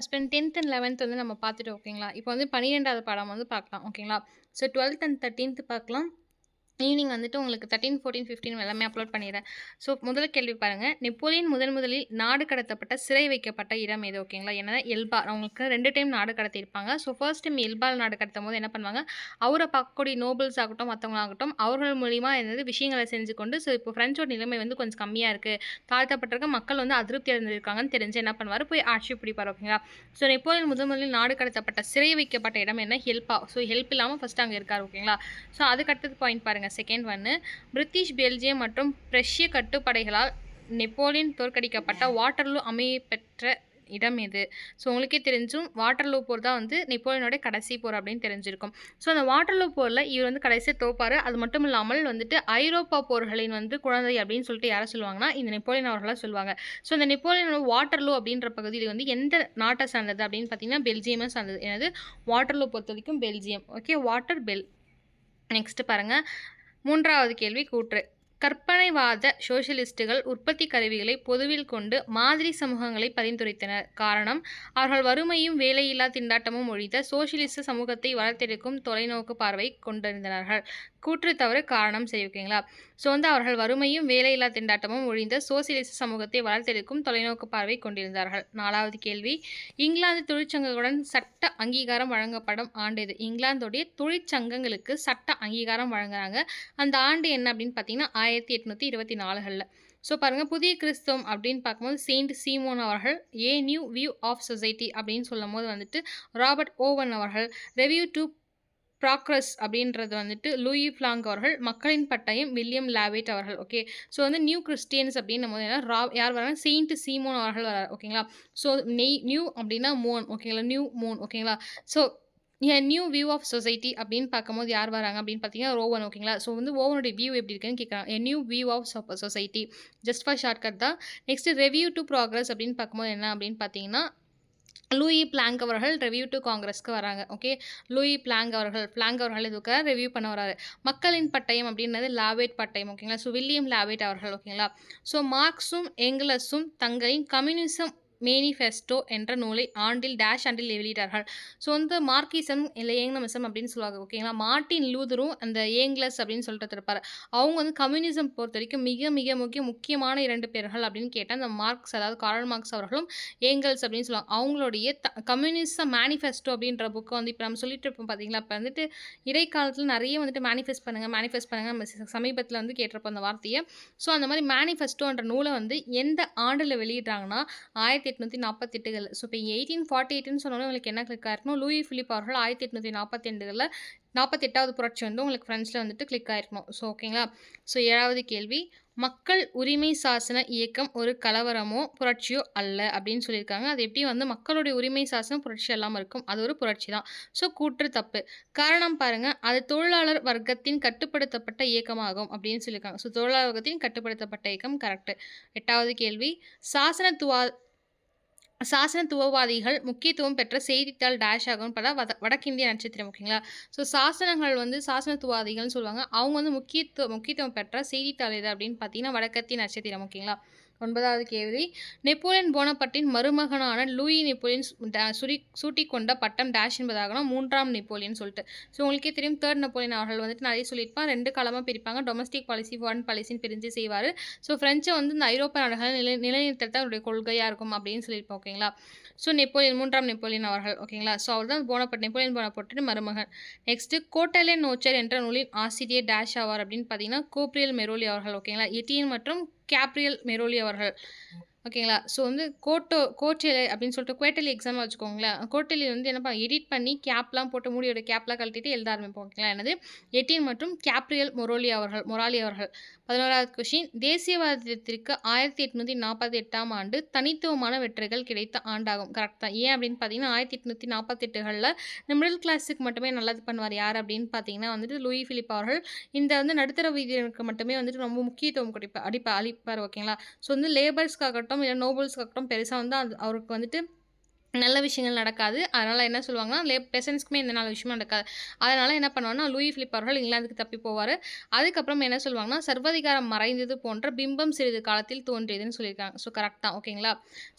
Husband 10த் and 11த் வந்து நம்ம பார்த்துட்டோம் ஓகேங்களா? இப்போ வந்து 12வது பாடம் வந்து பார்க்கலாம் ஓகேங்களா? ஸோ 12த் அண்ட் 13த் பார்க்கலாம். ஈவினிங் வந்துட்டு உங்களுக்கு 13, 14, 15 எல்லாமே அப்லோட் பண்ணிடுறேன். ஸோ முதல் கேள்வி பாருங்க. நெப்போலியன் முதலில் நாடு கடத்தப்பட்ட, சிறை வைக்கப்பட்ட இடம் எது? ஓகேங்களா? என்னன்னா எல்பா. அவங்களுக்கு 2 டைம் நாடு கடத்தியிருப்பாங்க. ஸோ ஃபர்ஸ்ட் டைம் எல்பால நாடு கடத்தும்போது என்ன பண்ணுவாங்க, அவர பார்க்கக்கூடிய நோபல்ஸ் ஆகட்டும், மத்தவங்களாகட்டும், அவர்கள் மூலியமா என்னது விஷயங்கள செஞ்சு கொண்டு ஸோ இப்போ பிரெஞ்சோட நிலைமை வந்து கொஞ்சம் கம்மியா இருக்கு. தாழ்த்தப்பட்டிருக்க மக்கள் வந்து அதிருப்தி அடைந்திருக்காங்கன்னு தெரிஞ்சு என்ன பண்ணுவாரு, போய் ஆட்சி பிடிப்பாரு ஓகேங்களா? ஸோ நெப்போலியன் முதலில் நாடு கடத்தப்பட்ட, சிறை வைக்கப்பட்ட இடம் என்ன? ஹெல்பா. ஸோ ஹெல்ப் இல்லாம ஃபர்ஸ்ட் அங்க இருக்காரு ஓகேங்களா? ஸோ அதுக்கு அடுத்தது பாயிண்ட் பாருங்க. செகண்ட் ஒன்னு, பிரிட்டிஷ், பெல்ஜியம் மற்றும் பிரஷ்ய கட்டுப்படைகளால் நெப்போலியன் தோற்கடிக்கப்பட்ட வாட்டர்லூ அமையப்பெற்ற இடம் எது? ஸோ உங்களுக்கே தெரிஞ்சும் வாட்டர்லூ போர் தான் வந்து நெப்போலியனோட கடைசி போர் அப்படின்னு தெரிஞ்சிருக்கும். ஸோ அந்த வாட்டர்லூ போரில் இவர் வந்து கடைசியாக தோப்பாரு. அது மட்டும் இல்லாமல் வந்துட்டு ஐரோப்பா போர்களின் வந்து குழந்தை அப்படின்னு சொல்லிட்டு யாரை சொல்லுவாங்கன்னா இந்த நெப்போலியன் அவர்களாக சொல்லுவாங்க. ஸோ இந்த நெப்போலியனோட வாட்டர்லூ அப்படின்ற பகுதியில் வந்து எந்த நாட்டை சார்ந்தது அப்படின்னு பார்த்தீங்கன்னா பெல்ஜியமை சார்ந்தது. எனது வாட்டர்லூ பொறுத்த வரைக்கும் Belgium. Okay, water bell. Next பாருங்க. 3வது கேள்வி கூற்று. கற்பனைவாத சோஷலிஸ்டுகள் உற்பத்தி கருவிகளை பொதுவில் கொண்டு மாதிரி சமூகங்களை பரிந்துரைத்தனர். காரணம், அவர்கள் வறுமையும் வேலையில்லா திண்டாட்டமும் ஒழித்த சோஷலிச சமூகத்தை வளர்த்தெடுக்கும் தொலைநோக்கு பார்வை கொண்டிருந்தனர்கள். கூற்று தவறு, காரணம் சரி ஓகேங்களா? ஸோ வந்து அவர்கள் வறுமையும் வேலையில்லா திண்டாட்டமும் ஒழிந்த சோசியலிச சமூகத்தை வளர்த்தெடுக்கும் தொலைநோக்கு பார்வை கொண்டிருந்தார்கள். 4வது கேள்வி. இங்கிலாந்து தொழிற்சங்கங்களுடன் சட்ட அங்கீகாரம் வழங்கப்படும் ஆண்டு எது? இங்கிலாந்துடைய தொழிற்சங்கங்களுக்கு சட்ட அங்கீகாரம் வழங்குறாங்க. அந்த ஆண்டு என்ன அப்படின்னு பார்த்தீங்கன்னா 1824களில். ஸோ பாருங்க, புதிய கிறிஸ்தவம் அப்படின்னு பார்க்கும்போது செயின்ட் சீமோன் அவர்கள், a new view of society அப்படின்னு சொல்லும் போது வந்துட்டு ராபர்ட் ஓவன் அவர்கள், ரெவ்யூ டு ப்ராக்ரஸ் அப்படின்றது வந்துட்டு லூயி பிளாங்க் அவர்கள், மக்களின் பட்டயம் வில்லியம் லாவேட் அவர்கள். ஓகே, ஸோ வந்து நியூ கிறிஸ்டியன்ஸ் அப்படின்னு நம்ம யார் வராங்க, செயின்ட் சீமோன் அவர்கள் வரார் ஓகேங்களா? ஸோ நியூ அப்படின்னா மோன் ஓகேங்களா, நியூ மூன் ஓகேங்களா? So new view of society அப்படின்னு பார்க்கும்போது யார் வராங்க அப்படின்னு பார்த்தீங்கன்னா ரோவன் ஓகேங்களா? ஸோ வந்து ஓவனுடைய வியூ எப்படி இருக்குன்னு கேட்குறாங்க. New view of society, just for shortcut தான். நெக்ஸ்ட் ரெவ்யூ டு ப்ராக்ரஸ் அப்படின்னு பார்க்கும்போது என்ன அப்படின்னு பார்த்தீங்கன்னா லூயி பிளாங்க் அவர்கள் ரெவ்யூ டு காங்கிரஸ்க்கு வராங்க. ஓகே, லூயி பிளாங்க் அவர்கள் இதுக்கு ரெவ்யூ பண்ண வராரு. மக்களின் பட்டயம் அப்படின்றது லாவேட் பட்டயம் ஓகேங்களா? ஸோ வில்லியம் லாவேட் அவர்கள் ஓகேங்களா? ஸோ மார்க்ஸும் எங்கிலஸும் தங்களின் கம்யூனிசம் மேனிஃபெஸ்டோ என்ற நூலை ஆண்டில் வெளியிட்டார்கள். ஸோ வந்து மார்க்கிசம் இல்லை ஏங்னமிசம் அப்படின்னு சொல்லுவாங்க ஓகேங்களா? மார்ட்டின் லூதரும் அந்த ஏங்கிலஸ் அப்படின்னு சொல்லிட்டு இருப்பார். அவங்க வந்து கம்யூனிசம் பொறுத்த வரைக்கும் மிக மிக முக்கியமான 2 பேர்கள் அப்படின்னு கேட்டால் அந்த மார்க்ஸ், அதாவது கார்ல் மார்க்ஸ் அவர்களும் ஏங்கல்ஸ் அப்படின்னு சொல்லுவாங்க. அவங்களுடைய கம்யூனிசம் மேனிஃபெஸ்டோ அப்படின்ற புக்கை வந்து இப்போ நம்ம சொல்லிட்டு இருப்போம் பார்த்தீங்களா? இப்போ வந்துட்டு இடைக்காலத்தில் நிறைய வந்துட்டு மேனிஃபெஸ்ட் பண்ணுங்க நம்ம சமீபத்தில் வந்து கேட்டிருப்போம் அந்த வார்த்தையை. ஸோ அந்த மாதிரி மேனிஃபெஸ்டோன்ற நூலை வந்து எந்த ஆண்டில் வெளியிடுறாங்கன்னா 1848கள். ஸோ இப்போ 1848ன்னு சொன்னோன்னே உங்களுக்கு என்ன கிளிக் ஆயிருக்கணும், லூயி பிலிப் அவர்கள் 1842களில் 48வது புரட்சி வந்து உங்களுக்கு ஃப்ரெண்ட்ஸில் வந்துட்டு கிளிக் ஆயிருக்கணும். ஸோ ஓகேங்களா? ஸோ 7வது கேள்வி. மக்கள் உரிமை சாசன இயக்கம் ஒரு கலவரமோ புரட்சியோ அல்ல அப்படின்னு சொல்லியிருக்காங்க. அது எப்படி வந்து மக்களுடைய உரிமை சாசனம் புரட்சி இல்லாமல் இருக்கும், அது ஒரு புரட்சி தான். ஸோ கூற்று தப்பு. காரணம் பாருங்க, அது தொழிலாளர் வர்க்கத்தின் கட்டுப்படுத்தப்பட்ட இயக்கமாகும் அப்படின்னு சொல்லியிருக்காங்க. ஸோ தொழிலாளர் வர்க்கத்தின் கட்டுப்படுத்தப்பட்ட இயக்கம் கரெக்ட். 8வது கேள்வி. சாசனத்துவவாதிகள் முக்கியத்துவம் பெற்ற செய்தித்தாள் டேஷ் ஆகும் பல வடக்கிந்திய நட்சத்திரம் ஓகேங்களா? ஸோ சாசனங்கள் வந்து சாசனத்துவாதிகள்னு சொல்லுவாங்க. அவங்க வந்து முக்கியத்துவம் பெற்ற செய்தித்தாள் எது அப்படின்னு பார்த்தீங்கன்னா வடக்கத்திய நட்சத்திரம் ஓகேங்களா? 9வது கேள்வி. நெப்போலியன் போனபர்ட்டின் மருமகனான லூயி நெப்போலியன் சூட்டிக்கொண்ட பட்டம் டேஷ் என்பதாகனா 3ஆம் நெப்போலியன் சொல்லிட்டு. ஸோ உங்களுக்கே தெரியும், 3 நெப்போலியன் அவர்கள் வந்துட்டு நிறைய சொல்லியிருப்பாங்க. 2 காலமாக பிரிப்பாங்க. டொமஸ்டிக் பாலிசி, ஃபாரின் பாலிசின்னு பிரிஞ்சு செய்வார். ஸோ ஃப்ரெஞ்சை வந்து இந்த ஐரோப்பா நாடுகளை நிலைநிறுத்தல் தான் அவருடைய கொள்கையாக இருக்கும் அப்படின்னு சொல்லியிருப்போம் ஓகேங்களா? ஸோ நெப்போலியன் 3ஆம் நெப்போலியன் அவர்கள் ஓகேங்களா? ஸோ அவர் தான் நெப்போலியன் போனபர்ட்டின் மருமகன். நெக்ஸ்ட், கோட்டலே நோச்சர் என்ற நூலின் ஆசிரியர் டேஷ் ஆவார் அப்படின்னு பார்த்தீங்கன்னா கோப்ரியல் மெரோலி அவர்கள் ஓகேங்களா? எட்டியன் மற்றும் கேப்ரியல் மெரோலி அவர்கள் ஓகேங்களா? ஸோ வந்து கோட்டேலே அப்படின்னு சொல்லிட்டு குவார்ட்டர்லி எக்ஸாம் வச்சுக்கோங்களேன். குவார்ட்டர்லி வந்து என்ன எடிட் பண்ணி கேப்லாம் போட்டு மூடியோட கேப்லாம் கழட்டிட்டு எழுத ஆரம்பிப்போம் ஓகேங்களா? என்னது எட்டியன் மற்றும் கேப்ரியல் மொராலி அவர்கள். 11வது கொஷின். தேசியவாதத்திற்கு 1848ஆம் ஆண்டு தனித்துவமான வெற்றிகள் கிடைத்த ஆண்டாகும். கரெக்ட் தான். ஏன் அப்படின்னு பார்த்தீங்கன்னா 1848களில் இந்த மிடில் கிளாஸுக்கு மட்டுமே நல்லது பண்ணுவார் யார் அப்படின்னு பார்த்தீங்கன்னா வந்துட்டு லூயி பிலிப் அவர்கள். இந்த வந்து நடுத்தர வீதியினருக்கு மட்டுமே வந்துட்டு ரொம்ப முக்கியத்துவம் அளிப்பார் ஓகேங்களா? ஸோ வந்து லேபர்ஸ்க்காகட்டும் இல்லை நோபல்ஸ்க்காகட்டும் பெருசாக வந்து அவருக்கு வந்துட்டு நல்ல விஷயங்கள் நடக்காது. அதனால என்ன சொல்லுவாங்கன்னா, பெசன்ட்ஸ்க்குமே எந்த நல்ல விஷயமும் நடக்காது. அதனால என்ன பண்ணுவாங்கன்னா, லூயி பிலிப் அவர்கள் இங்கிலாந்துக்கு தப்பி போவாரு. அதுக்கப்புறம் என்ன சொல்லுவாங்கன்னா, "சர்வாதிகாரம் மறைந்தது போன்ற பிம்பம் சிறிது காலத்தில் தோன்றியதுன்னு" சொல்லியிருக்காங்க. ஸோ கரெக்ட் தான். ஓகேங்களா?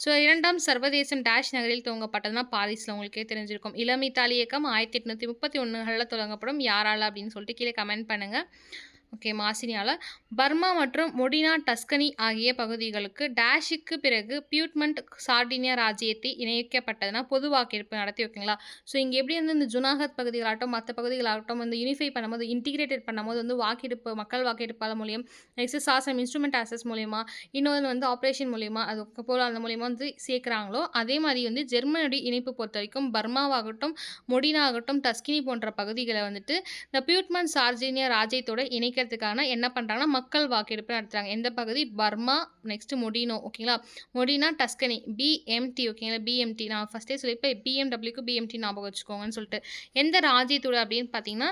ஸோ 2ஆம் சர்வதேசம் டேஷ் நகரில் துவங்கப்பட்டதுன்னா, பாரிஸ்ல உங்களுக்கே தெரிஞ்சிருக்கும். இளம் இத்தாலி இயக்கம் 1831கள்ல தொடங்கப்படும். யாரால அப்படின்னு சொல்லிட்டு கீழே கமெண்ட் பண்ணுங்க. ஓகே. மாசினியால. பர்மா மற்றும் மொடினா டஸ்கனி ஆகிய பகுதிகளுக்கு டேஷுக்கு பிறகு பியூட்மண்ட் சார்டினியா ராஜ்ஜியத்தை இணைக்கப்பட்டதுன்னா பொது வாக்கெடுப்பு நடத்தி ஓகேங்களா. ஸோ இங்கே எப்படி வந்து இந்த ஜுனாகத் பகுதிகளாகட்டும் மற்ற பகுதிகளாகட்டும் வந்து யூனிஃபை பண்ணும்போது இன்டிகிரேட்டட் பண்ணும்போது வந்து வாக்கெடுப்பு மக்கள் வாக்கெடுப்பாளர் மூலியம் நெக்ஸ்ட் சாசனம் இன்ஸ்ட்ருமெண்ட் ஆக்சஸ் மூலியமா இன்னொன்று வந்து ஆப்ரேஷன் மூலியமா அது போல் அந்த மூலியமா வந்து சேர்க்குறாங்களோ அதே மாதிரி வந்து ஜெர்மனி இணைப்பு பொறுத்த வரைக்கும் பர்மாவாகட்டும் மொடினா ஆகட்டும் டஸ்கினி போன்ற பகுதிகளை வந்துட்டு இந்த பியூட்மண்ட் சார்ஜினியா ராஜ்யத்தோட இணைக்கிறதுக்கான என்ன பண்ணுறாங்கன்னா மக்கள் வாக்கெடுப்பு நடத்துகிறாங்க. எந்த பகுதி? பர்மா, நெக்ஸ்ட் மொடினோ ஓகேங்களா. மொடினா டஸ்கனி பிஎம்டி ஓகேங்களா. பிஎம்டி நான் ஃபஸ்ட்டே சொல்லியிருப்பேன். பிஎம்டபிள்யூக்கு பிஎம்டி ஞாபகம் வச்சுக்கோங்கன்னு சொல்லிட்டு. எந்த ராஜ்யத்தோட அப்படின்னு பார்த்தீங்கன்னா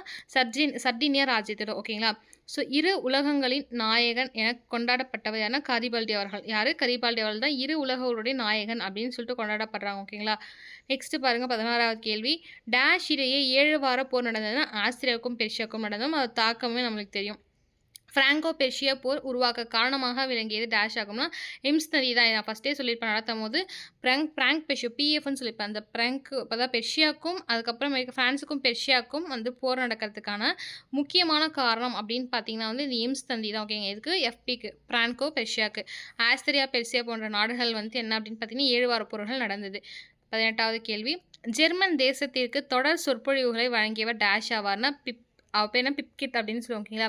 சர்டினியா ராஜ்யத்தோட ஓகேங்களா. ஸோ இரு உலகங்களின் நாயகன் என கொண்டாடப்பட்டவர் யாருன்னா கரிபால்டி அவர்கள். யார்? கரிபால்டி அவர்கள் தான் இரு உலகங்களுடைய நாயகன் அப்படின்னு சொல்லிட்டு கொண்டாடப்படுறாங்க ஓகேங்களா. நெக்ஸ்ட் பாருங்க 16வது கேள்வி. டேஷ் இடையே 7 வார போர் நடந்ததுன்னா ஆஸ்திரியாவுக்கும் பெர்ஷியாவுக்கும் நடந்ததும் அது தாக்கமே நம்மளுக்கு தெரியும். ஃப்ராங்கோ பெர்ஷியா போர் உருவாக்க காரணமாக விளங்கியது டேஷ் ஆகும்னா எம்ஸ் நதி தான். நான் ஃபஸ்ட்டே சொல்லியிருப்பேன் நடத்தும் போது பிராங்க் பெர்ஷியா பிஎஃப்னு சொல்லியிருப்பேன். அந்த பிராங்க் இப்போ தான் பெர்ஷியாவுக்கும் அதுக்கப்புறம் ஃப்ரான்ஸுக்கும் பெர்ஷியாவுக்கும் வந்து போர் நடக்கிறதுக்கான முக்கியமான காரணம் அப்படின்னு பார்த்தீங்கன்னா வந்து இந்த எம்ஸ் நதி தான் ஓகேங்க. இதுக்கு எஃபிக்கு பிராங்கோ பெர்ஷியாவுக்கு ஆஸ்திரியா பெர்ஷியா போன்ற நாடுகள் வந்து என்ன அப்படின்னு பார்த்தீங்கன்னா 7 வார போர்கள் நடந்தது. 18வது கேள்வி. ஜெர்மன் தேசத்திற்கு தொடர் சொற்பொழிவுகளை வழங்கியவர் டேஷ் ஆவார்னா அவர் பேர் என்ன பிப்கிட் அப்படின்னு சொல்லுவோம் ஓகேங்களா.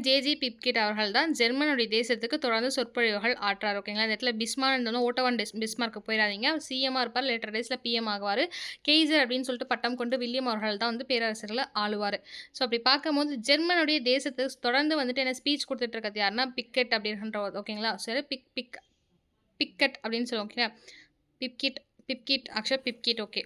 ஜேஜி பிப்கிட் அவர்கள் தான் ஜெர்மனுடைய தேசத்துக்கு தொடர்ந்து சொற்பொழிவுகள் ஆற்றார் ஓகேங்களா. இந்த இடத்துல பிஸ்மான் இருந்தோன்னா ஓட்டோவான் பிஸ்மார்க்கு போயிடாதீங்க. சிஎம்மாக இருப்பார். லேட்டர் டேஸில் பிஎம் ஆகுவார். கெய்சர் அப்படின்னு சொல்லிட்டு பட்டம் கொண்டு வில்லியம் அவர்கள் தான் வந்து பேரரசர்களை ஆளுவார். ஸோ அப்படி பார்க்கும்போது ஜெர்மனுடைய தேசத்துக்கு தொடர்ந்து வந்துட்டு என்ன ஸ்பீச் கொடுத்துட்டு இருக்கிறது யாருன்னா பிக்கெட் அப்படின்ற ஓகேங்களா. சரி பிக்கெட் அப்படின்னு சொல்லுவோம் ஓகேங்களா. பிப்கிட் ஆக்சுவலாக பிப்கிட் ஓகே.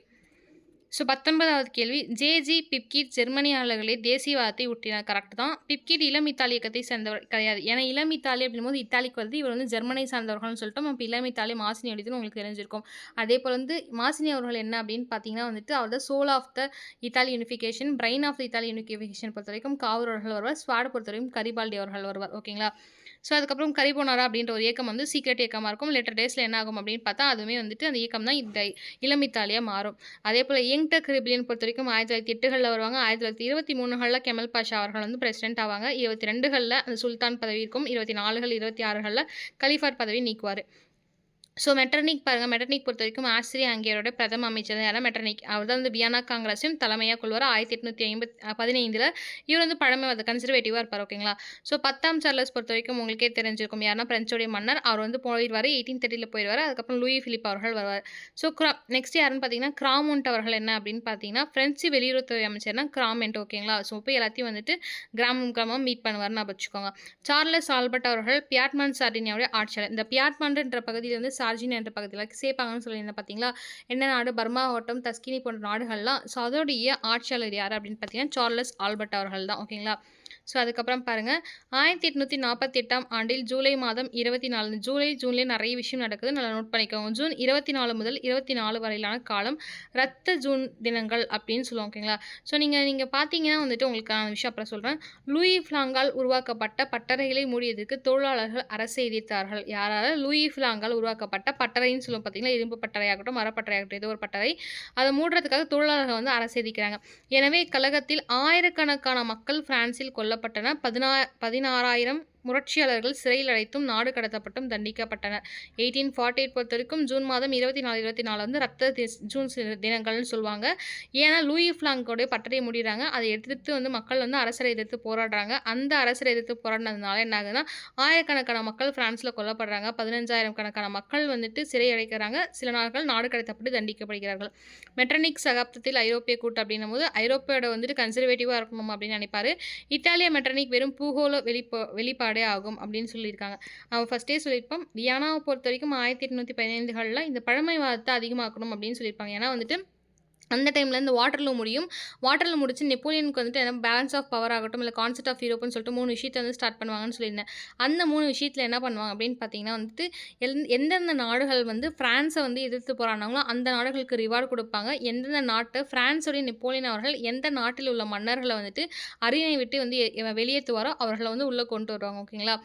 ஸோ 19வது கேள்வி. ஜேஜி பிப்கிட் ஜெர்மனியாளர்களே தேசியவாதத்தை ஊட்டினார். கரெக்ட் தான். பிப்கிட் இளம் இத்தாலி இயக்கத்தை சேர்ந்தவர் கிடையாது. ஏன்னா இளம் இத்தாலி அப்படிங்கும்போது இத்தாலிக்கு வருது. இவர் வந்து ஜெர்மனை சார்ந்தவர்கள்னு சொல்லிட்டோம். அப்போ இளம் இத்தாலி மாசினி அடித்துன்னு உங்களுக்கு தெரிஞ்சிருக்கும். அதே போல் வந்து மாசினி அவர்கள் என்ன அப்படின்னு பார்த்தீங்கன்னா வந்துட்டு அவர் தான் soul of the Italy unification brain of the Italy unification பொறுத்த வரைக்கும் காவூர் அவர்கள் வருவார். ஸ்வாட் பொறுத்த வரைக்கும் கரிபால்டி அவர்கள் வருவார் ஓகேங்களா. ஸோ அதுக்கப்புறம் கரிபோனாரா அப்படின்ற ஒரு இயக்கம் வந்து சீக்ரெட் இயக்கமாக இருக்கும். லேட்டர் டேஸில் என்ன ஆகும் அப்படின்னு பார்த்தா அதுவுமே வந்துட்டு அந்த இயக்கம் தான் இந்த இளம் இத்தாலியாக மாறும். அதே போல் யங் டக் ரிபிலியன் பொறுத்த வரைக்கும் 1908களில் வருவாங்க. 1923களில் கெமல் பாஷா அவர்கள் வந்து பிரசிடென்ட் ஆவாங்க. 22களில் அந்த சுல்தான் பதவி இருக்கும். 24கள் 26களில் கலிஃபாட் பதவி நீக்குவார். ஸோ மெட்டர்னிக் பாருங்கள். மெட்டர்னிக் பொறுத்த வரைக்கும் ஆஸ்திரியா ஹங்கேரியோட பிரதம அமைச்சர் யாரா மெட்டர்னிக். அவர் தான் வந்து வியன்னா காங்கிரஸையும் தலைமையாக கொள்வார். 1815 இவர் வந்து பழமைவாத கன்சர்வேட்டிவாக இருப்பார் ஓகேங்களா. ஸோ 10ஆம் சார்லஸ் பொறுத்த வரைக்கும் உங்களுக்கே தெரிஞ்சிருக்கும். யாருன்னா பிரெஞ்சோடைய மன்னர். அவர் வந்து போயிடுவார். 1830 போயிடுவார். அதுக்கப்புறம் லூயி பிலிப் அவர்கள் வருவார். ஸோ நெக்ஸ்ட் யாருன்னு பார்த்தீங்கன்னா கிராமோண்ட் அவர்கள் என்ன அப்படின்னு பார்த்தீங்கன்னா பிரெஞ்சு வெளியுறவுத்துறை அமைச்சர்னா கிராமெண்ட் ஓகேங்களா. ஸோ போய் எல்லாத்தையும் வந்துட்டு கிராமம் மீட் பண்ணுவார்னு வச்சுக்கோங்க. சார்லஸ் ஆல்பர்ட் அவர்கள் பியாட்மான் சார்டினியாவுடைய ஆட்சியாளர். இந்த பியாட்மான்ன்ற பகுதியில் வந்து சார்ஜின் என்ற பகுதியில் சேர்ப்பாங்கன்னு சொல்லியிருந்தேன் பார்த்தீங்களா. என்ன நாடு? பர்மா ஆகட்டும் டஸ்கினி போன்ற நாடுகள்லாம். ஸோ அதோடைய ஆட்சியாளர் யார் அப்படின்னு பார்த்தீங்கன்னா சார்லஸ் ஆல்பர்ட் அவர்கள் தான் ஓகேங்களா. ஸோ அதுக்கப்புறம் பாருங்கள் 1848ஆம் ஆண்டில் ஜூலை மாதம் 24 ஜூன்லேயே நிறைய விஷயம் நடக்குது. நல்லா நோட் பண்ணிக்கோங்க. ஜூன் 24 முதல் 24 வரையிலான காலம் ரத்த ஜூன் தினங்கள் அப்படின்னு சொல்லுவோம் ஓகேங்களா. ஸோ நீங்கள் பார்த்தீங்கன்னா வந்துட்டு உங்களுக்கான விஷயம் அப்புறம் சொல்கிறேன். லூயி ஃபிலாங்கால் உருவாக்கப்பட்ட பட்டறைகளை மூடியதற்கு தொழிலாளர்கள் அரசை எதிர்த்தார்கள். யாரால? லூயி ஃபிலாங்கால் உருவாக்கப்பட்ட பட்டறைன்னு சொல்லுவோம் பார்த்தீங்களா. இரும்பு பட்டறையாகட்டும் மரப்பட்டறையாகட்டும் ஏதோ ஒரு பட்டறை. அதை மூடுறதுக்காக தொழிலாளர்கள் வந்து அரசை எதிர்க்கிறாங்க. எனவே கழகத்தில் ஆயிரக்கணக்கான மக்கள் பிரான்சில் கொல்லப்பட்டன. 16,000 புரட்சியாளர்கள் சிறையில் அடைத்தும் நாடு கடத்தப்பட்டும் தண்டிக்கப்பட்டனர். 1848 பொறுத்த வரைக்கும் ஜூன் மாதம் 24 வந்து ரத்த ஜூன் தினங்கள்னு சொல்லுவாங்க. ஏன்னா லூயி ஃபிலாங்கோடைய பட்டறையை முடிகிறாங்க. அதை எதிர்த்து வந்து மக்கள் வந்து அரசரை எதிர்த்து போராடுறாங்க. அந்த அரசரை எதிர்த்து போராடினதுனால என்ன ஆகுதுன்னா ஆயிரக்கணக்கான மக்கள் பிரான்ஸில் கொல்லப்படுறாங்க. 15,000 கணக்கான மக்கள் வந்துட்டு சிறை அடைக்கிறாங்க. சில நாட்கள் நாடு கடத்தப்பட்டு தண்டிக்கப்படுகிறார்கள். மெட்டர்னிக் சகாப்தத்தில் ஐரோப்பிய கூட்டு அப்படின்னும் போது ஐரோப்பியோட வந்துட்டு கன்சர்வேட்டிவாக இருக்கணும் அப்படின்னு நினைப்பாரு. இத்தாலிய மெட்டர்னிக் வெறும் பூகோள வெளிப்பாடு ஆகும் அப்படின்னு சொல்லியிருக்காங்க. அவன் ஃபர்ஸ்டே சொல்லியிருப்பான். வியனாவை பொறுத்த வரைக்கும் 1815களில் இந்த பழமைவாதத்தை அதிகமாக்கணும் அப்படின்னு சொல்லியிருப்பாங்க. ஏன்னா வந்துட்டு அந்த டைமில் இந்த வாட்டர்லூ முடியும். வாட்டர்லூ முடிச்சு நெப்போலியனுக்கு வந்துட்டு என்ன பேலன்ஸ் ஆஃப் பவர் ஆகட்டும், இல்லை கான்செப்ட் ஆஃப் யூரோப்னு சொல்லிட்டு 3 விஷயத்த வந்து ஸ்டார்ட் பண்ணுவாங்கன்னு சொல்லியிருந்தேன். அந்த 3 விஷயத்தில் என்ன பண்ணுவாங்க அப்படின்னு பார்த்தீங்கன்னா வந்துட்டு, எந்தெந்த நாடுகள் வந்து ஃப்ரான்ஸை வந்து எதிர்த்து போராடினாங்களோ அந்த நாடுகளுக்கு ரிவார்டு கொடுப்பாங்க. எந்தெந்த நாட்டை ஃப்ரான்ஸோடைய நெப்போலியன் அவர்கள் எந்த நாட்டில் உள்ள மன்னர்களை வந்துட்டு அரியணை விட்டு வந்து வெளியேற்றுவாரோ அவர்களை வந்து உள்ளே கொண்டு வருவாங்க. ஓகேங்களா?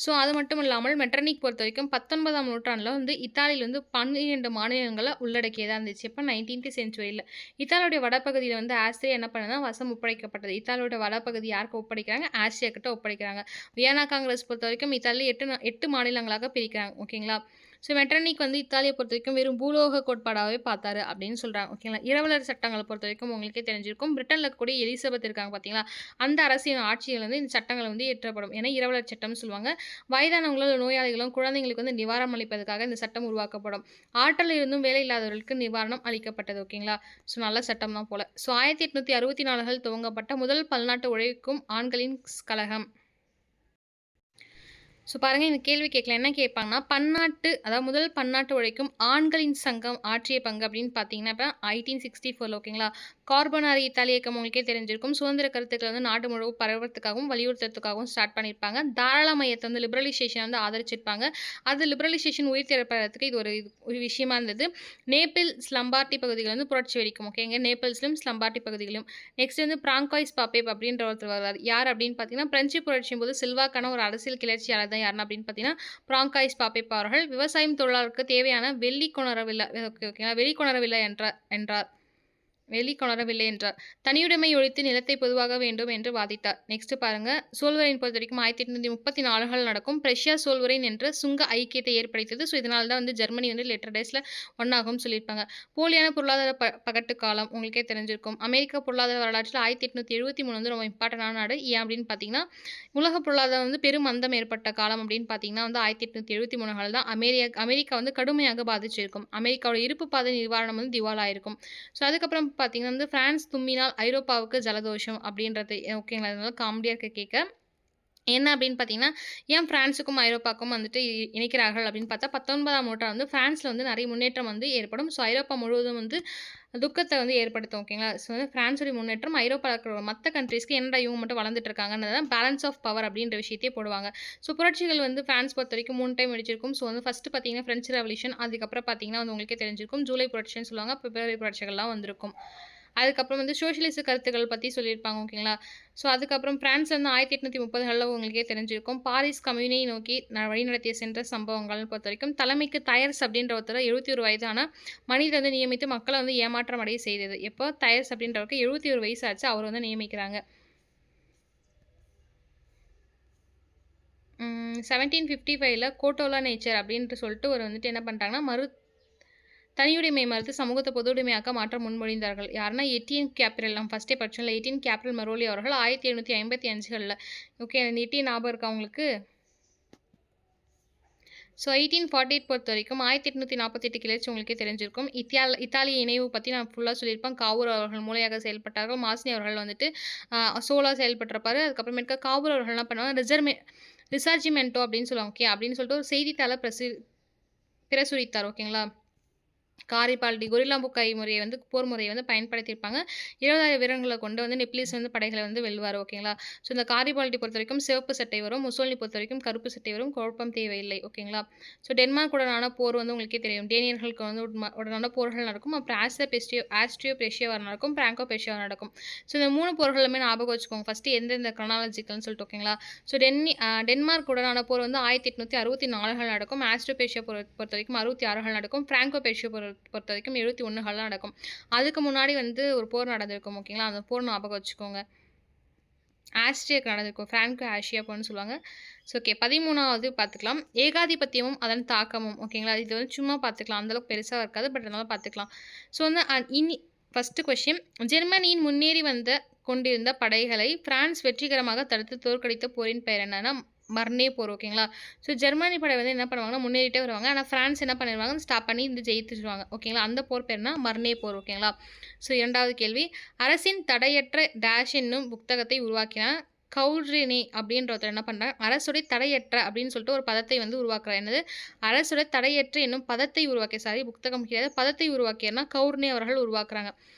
ஸோ அது மட்டும் இல்லாமல் மெட்டர்னிக் பொறுத்த வரைக்கும் 19ஆம் நூற்றாண்டில் வந்து இத்தாலியில் வந்து 12 மாநிலங்களை உள்ளடக்கியதாக இருந்துச்சு. இப்போ 19th செஞ்சுரியில் இத்தாலியோடைய வடபகுதியில் வந்து ஆஸ்திரியா என்ன பண்ணுதுன்னா வசம் ஒப்படைக்கப்பட்டது. இத்தாலியோட வடபகுதி யாருக்கு ஒப்படைக்கிறாங்க? ஆஸ்திரியா கிட்ட ஒப்படைக்கிறாங்க. வியன்னா காங்கிரஸ் பொறுத்த வரைக்கும் இத்தாலியில் 8 மாநிலங்களாக பிரிக்கிறாங்க. ஓகேங்களா? ஸோ மெட்டர்னிக் வந்து இத்தாலியை பொறுத்த வரைக்கும் வெறும் பூலோக கோட்பாடாகவே பார்த்தாரு அப்படின்னு சொல்கிறாங்க. ஓகேங்களா? இரவலர் சட்டங்களை பொறுத்த வரைக்கும் உங்களுக்கே தெரிஞ்சிருக்கும். பிரிட்டனில் இருக்கக்கூடிய எலிசபெத் இருக்காங்க பார்த்தீங்களா, அந்த அரசியல் ஆட்சியில் வந்து இந்த சட்டங்கள் வந்து இயற்றப்படும். ஏன்னா இரவலர் சட்டம்னு சொல்லுவாங்க. வயதானவங்களும் நோயாளிகளும் குழந்தைங்களுக்கு வந்து நிவாரணம் அளிப்பதற்காக இந்த சட்டம் உருவாக்கப்படும். ஆற்றல் இருந்தும் வேலை இல்லாதவர்களுக்கு நிவாரணம் அளிக்கப்பட்டது. ஓகேங்களா? ஸோ நல்ல சட்டம் தான் போல. ஸோ 1864 துவங்கப்பட்ட முதல் பல்நாட்டு உழைக்கும் ஆண்களின் கழகம். ஸோ பாருங்கள், இந்த கேள்வி கேட்கல என்ன கேட்பாங்கன்னா, அதாவது முதல் பன்னாட்டு உழைக்கும் ஆண்களின் சங்கம் ஆற்றிய பங்கு அப்படின்னு பார்த்தீங்கன்னா இப்போ 1864 ஓகேங்களா? கார்பனாரி இத்தாலி இயக்கம் உங்களுக்கே தெரிஞ்சிருக்கும். சுதந்திர கருத்துக்களை வந்து நாடு முழுவதும் பரவுறதுக்காகவும் வலியுறுத்துறதுக்காகவும் ஸ்டார்ட் பண்ணியிருப்பாங்க. தாராளமயத்தை வந்து லிபரலைசேஷன் வந்து ஆதரிச்சிருப்பாங்க. அது லிபரலைசேஷன் உயிர்த்திறப்பதற்கு இது ஒரு விஷயமா இருந்தது. நேபிள்ஸ் லம்பார்டி பகுதிகள் வந்து புரட்சி வெடிக்கும். ஓகேங்க, நேபிள்ஸ்லும் ஸ்லம்பார்டி பகுதிகளும். நெக்ஸ்ட் வந்து பிராங்காய்ஸ் பாப்பேப் அப்படின்ற ஒருத்தர் வருவார். யார் அப்படின்னு பார்த்தீங்கன்னா, பிரெஞ்சு புரட்சியின் போது செல்வாக்கான ஒரு அரசியல் கிளர்ச்சியாளர் தான். யாருன்னா அப்படின்னு பார்த்தீங்கன்னா, பிராங்காய்ஸ் பாப்பேப் அவர்கள் விவசாயம் தொழிலாளருக்கு தேவையான வெளிக்கொணரவில்லை என்றார். தனியுடைமை ஒழித்து நிலத்தை பொதுவாக வேண்டும் என்று வாதிட்டார். நெக்ஸ்ட் பாருங்க, சோல்வரைன் பொறுத்த வரைக்கும் 1834 நடக்கும். பிரஷ்யா சோல்வரைன் என்ற சுங்க ஐக்கியத்தை ஏற்படுத்தியது. ஸோ இதனால தான் வந்து ஜெர்மனி வந்து லேட்டர் டேஸில் ஒன்றாகும் சொல்லியிருப்பாங்க. போலியான பொருளாதார பகட்டு காலம் உங்களுக்கே தெரிஞ்சிருக்கும். அமெரிக்க பொருளாதார வரலாற்றில் 1873 வந்து ரொம்ப இம்பார்ட்டண்டான நாடு. ஏன் அப்படின்னு பார்த்தீங்கன்னா, உலக பொருளாதாரம் வந்து பெரும் மந்தம் ஏற்பட்ட காலம் அப்படின்னு பார்த்தீங்கன்னா வந்து 1873 தான் அமெரிக்கா வந்து கடுமையாக பாதிச்சிருக்கும். அமெரிக்காவோட இருப்பு பாதை நிவாரணம் வந்து திவாலாயிருக்கும். ஸோ அதுக்கப்புறம் பார்த்தீங்கன்னா வந்து பிரான்ஸ் தும்மினால் ஐரோப்பாவுக்கு ஜலதோஷம் அப்படின்றது ஓகேங்களா? அதனால காமெடியாக கேட்க என்ன அப்படின்னு பார்த்தீங்கன்னா, ஏன் ஃப்ரான்ஸுக்கும் ஐரோப்பாவுக்கும் வந்துட்டு இணைக்கிறார்கள் அப்படின்னு பார்த்தா 19ஆம் நூற்றாண்டு வந்து ஃப்ரான்ஸில் வந்து நிறைய முன்னேற்றம் வந்து ஏற்படும். ஸோ ஐரோப்பா முழுவதும் வந்து துக்கத்தை வந்து ஏற்படுத்தும். ஓகேங்களா? ஸோ வந்து ஃப்ரான்ஸுடைய முன்னேற்றம் ஐரோப்பாவில் இருக்கிற மற்ற கண்ட்ரீஸ்க்கு என்னடா இவங்க மட்டும் வளர்ந்துட்டு இருக்காங்கன்னு பேலன்ஸ் ஆஃப் பவர் அப்படின்ற விஷயத்தையே போடுவாங்க. ஸோ புரட்சிகள் வந்து ஃப்ரான்ஸ் பொறுத்த வரைக்கும் 3 டைம் வெடிச்சிருக்கும். ஸோ வந்து ஃபஸ்ட்டு பார்த்தீங்கன்னா ஃப்ரெஞ்ச் ரெவல்யூஷன், அதுக்கப்புறம் பார்த்தீங்கன்னா வந்து உங்களுக்கே தெரிஞ்சிருக்கும் ஜூலை புரட்சின்னு சொல்லுவாங்க. பிப்ரவரி புரட்சிகள்லாம் வந்திருக்கும். அதுக்கப்புறம் வந்து சோஷியலிச கருத்துக்கள் பற்றி சொல்லியிருப்பாங்க. ஓகேங்களா? ஸோ அதுக்கப்புறம் ஃப்ரான்ஸ் வந்து 1830களில் உங்களுக்கே தெரிஞ்சிருக்கும். பாரிஸ் கம்யூனை நோக்கி வழிநடத்திய சென்ற சம்பவங்கள்னு பொறுத்த வரைக்கும் தலைமைக்கு தயர்ஸ் அப்படின்ற ஒருத்தர் 71 வயதான மனிதர் வந்து நியமித்து மக்களை வந்து ஏமாற்றம் அடைய செய்தது. எப்போ தயர்ஸ் அப்படின்றவருக்கு 71 வயசு ஆச்சு, அவர் வந்து நியமிக்கிறாங்க. 1755 கோட்டோலா நேச்சர் அப்படின்ட்டு சொல்லிட்டு ஒரு வந்துட்டு என்ன பண்ணிட்டாங்கன்னா தனியுடைமை மறுத்து சமூகத்தை பொது உடைமையாக்க மாற்ற முன்மொழிந்தார்கள். யாருன்னா எட்டியன் கேப்ரல், நம்ம ஃபஸ்ட்டே படிச்சோம்ல, எட்டியன் கேப்ரல் மரோலி அவர்கள் 1755. ஓகே, அந்த எட்டியன் ஞாபகம் இருக்கா உங்களுக்கு? ஸோ 1848 பொறுத்த வரைக்கும் 1848 கிளர்ச்சி உங்களுக்கே தெரிஞ்சிருக்கும். இத்தாலிய இணைவு பற்றி நான் ஃபுல்லாக சொல்லியிருப்பேன். காவூர் அவர்கள் மூளையாக செயல்பட்டார்கள். மாஸ்னி அவர்கள் வந்துட்டு சோலாக செயல்பட்டிருப்பாரு. அதுக்கப்புறமேட்டுக்கா காவூர் அவர்கள் என்ன பண்ணுவாங்க, ரிசார்ஜிமெண்டோ அப்படின்னு சொல்லுவாங்க. ஓகே, அப்படின்னு சொல்லிட்டு ஒரு செய்தித்தாளை பிரசுரித்தார். ஓகேங்களா? காரிபால்டி கொரில்லா முறையை வந்து போர் முறையை வந்து பயன்படுத்தியிருப்பாங்க. 20,000 வீரர்களை கொண்டு வந்து நெப்லிஸ் வந்து படைகளை வந்து வெல்வார். ஓகேங்களா? ஸோ இந்த காரிபால்டி பொறுத்த வரைக்கும் சிவப்பு சட்டை வரும், முசோலினி பொறுத்த வரைக்கும் கருப்பு சட்டை வரும். குழப்பம் தேவையில்லை. ஓகேங்களா? ஸோ டென்மார்க் உடனான போர் வந்து உங்களுக்கே தெரியும். டேனியர்களுக்கு வந்து உடனான போர்கள் நடக்கும். அப்புறம் ஆஸ்ட்ரியோ பெர்ஷியா வார் நடக்கும், பிராங்கோ பெர்ஷியா வார் நடக்கும். ஸோ இந்த 3 போர்களுமே ஞாபகம் வச்சுக்கோங்க. ஃபஸ்ட்டு எந்தெந்த க்ரோனாலஜிக்கல்னு சொல்லிட்டு. ஓகேங்களா? ஸோ டென்மார்க் உடனான போர் வந்து 1864 நடக்கும். ஆஸ்ட்ரியோ பெர்ஷியா பொறுத்த வரைக்கும் 66 நடக்கும். பிராங்கோ பெர்ஷியா பொறுத்த வரைக்கும் 71 நடக்கும். அதுக்கு முன்னாடி வந்து ஒரு போர் நடந்திருக்கும். ஓகேங்களா? அந்த போர் ஞாபகம் வச்சுக்கோங்க. ஆஸ்ட்ரியாக்கு நடந்திருக்கும். பிராங்கோ ஆசியா போர்னு சொல்லுவாங்க. ஸோ ஓகே, 13வது பார்த்துக்கலாம். ஏகாதிபத்தியமும் அதன் தாக்கமும். ஓகேங்களா? இது வந்து சும்மா பார்த்துக்கலாம், அந்தளவுக்கு பெருசாக இருக்காது, பட் அதனால பார்த்துக்கலாம். ஸோ வந்து ஃபஸ்ட்டு கொஸ்டின், ஜெர்மனியின் முன்னேறி கொண்டிருந்த படைகளை பிரான்ஸ் வெற்றிகரமாக தடுத்து தோற்கடித்த போரின் பெயர் என்னன்னா மர்னே போர். ஓகேங்களா? ஸோ ஜெர்மனி படை வந்து என்ன பண்ணுவாங்கன்னா முன்னேறிட்டே வருவாங்க. ஆனால் ஃப்ரான்ஸ் என்ன பண்ணிடுவாங்க, ஸ்டாப் பண்ணி இந்த ஜெயித்துருவாங்க. ஓகேங்களா? அந்த போர் பேர்னா மர்னே போர். ஓகேங்களா? ஸோ 2வது கேள்வி, அரசின் தடையற்ற டேஷ் என்னும் புத்தகத்தை உருவாக்கினார் கௌரினி அப்படின்ற ஒருத்தர் என்ன பண்ணுறாங்க, அரசுடை தடையற்ற அப்படின்னு சொல்லிட்டு ஒரு பதத்தை வந்து உருவாக்குறார். என்னது, அரசுடை தடையற்ற என்னும் பதத்தை உருவாக்கிய, சாரி புத்தகம் கிடையாது, பதத்தை உருவாக்கியன்னா கௌர்னி அவர்கள் உருவாக்குறாங்க.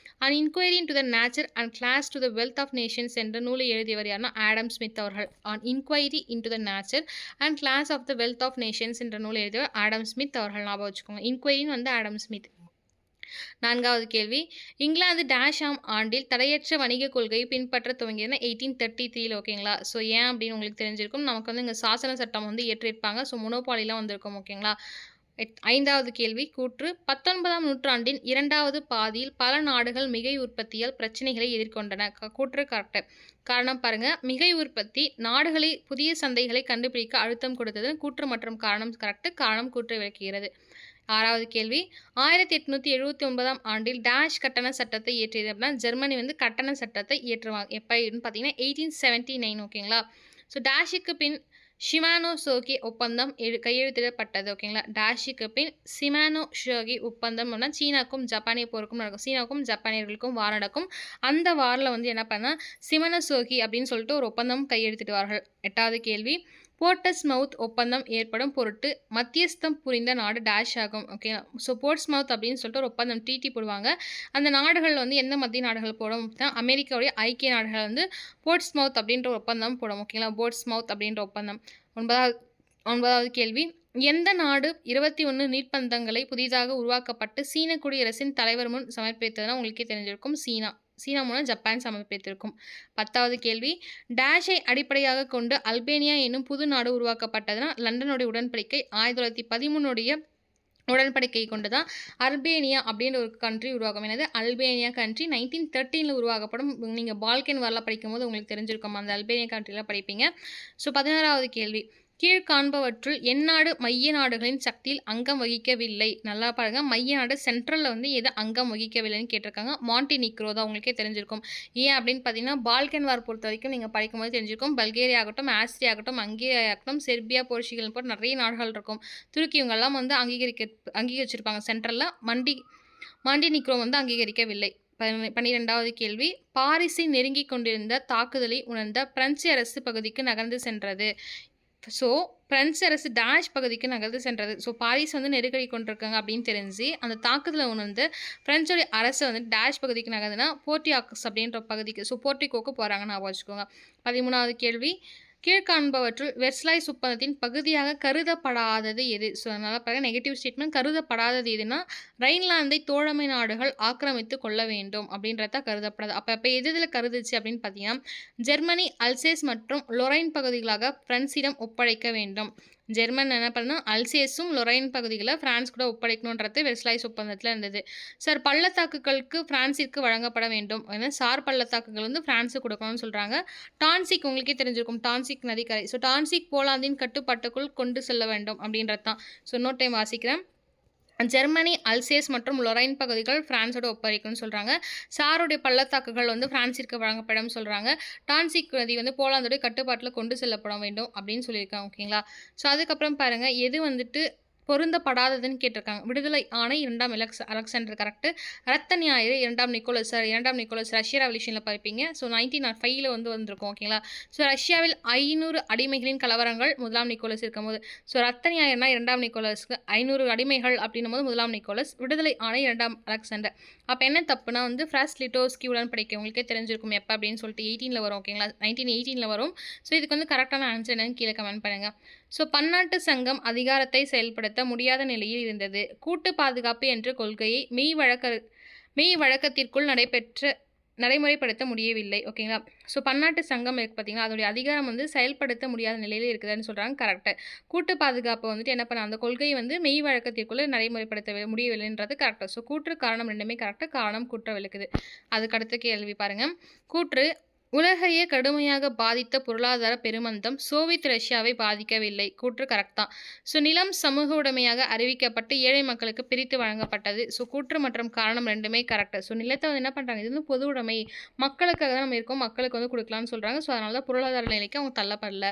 And inquiry into the nature and class to the wealth of nations என்ற நூலை எழுதியவர் யாருன்னா ஆடம் ஸ்மித் அவர்கள். An inquiry into the nature and class of the wealth of nations என்ற நூலை எழுதியவர் ஆடம் ஸ்மித் அவர்கள். ஞாபகம் வச்சுக்கோங்க, இன்கொயரின்னு வந்து ஆடம் ஸ்மித். 4வது கேள்வி, இங்கிலாந்து டேஷ் ஆம் ஆண்டில் தடையற்ற வணிக கொள்கையை பின்பற்ற துவங்கியதுன்னா 1833. ஓகேங்களா. ஸோ ஏன் அப்படின்னு உங்களுக்கு தெரிஞ்சிருக்கும். நமக்கு வந்து இங்கே சாசன சட்டம் வந்து ஏற்றிருப்பாங்க. ஸோ மொனோபாலிலாம் வந்திருக்கும். ஓகேங்களா. 5வது கேள்வி, கூற்று 19ஆம் நூற்றாண்டின் 2வது பாதியில் பல நாடுகள் மிகை உற்பத்தியால் பிரச்சனைகளை எதிர்கொண்டன. கூற்று கரெக்ட். காரணம் பாருங்க, மிகை உற்பத்தி நாடுகளை புதிய சந்தைகளை கண்டுபிடிக்க அழுத்தம் கொடுத்தது. கூற்று மற்றும் காரணம் கரெக்ட். காரணம் கூற்றை விளக்குகிறது. 6வது கேள்வி, 1879ஆம் ஆண்டில் டேஷ் கட்டண சட்டத்தை இயற்றியது அப்படின்னா ஜெர்மனி வந்து கட்டண சட்டத்தை இயற்றுவாங்க. எப்போன்னு பார்த்தீங்கன்னா 1879. ஓகேங்களா. ஸோ டேஷுக்கு பின் ஷிமானோசோகி ஒப்பந்தம் கையெழுத்திடப்பட்டது. ஓகேங்களா. டேஷுக்கு பின் ஷிமானோசோகி ஒப்பந்தம் சீனாக்கும் ஜப்பானிய போருக்கும் நடக்கும். சீனாவுக்கும் ஜப்பானியர்களுக்கும் வார் நடக்கும். அந்த வாரில் வந்து என்ன பண்ணால் சிமனோசோகி அப்படின்னு சொல்லிட்டு ஒரு ஒப்பந்தம் கையெழுத்திடுவார்கள். 8வது கேள்வி, போர்ட்ஸ்மவுத் ஒப்பந்தம் ஏற்படும் பொருட்டு மத்தியஸ்தம் புரிந்த நாடு டேஷ் ஆகும். ஓகேங்களா. ஸோ போர்ட்ஸ்மவுத் அப்படின்னு சொல்லிட்டு ஒரு ஒப்பந்தம் ட்ரீட்டி போடுவாங்க. அந்த நாடுகள் வந்து எந்த மத்திய நாடுகள் போடும் அப்படின்னா அமெரிக்காவுடைய ஐக்கிய நாடுகள் வந்து போர்ட்ஸ்மவுத் அப்படின்ற ஒரு ஒப்பந்தம் போடும். ஓகேங்களா. போர்ட்ஸ்மவுத் அப்படின்ற ஒப்பந்தம். 9வது கேள்வி, எந்த நாடு 21 நீர்ப்பந்தங்களை புதிதாக உருவாக்கப்பட்டு சீன குடியரசின் தலைவர் முன் சமர்ப்பித்ததுன்னா உங்களுக்கே தெரிஞ்சிருக்கும், சீனா. சீனா மூலம் ஜப்பான் சமர்ப்பித்திருக்கும். 10வது கேள்வி, டேஷை அடிப்படையாக கொண்டு அல்பேனியா என்னும் புது நாடு உருவாக்கப்பட்டதுன்னா லண்டனுடைய உடன்படிக்கை 1913 உடன்படிக்கை கொண்டு தான் அல்பேனியா அப்படின்ற ஒரு கண்ட்ரி உருவாகும். என்னது, அல்பேனியா கண்ட்ரி 1913 உருவாக்கப்படும். நீங்கள் பால்கன் வரலாம் படிக்கும் போது உங்களுக்கு தெரிஞ்சிருக்கும், அந்த அல்பேனியா கண்ட்ரியில் படிப்பீங்க. ஸோ 16வது கேள்வி, கீழ்காண்பவற்றுள் எந்நாடு மைய நாடுகளின் சக்தியில் அங்கம் வகிக்கவில்லை. நல்லா பாருங்க, மைய நாடு சென்ட்ரலில் வந்து எது அங்கம் வகிக்கவில்லைன்னு கேட்டிருக்காங்க. மாண்டினிக்ரோ தான். உங்களுக்கே தெரிஞ்சிருக்கும். ஏன் அப்படின்னு பார்த்தீங்கன்னா பால்கன் வார் பொறுத்த வரைக்கும் நீங்கள் படிக்கும்போது தெரிஞ்சிருக்கும், பல்கேரியா ஆகட்டும், ஆஸ்திரியா ஆகட்டும், ஹங்கேரியா ஆகட்டும், செர்பியா, போர்ச்சுகல் போட்டு நிறைய நாடுகள் இருக்கும். துருக்கி இவங்கெல்லாம் வந்து அங்கீகரிச்சிருப்பாங்க சென்ட்ரலில். மாண்டினிக்ரோ வந்து அங்கீகரிக்கவில்லை. 12வது கேள்வி, பாரிஸை நெருங்கி கொண்டிருந்த தாக்குதலை உணர்ந்த பிரெஞ்சு அரசு பகுதிக்கு நகர்ந்து சென்றது. ஸோ பிரெஞ்சு அரசு டேஷ் பகுதிக்கு நகர்ந்து சென்றது. ஸோ பாரிஸ் வந்து நெருக்கடி கொண்டிருக்காங்க அப்படின்னு தெரிஞ்சு அந்த தாக்குதலை உணர்ந்து பிரெஞ்சோடைய அரசு வந்து டேஷ் பகுதிக்கு நகர்ந்துன்னா போர்டியாக்ஸ் அப்படின்ற பகுதிக்கு, ஸோ போர்டிகோக்கு போகிறாங்கன்னு வச்சுக்கோங்க. 13வது கேள்வி, கீழ்காண்பவற்றுள் வெர்சலாய்ஸ் ஒப்பந்தத்தின் பகுதியாக கருதப்படாதது எது? ஸோ அதனால் பாருங்க, நெகட்டிவ் ஸ்டேட்மெண்ட். கருதப்படாதது எதுனா ரைன்லாந்தை தோழமை நாடுகள் ஆக்கிரமித்து கொள்ள வேண்டும் அப்படின்றத கருதப்படாது. அப்போ எதில் கருதுச்சு அப்படின்னு பார்த்தீங்கன்னா ஜெர்மனி அல்சேஸ் மற்றும் லொரைன் பகுதிகளாக பிரான்சிடம் ஒப்படைக்க வேண்டும். ஜெர்மன் என்ன பண்ணால் அல்சேஸும் லொரைன் பகுதிகளை பிரான்ஸ் கூட ஒப்படைக்கணுன்றது வெர்சலாய்ஸ் ஒப்பந்தத்தில் இருந்தது. சார் பள்ளத்தாக்குகளுக்கு பிரான்சிற்கு வழங்கப்பட வேண்டும். ஏன்னா சார் பள்ளத்தாக்குகள் வந்து பிரான்ஸுக்கு கொடுக்கணும்னு சொல்கிறாங்க. டான்சிக் உங்களுக்கே தெரிஞ்சிருக்கும், டான்சிக் நதிக்கரை. ஸோ டான்சிக் போலாந்தின் கட்டுப்பாட்டுக்குள் கொண்டு செல்ல வேண்டும் அப்படின்றது தான். ஸோ இன்னொரு டைம் வாசிக்கிறேன். ஜெர்மனி அல்சேஸ் மற்றும் லொரைன் பகுதிகள் பிரான்ஸோட ஒப்படைக்கணும்னு சொல்கிறாங்க. சாருடைய பள்ளத்தாக்குகள் வந்து பிரான்சிற்கு வழங்கப்படும் சொல்கிறாங்க. டான்சிக் நதி வந்து போலாந்தோடைய கட்டுப்பாட்டில் கொண்டு செல்லப்பட வேண்டும் அப்படின்னு சொல்லியிருக்காங்க. ஓகேங்களா. ஸோ அதுக்கப்புறம் பாருங்கள், எது வந்துட்டு பொருந்தப்படாததுன்னு கேட்டிருக்காங்க. விடுதலை ஆணை 2ஆம் அலெக்சாண்டர் கரெக்டு. ரத்த ஞாயிறு 2ஆம் நிக்கோலஸ். சார் 2ஆம் நிக்கோலஸ் ரஷ்யா ரெவல்யூஷனில் படிப்பீங்க. ஸோ 1905 வந்து வந்திருக்கும். ஓகேங்களா. ஸோ ரஷ்யாவில் 500 அடிமைகளின் கலவரங்கள் 1ஆம் நிக்கோலஸ் இருக்கும்போது. ஸோ ரத்த ஞாயிறுனா 2ஆம் நிக்கோலஸ்க்கு, 500 அடிமைகள் அப்படின்னும் போது 1ஆம் நிக்கோலஸ். விடுதலை ஆணை 2ஆம் அலெக்சாண்டர். அப்போ என்ன தப்புனா வந்து ஃபர்ஸ்ட் லிட்டோஸ்கி உடன்படிக்கை உங்களுக்கே தெரிஞ்சிருக்கும் எப்போ அப்படின்னு சொல்லிட்டு 18 வரும். ஓகேங்களா. 1918 வரும். ஸோ இதுக்கு வந்து கரெக்டான ஆன்சர் என்னன்னு கீழே கமெண்ட் பண்ணுங்கள். ஸோ பன்னாட்டு சங்கம் அதிகாரத்தை செயல்படுத்த முடியாத நிலையில் இருந்தது. கூட்டு பாதுகாப்பு என்ற கொள்கையை மெய் வழக்கத்திற்குள் நடைமுறைப்படுத்த முடியவில்லை. ஓகேங்களா. ஸோ பன்னாட்டு சங்கம் இருக்குது பார்த்தீங்கன்னா, அதோடைய அதிகாரம் வந்து செயல்படுத்த முடியாத நிலையில் இருக்குதுன்னு சொல்கிறாங்க. கரெக்டு. கூட்டு பாதுகாப்பு வந்துட்டு என்ன பண்ண, அந்த கொள்கையை வந்து மெய் வழக்கத்திற்குள்ளே நடைமுறைப்படுத்த முடியவில்லைன்றது கரெக்டு. ஸோ கூற்று காரணம் ரெண்டுமே கரெக்டு. காரணம் கூற்ற விளக்குது. அதுக்கு அடுத்த கேள்வி பாருங்கள். கூற்று உலகையே கடுமையாக பாதித்த பொருளாதார பெருமந்தம் சோவியத் ரஷ்யாவை பாதிக்கவில்லை. கூற்று கரெக்ட் தான். ஸோ நிலம் சமூக உடைமையாக அறிவிக்கப்பட்டு ஏழை மக்களுக்கு பிரித்து வழங்கப்பட்டது. ஸோ கூற்று மற்றும் காரணம் ரெண்டுமே கரெக்டு. ஸோ நிலத்தை வந்து என்ன பண்ணுறாங்க, இது வந்து பொது உடைமை, மக்களுக்காக தான் நம்ம இருக்கோம், மக்களுக்கு வந்து கொடுக்கலாம்னு சொல்கிறாங்க. ஸோ அதனால தான் பொருளாதார நிலைக்கு அவங்க தள்ளப்படல.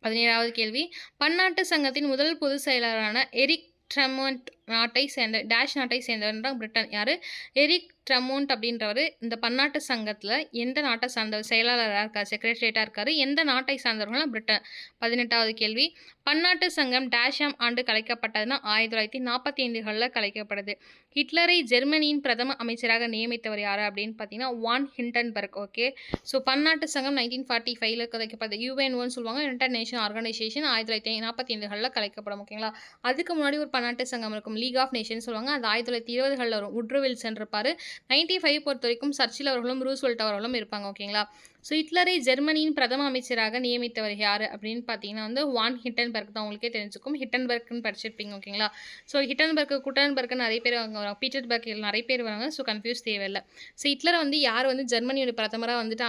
17வது கேள்வி, பன்னாட்டு சங்கத்தின் முதல் பொதுச் செயலாளரான எரிக் ட்ரெமண்ட் நாட்டை சேர்ந்த டேஷ் நாட்டை சேர்ந்தவர் பிரிட்டன். யார்? எரிக் ட்ரமோண்ட் அப்படின்றவர் இந்த பன்னாட்டு சங்கத்தில் எந்த நாட்டை சார்ந்தவர் செயலாளராக இருக்கார், செக்ரட்டரியேட்டாக இருக்கார், எந்த நாட்டை சார்ந்தவர்கள்னா பிரிட்டன். 18வது கேள்வி, பன்னாட்டு சங்கம் டேஷாம் ஆண்டு கலைக்கப்பட்டதுன்னா 1945களில் கலைக்கப்படுது. ஹிட்லரை ஜெர்மனியின் பிரதம அமைச்சராக நியமித்தவர் யார் அப்படின்னு பார்த்தீங்கன்னா வான் ஹிண்டன்பர்க். ஓகே, ஸோ பன்னாட்டு சங்கம் 1945ல் கலைக்கப்படுது. யூஎன்ஓன்னு சொல்லுவாங்க, யுனைடெட் நேஷன் ஆர்கனைசேஷன். 1945களில் கலைக்கப்படும். ஓகேங்களா, அதுக்கு முன்னாடி ஒரு பன்னாட்டு சங்கம் இருக்கும், லீக் ஆஃப் நேஷன் சொல்லுவாங்க. அது 1920களில் வரும். உட்ரோ வில்சன் இருப்பார். 95 பொறுத்த வரைக்கும் சர்ச்சில் அவர்களும் ரூஸ்வெல்ட் அவர்களும் இருப்பாங்க. ஓகேங்களா, ஸோ ஹிட்லரை ஜெர்மனியின் பிரதம அமைச்சராக நியமித்தவர் யார் அப்படின்னு பார்த்தீங்கன்னா வந்து வான் ஹிண்டன்பர்க் தான். உங்களுக்கே தெரிஞ்சுக்கும், ஹிண்டன்பர்க்னு படிச்சிருப்பீங்க. ஓகேங்களா, ஸோ ஹிண்டன்பர்க் குட்டன்பர்க் நிறைய பேர் அங்கே வராங்க, பீட்டர்பர்க் நிறைய பேர் வராங்க. ஸோ கன்ஃபியூஸ் தேவையில்லை. ஸோ ஹிட்லரை வந்து யார் வந்து ஜெர்மனியோட பிரதமராக வந்துட்டு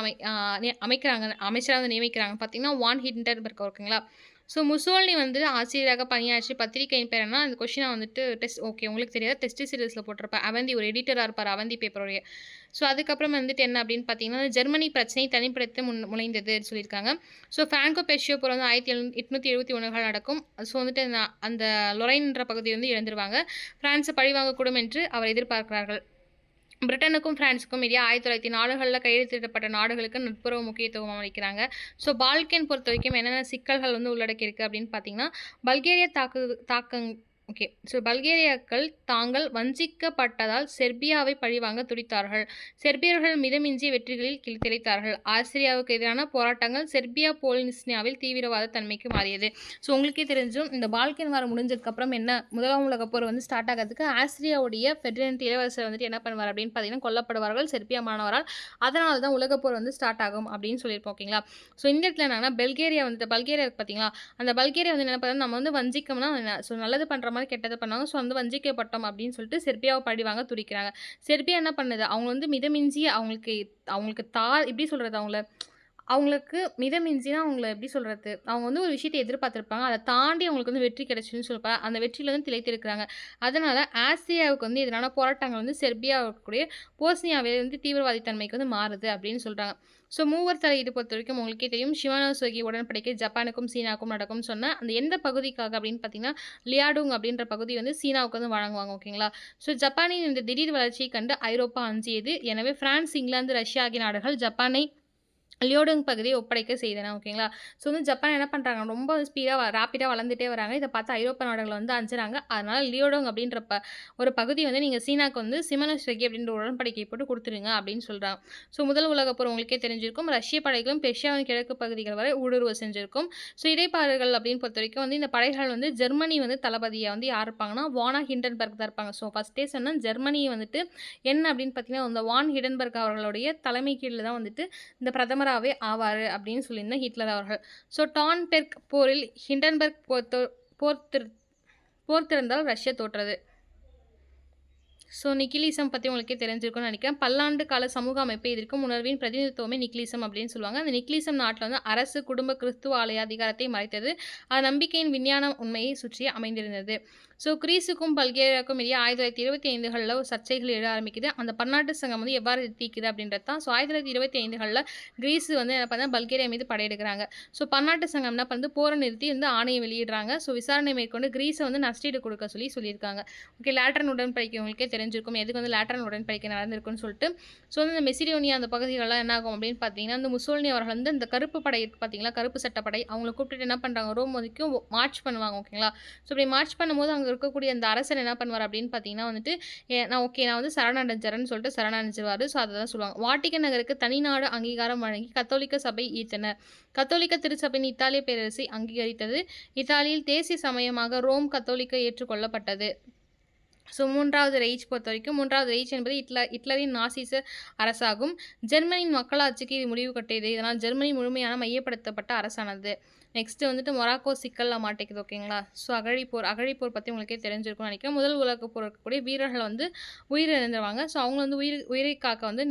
அமைச்சராக வந்து நியமிக்கிறாங்க பார்த்தீங்கன்னா வான் ஹிண்டன்பர்க். ஓகேங்களா, ஸோ முசோலினி வந்து ஆசிரியராக பணியாற்றி பத்திரிகையின் பேர் என்ன? அந்த கொஸ்டினை வந்துட்டு ஓகே உங்களுக்கு தெரியாது, டெஸ்ட் சீரிஸில் போட்டிருப்பேன். அவந்தி ஒரு எடிட்டராக இருப்பார், அவந்தி பேப்பருடைய. ஸோ அதுக்கப்புறம் வந்துட்டு என்ன அப்படின்னு பார்த்தீங்கன்னா ஜெர்மனி பிரச்சனை தனிப்படுத்த முனைந்தது சொல்லியிருக்காங்க. ஸோ ஃப்ராங்கோ பெஷியோ போர் வந்து 1871 நடக்கும். ஸோ வந்துட்டு அந்த லொரைன்ற பகுதி வந்து இழந்துருவாங்க. பிரான்ஸை பழிவாங்கக்கூடும் என்று அவர் எதிர்பார்க்கிறார்கள். பிரிட்டனுக்கும் பிரான்ஸுக்கும் இடையே 1904களில் கையெழுத்திடப்பட்ட நாடுகளுக்கு நட்புறவு முக்கியத்துவம் அளிக்கிறாங்க. ஸோ பால்கன் பொறுத்த வரைக்கும் என்னென்ன சிக்கல்கள் வந்து உள்ளடக்கியிருக்கு அப்படின்னு பார்த்தீங்கன்னா பல்கேரியா ஓகே, ஸோ பல்கேரியாக்கள் தாங்கள் வஞ்சிக்கப்பட்டதால் செர்பியாவை பழிவாங்க துடித்தார்கள். செர்பியர்கள் மிதமிஞ்சிய வெற்றிகளில் திளைத்தார்கள். ஆஸ்திரியாவுக்கு எதிரான போராட்டங்கள் செர்பியா போல்னிஸ்னியாவில் தீவிரவாத தன்மைக்கு மாறியது. ஸோ உங்களுக்கே தெரிஞ்சும் இந்த பால்கன் வாரம் முடிஞ்சதுக்கப்புறம் என்ன முதலாம் உலக போர் வந்து ஸ்டார்ட் ஆகிறதுக்கு ஆஸ்திரியாவுடைய ஃபெர்டினண்ட் இளவரசர் வந்துட்டு என்ன பண்ணுவார் அப்படின்னு பார்த்தீங்கன்னா கொல்லப்படுவார்கள் செர்பியா மாணவரால். அதனால தான் உலகப்போர் வந்து ஸ்டார்ட் ஆகும் அப்படின்னு சொல்லியிருப்போம். ஓகேங்களா, ஸோ இந்த இடத்துல என்னன்னா பல்கேரியா வந்துட்டு பல்கேரியா பார்த்தீங்களா, அந்த பல்கேரியா வந்து என்ன பண்ணுறது, நம்ம வந்து வஞ்சிக்கம்னா ஸோ நல்லது பண்ணுற மாதிரி கெட்டது பண்ணாங்க. ஸோ வந்து வஞ்சிக்கப்பட்டோம் அப்படின்னு சொல்லிட்டு செர்பியாவை பழிவாங்க துடிக்கிறாங்க. செர்பியா என்ன பண்ணுது, அவங்க வந்து மிதமிஞ்சி அவங்களுக்கு எப்படி சொல்கிறது, அவங்களுக்கு மிதமிஞ்சினா அவங்கள எப்படி சொல்கிறது, அவங்க வந்து ஒரு விஷயத்தை எதிர்பார்த்துருப்பாங்க, அதை தாண்டி அவங்களுக்கு வந்து வெற்றி கிடைச்சுன்னு சொல்லிப்பாங்க. அந்த வெற்றியில் வந்து திளைத்திருக்கிறாங்க. அதனால் ஆஸ்திரியாவுக்கு வந்து எதிரான போராட்டங்கள் வந்து செர்பியாவுக்குடைய போஸ்னியாவில் வந்து தீவிரவாதி தன்மைக்கு வந்து மாறுது அப்படின்னு சொல்கிறாங்க. ஸோ மூவர் தலையீடு பொறுத்த வரைக்கும் உங்களுக்கே தெரியும், ஷிமானோசோகி உடன்படிக்கை ஜப்பானுக்கும் சீனாவுக்கும் நடக்கும்னு சொன்னால் அந்த எந்த பகுதிக்காக அப்படின்னு பார்த்தீங்கன்னா லியாடுங் அப்படின்ற பகுதி வந்து சீனாவுக்கு வந்து வழங்குவாங்க. ஓகேங்களா, ஸோ ஜப்பானின் இந்த திடீர் வளர்ச்சியை கண்டு ஐரோப்பா அஞ்சியது. எனவே பிரான்ஸ், இங்கிலாந்து, ரஷ்யா ஆகிய நாடுகள் ஜப்பானை லியோடோங் பகுதியை ஒப்படைக்க செய்தன. ஓகேங்களா, ஸோ வந்து ஜப்பான் என்ன பண்ணுறாங்க, ரொம்ப ரேப்பிடாக வளர்ந்துட்டே வராங்க. இதை பார்த்து ஐரோப்பா நாடுகள் வந்து அஞ்சுறாங்க. அதனால் லியோடோங் அப்படின்ற ஒரு பகுதி வந்து நீங்கள் சீனாக்கு வந்து சிமனோசோகி அப்படின்ற உடன்படிக்கை போட்டு கொடுத்துருங்க அப்படின்னு சொல்கிறாங்க. ஸோ முதல் உலகப்போர் உங்களுக்கே தெரிஞ்சிருக்கும், ரஷ்ய படைகளும் பெர்ஷியாவின் கிழக்கு பகுதிகள் வரை ஊடுருவ செஞ்சிருக்கும். ஸோ இடைப்பாடுகள் அப்படின்னு பொறுத்த வரைக்கும் வந்து இந்த படைகள் வந்து ஜெர்மனி வந்து தளபதியை வந்து யார் இருப்பாங்கன்னா வானா ஹிண்டன்பர்க் தான் இருப்பாங்க. ஸோ ஃபஸ்ட்டே சொன்னால் ஜெர்மனி வந்துட்டு என்ன அப்படின்னு பார்த்தீங்கன்னா இந்த வான் ஹிண்டன்பர்க் அவர்களுடைய தலைமை கீழில் தான் வந்துட்டு இந்த பிரதமராகவே ஆவார் அப்படின்னு சொல்லியிருந்தேன் ஹிட்லர் அவர்கள். ஸோ டான்பெர்க் போரில் ஹிண்டன்பர்க் போர்த்திருந்தால் ரஷ்யா தோற்றது. ஸோ நிக்கிலிசம் பற்றி உங்களுக்கே தெரிஞ்சிருக்கும்னு நினைக்கிறேன். பல்லாண்டு கால சமூக அமைப்பை எதிர்க்கும் உணர்வின் பிரதிநிதித்துவமே நிக்கிலிசம் அப்படின்னு சொல்லுவாங்க. அந்த நிக்கிலிசம் நாட்டில் வந்து அரசு, குடும்ப, கிறிஸ்துவ ஆலய அதிகாரத்தை மறைத்தது. அது நம்பிக்கையின் விஞ்ஞான உண்மையை சுற்றி அமைந்திருந்தது. ஸோ கிரீஸுக்கும் பல்கேரியாவுக்கும் இடையே 1925களில் ஒரு சர்ச்சைகள் எழ ஆரம்பிக்குது. அந்த பன்னாட்டு சங்கம் வந்து எவ்வாறு தீக்குது அப்படின்றது தான். ஸோ 1925களில் கிரீஸ் வந்து என்ன பண்ணால் பல்கேரியா மீது படையெடுக்கிறாங்க. ஸோ பன்னாட்டு சங்கம் என்ன பண்ணுறது, போரை நிறுத்தி வந்து ஆணையை வெளியிடுறாங்க. ஸோ விசாரணை மேற்கொண்டு கிரீஸை வந்து நஷ்டீடு கொடுக்க சொல்லியிருக்காங்க. ஓகே, லேட்டரன் உடன்படிக்கை உங்களுக்கே தெரிஞ்சிருக்கும் எதுக்கு வந்து லேட்டரன் உடன்படிக்கை நடந்திருக்குன்னு சொல்லிட்டு. ஸோ வந்து இந்த மெசிடோனியா அந்த பகுதிகளெலாம் என்ன ஆகும் அப்படின்னு பார்த்தீங்கன்னா இந்த முசோலினி அவர்கள் வந்து இந்த கருப்பு படை பார்த்தீங்களா, கருப்பு சட்டப்படை, அவங்களை கூப்பிட்டு என்ன பண்ணுறாங்க, ரோம் வரைக்கும் மார்ச் பண்ணுவாங்க. ஓகேங்களா, ஸோ இப்படி மார்ச் பண்ணும்போது அங்கே இருக்கக்கூடிய அந்த அரசர் என்ன பண்ணுவார் அப்படின்னு பார்த்தீங்கன்னா வந்துட்டு நான் வந்து சரணடைஞ்சரன்னு சொல்லிட்டு சரணடைஞ்சிருவார். ஸோ அதை தான் சொல்லுவாங்க. வாட்டிகன் நகருக்கு தனிநாடு அங்கீகாரம் வழங்கி கத்தோலிக்க சபை ஈர்த்தனர். கத்தோலிக்க திருச்சபையின் இத்தாலிய பேரரசை அங்கீகரித்தது. இத்தாலியில் தேசிய சமயமாக ரோம் கத்தோலிக்க ஏற்றுக்கொள்ளப்பட்டது. ஸோ மூன்றாவது ரெய்ச் பொறுத்த வரைக்கும் மூன்றாவது ரெய்ச் என்பது ஹிட்லரின் நாசிச அரசாகும். ஜெர்மனியின் மக்களாட்சிக்கு இது முடிவு கட்டியது. இதனால் ஜெர்மனி முழுமையான மையப்படுத்தப்பட்ட அரசானது. நெக்ஸ்ட்டு வந்துட்டு மொராக்கோ சிக்கலில் மாட்டேங்குது. ஓகேங்களா, ஸோ அகழிப்போர் பற்றி உங்களுக்கே தெரிஞ்சிருக்கும்னு நினைக்கிறேன். முதல் உலக போர் இருக்கக்கூடிய வீரர்கள் வந்து உயிரிழந்துருவாங்க. ஸோ அவங்க வந்து உயிரை காக்க வந்து